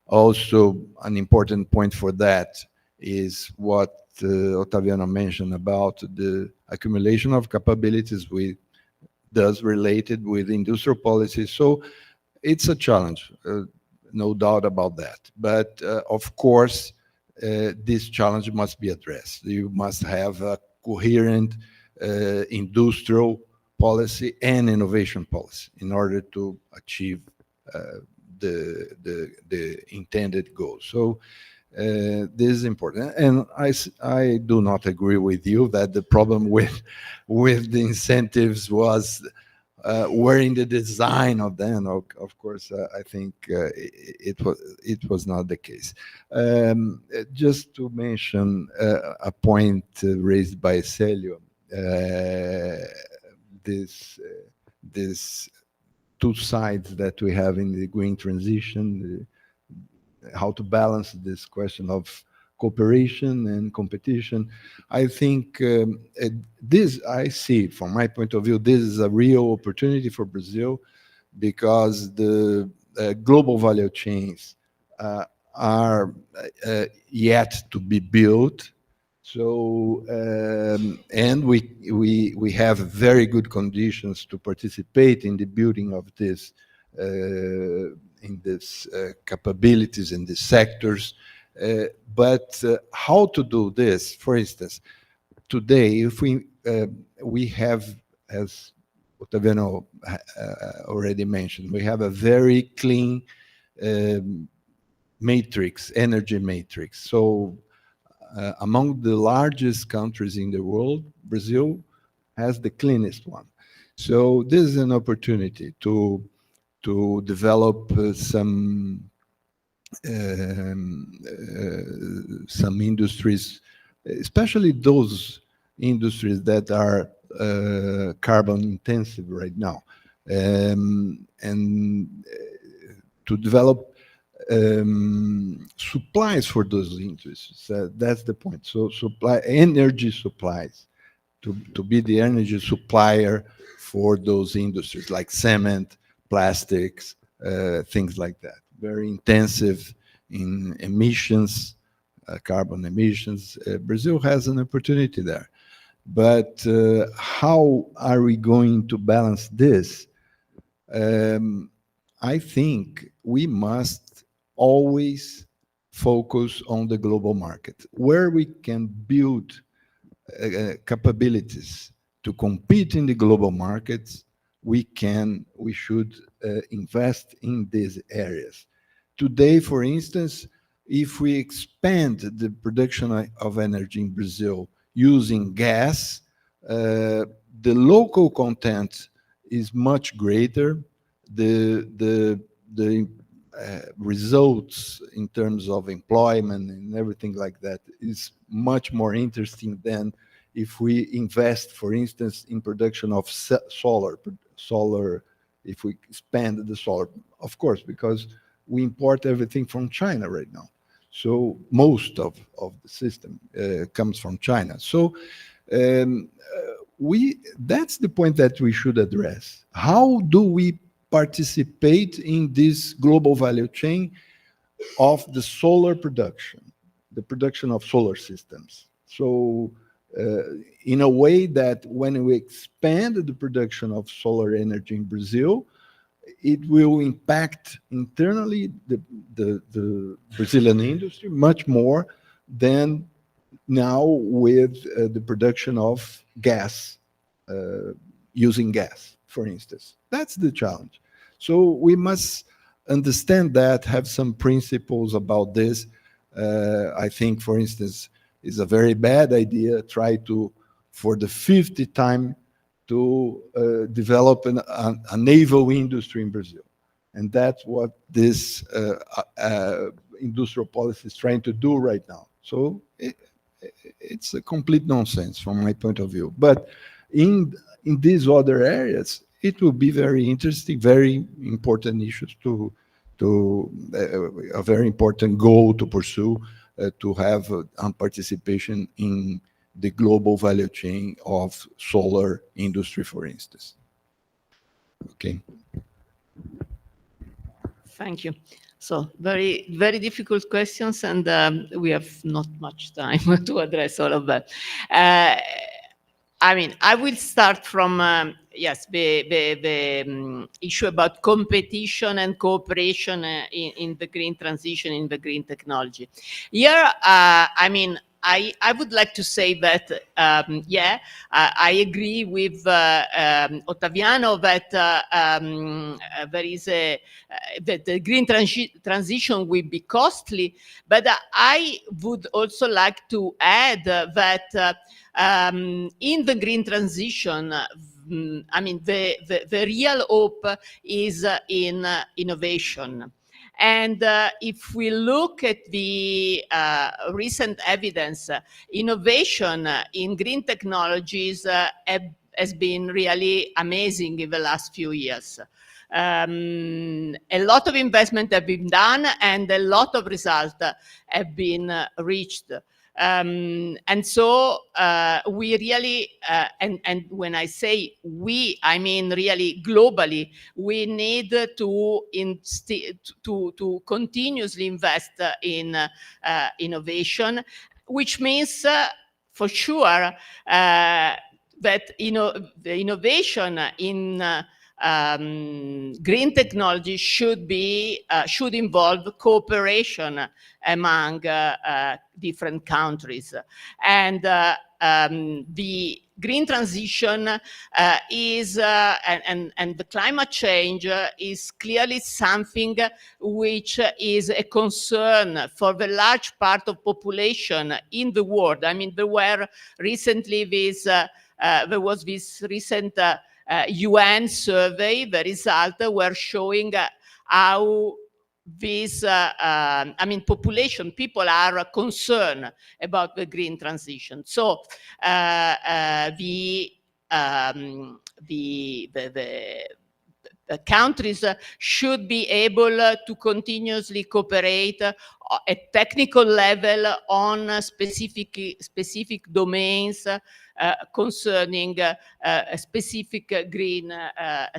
also an important point for that is what Otaviano mentioned about the accumulation of capabilities thus related with industrial policy. So it's a challenge, no doubt about that. But of course, this challenge must be addressed. You must have a coherent industrial policy and innovation policy in order to achieve the intended goal. So this is important. And I do not agree with you that the problem with the incentives were in the design of them. Of course, I think it was not the case. Just to mention a point raised by Celio, this two sides that we have in the green transition, how to balance this question of cooperation and competition. I think I see, from my point of view, this is a real opportunity for Brazil, because the global value chains are yet to be built. So, and we have very good conditions to participate in the building of this, in this capabilities in these sectors. But how to do this? For instance, today, if we have, as Otaviano already mentioned, we have a very clean matrix, energy matrix. So among the largest countries in the world, Brazil has the cleanest one. So this is an opportunity to develop some industries, especially those industries that are carbon intensive right now, and to develop supplies for those industries. That's the point. So energy supplies, to be the energy supplier for those industries like cement, plastics, things like that. Very intensive in emissions, carbon emissions. Brazil has an opportunity there. But how are we going to balance this? I think we must always focus on the global market, where we can build capabilities to compete in the global markets. We should invest in these areas. Today, for instance, if we expand the production of energy in Brazil using gas, the local content is much greater. The results in terms of employment and everything like that is much more interesting than if we invest, for instance, in production of solar, if we expand the solar, of course, because we import everything from China right now. So most of the system comes from China. So that's the point that we should address. How do we participate in this global value chain of the solar production, the production of solar systems? So in a way that when we expand the production of solar energy in Brazil, it will impact internally the Brazilian industry much more than now with the production of gas, using gas, for instance. That's the challenge. So we must understand that, have some principles about this. I think, for instance, it's a very bad idea try to, for the 50th time, to develop a naval industry in Brazil. And that's what this industrial policy is trying to do right now. So it's a complete nonsense from my point of view. But in these other areas, it will be very interesting, very important issues a very important goal to pursue, to have participation in the global value chain of solar industry, for instance. Okay. Thank you. So very, very difficult questions, and we have not much time to address all of that. I mean, I will start from, yes, the issue about competition and cooperation in the green transition, in the green technology. Here, I mean, I would like to say that, yeah, I agree with Otaviano that there is that the green transition will be costly, but I would also like to add that in the green transition, I mean, the real hope is in innovation. And if we look at the recent evidence, innovation in green technologies has been really amazing in the last few years. A lot of investment have been done and a lot of results have been reached. And so we really, and when I say we, I mean really globally, we need to continuously invest in innovation, which means for sure that the innovation in green technology should involve cooperation among different countries, and the green transition is and the climate change is clearly something which is a concern for the large part of population in the world. I mean, there was this recent UN survey. The results were showing how this, I mean, people are concerned about the green transition. So the countries should be able to continuously cooperate at technical level on specific domains concerning a specific green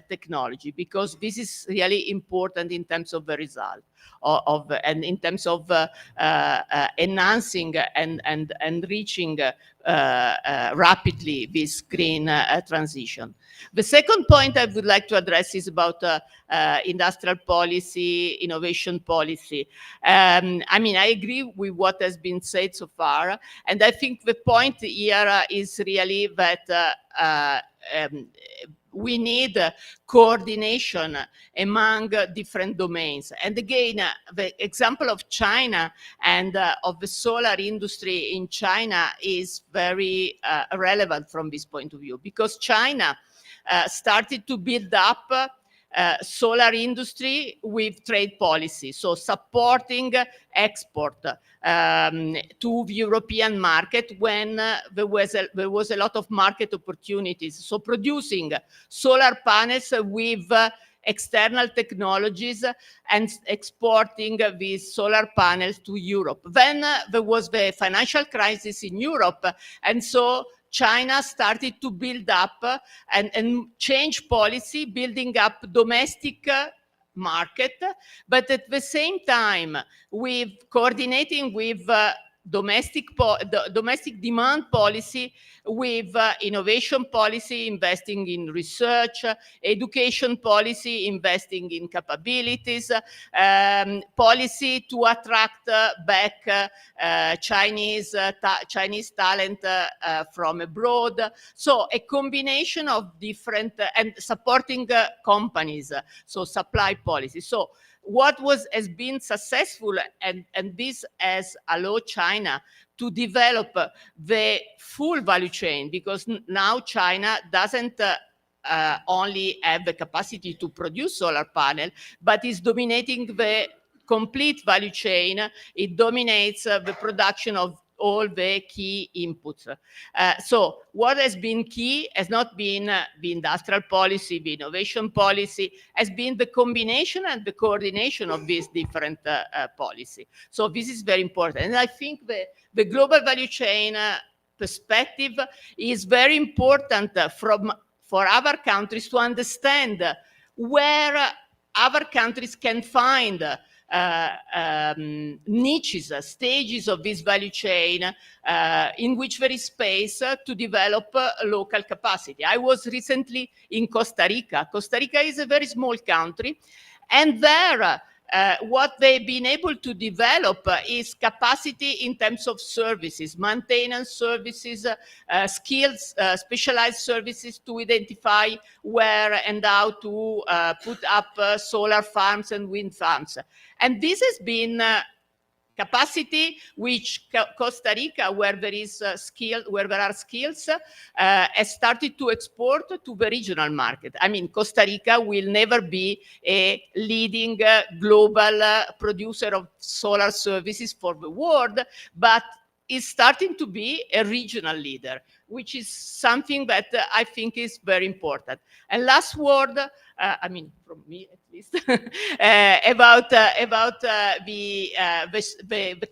technology, because this is really important in terms of the result and in terms of enhancing and reaching rapidly this green transition. The second point I would like to address is about industrial policy, innovation policy. I mean, I agree with what has been said so far, and I think the point here is really that we need coordination among different domains. And again, the example of China and of the solar industry in China is very relevant from this point of view, because China started to build up solar industry with trade policy, so supporting export to the European market when there was a lot of market opportunities. So producing solar panels with external technologies and exporting these solar panels to Europe. Then there was the financial crisis in Europe, and so China started to build up and change policy, building up domestic market, but at the same time, with coordinating with domestic demand policy, with innovation policy, investing in research, education policy, investing in capabilities, policy to attract back Chinese talent from abroad. So a combination of different and supporting companies, so supply policy. So what has been successful, and this has allowed China to develop the full value chain, because now China doesn't only have the capacity to produce solar panel, but is dominating the complete value chain. It dominates the production of all the key inputs. So what has been key has not been the industrial policy, the innovation policy, has been the combination and the coordination of these different policy. So this is very important. And I think the global value chain perspective is very important for other countries to understand where other countries can find niches, stages of this value chain in which there is space to develop local capacity. I was recently in Costa Rica. Costa Rica is a very small country, and there what they've been able to develop is capacity in terms of services, maintenance services, skills, specialized services to identify where and how to put up solar farms and wind farms. And this has been capacity which Costa Rica, where there is where there are skills, has started to export to the regional market. I mean, Costa Rica will never be a leading global producer of solar services for the world, but is starting to be a regional leader, which is something that I think is very important. And last word, I mean, from me at least, about the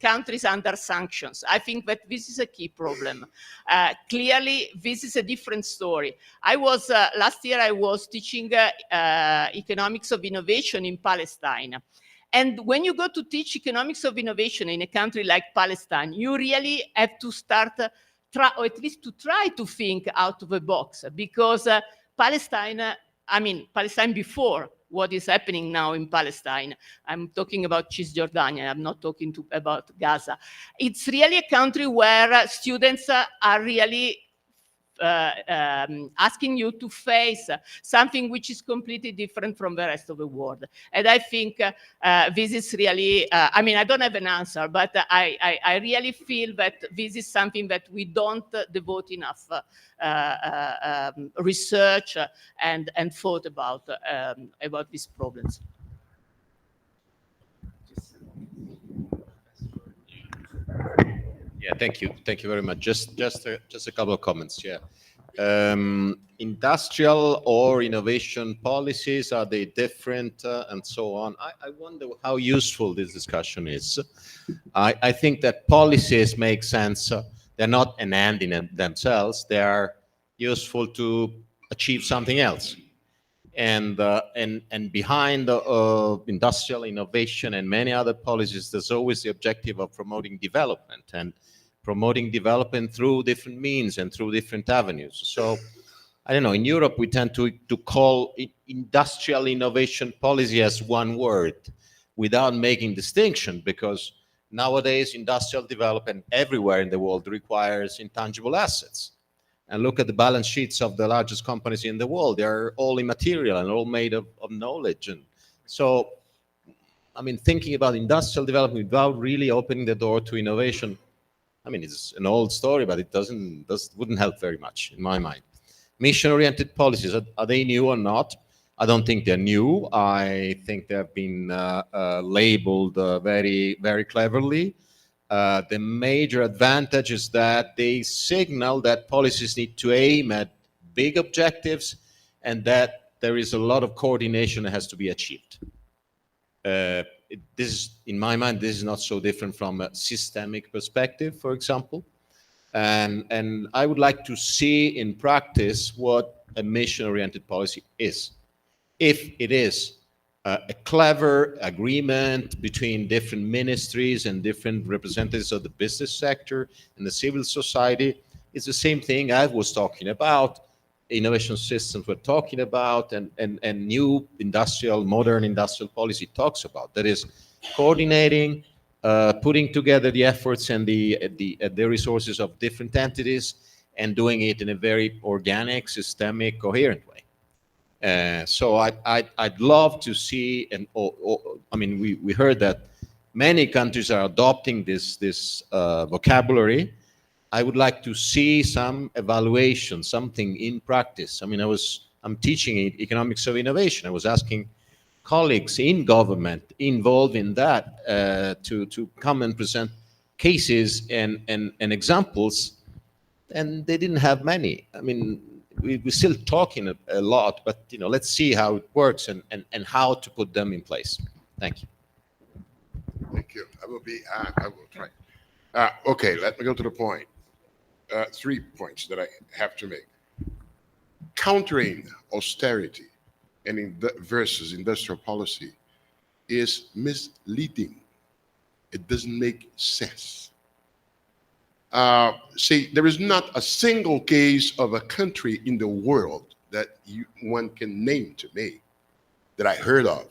countries under sanctions. I think that this is a key problem. Clearly, this is a different story. I was, last year I was teaching economics of innovation in Palestine. And when you go to teach economics of innovation in a country like Palestine, you really have to start, or at least to try to think out of the box, because Palestine, I mean, Palestine before what is happening now in Palestine. I'm talking about Cisjordania. I'm not talking about Gaza. It's really a country where students are really asking you to face something which is completely different from the rest of the world. And I think this is really, I mean, I don't have an answer, but I really feel that this is something that we don't devote enough research and thought about these problems. Yeah, thank you. Thank you very much. Just a couple of comments. Yeah. Industrial or innovation policies, are they different and so on? I wonder how useful this discussion is. I think that policies make sense. They're not an end in themselves. They are useful to achieve something else. And behind industrial innovation and many other policies, there's always the objective of promoting development and promoting development through different means and through different avenues. So, I don't know, in Europe, we tend to call industrial innovation policy as one word without making distinction, because nowadays industrial development everywhere in the world requires intangible assets. And look at the balance sheets of the largest companies in the world. They're all immaterial and all made of knowledge. And so, I mean, thinking about industrial development without really opening the door to innovation, I mean, it's an old story, but it wouldn't help very much in my mind. Mission-oriented policies, are they new or not? I don't think they're new. I think they've been labeled very, very cleverly. The major advantage is that they signal that policies need to aim at big objectives and that there is a lot of coordination that has to be achieved. This is, in my mind, this is not so different from a systemic perspective, for example. And I would like to see in practice what a mission-oriented policy is. If it is a clever agreement between different ministries and different representatives of the business sector and the civil society, it's the same thing I was talking about, innovation systems we're talking about, and new modern industrial policy talks about. That is coordinating, putting together the efforts and the resources of different entities and doing it in a very organic, systemic, coherent way. So I'd love to see, I mean, we heard that many countries are adopting this vocabulary. I would like to see some evaluation, something in practice. I mean, I'm teaching economics of innovation. I was asking colleagues in government involved in that to come and present cases and examples, and they didn't have many. I mean, we're still talking a lot, but let's see how it works and how to put them in place. Thank you. Thank you. I will try. Okay, let me go to the point. 3 points that I have to make. Countering austerity versus industrial policy is misleading. It doesn't make sense. See, there is not a single case of a country in the world that one can name to me that I heard of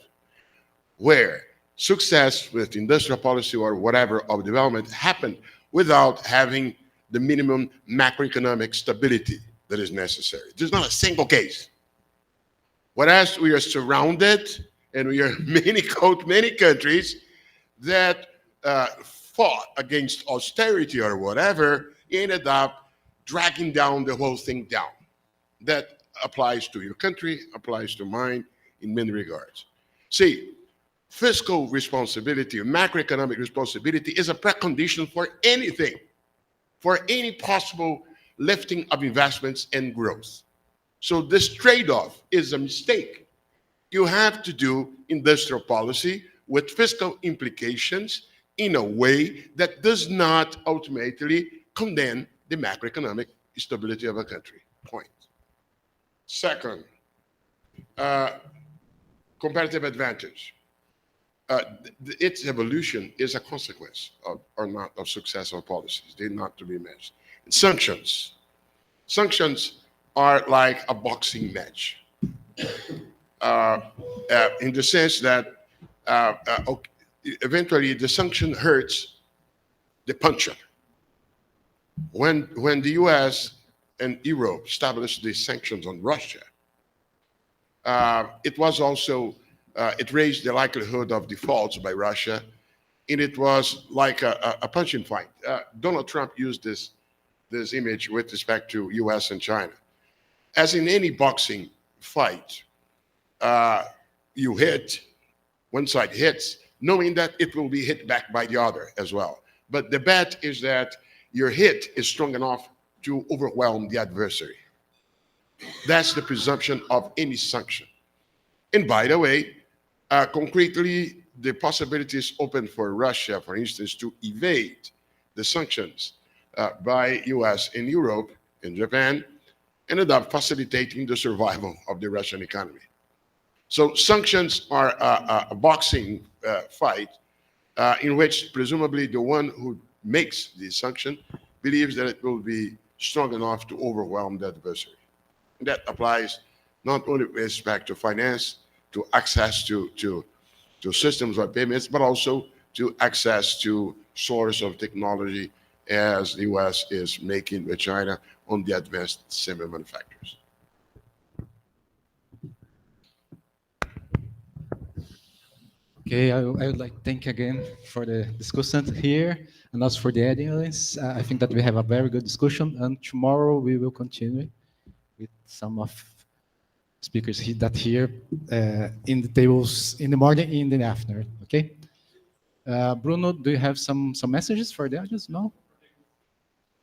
where success with industrial policy or whatever of development happened without having the minimum macroeconomic stability that is necessary. There's not a single case. Whereas we are surrounded, and we are many countries that fought against austerity or whatever, ended up dragging down the whole thing down. That applies to your country, applies to mine in many regards. See, fiscal responsibility, macroeconomic responsibility is a precondition for anything, for any possible lifting of investments and growth. So this trade-off is a mistake. You have to do industrial policy with fiscal implications in a way that does not ultimately condemn the macroeconomic stability of a country. Point. Second, comparative advantage. Its evolution is a consequence of successful policies. They're not to be measured. Sanctions. Sanctions are like a boxing match. In the sense that eventually the sanction hurts the puncher. When the US and Europe established these sanctions on Russia, it was also, it raised the likelihood of defaults by Russia, and it was like a punching fight. Donald Trump used this image with respect to US and China. As in any boxing fight, you hit, one side hits, knowing that it will be hit back by the other as well. But the bet is that your hit is strong enough to overwhelm the adversary. That's the presumption of any sanction. And by the way, concretely, the possibility is open for Russia, for instance, to evade the sanctions by US and Europe and Japan, ended up facilitating the survival of the Russian economy. So sanctions are a boxing fight in which presumably the one who makes the sanction believes that it will be strong enough to overwhelm the adversary. And that applies not only with respect to finance, to access to systems of payments, but also to access to source of technology as the US is making with China on the advanced semi-manufacturers. Okay, I would like to thank again for the discussion here and also for the audience. I think that we have a very good discussion, and tomorrow we will continue with some of speakers that here in the tables in the morning, in the afternoon. Okay, Bruno, do you have some messages for the audience? No.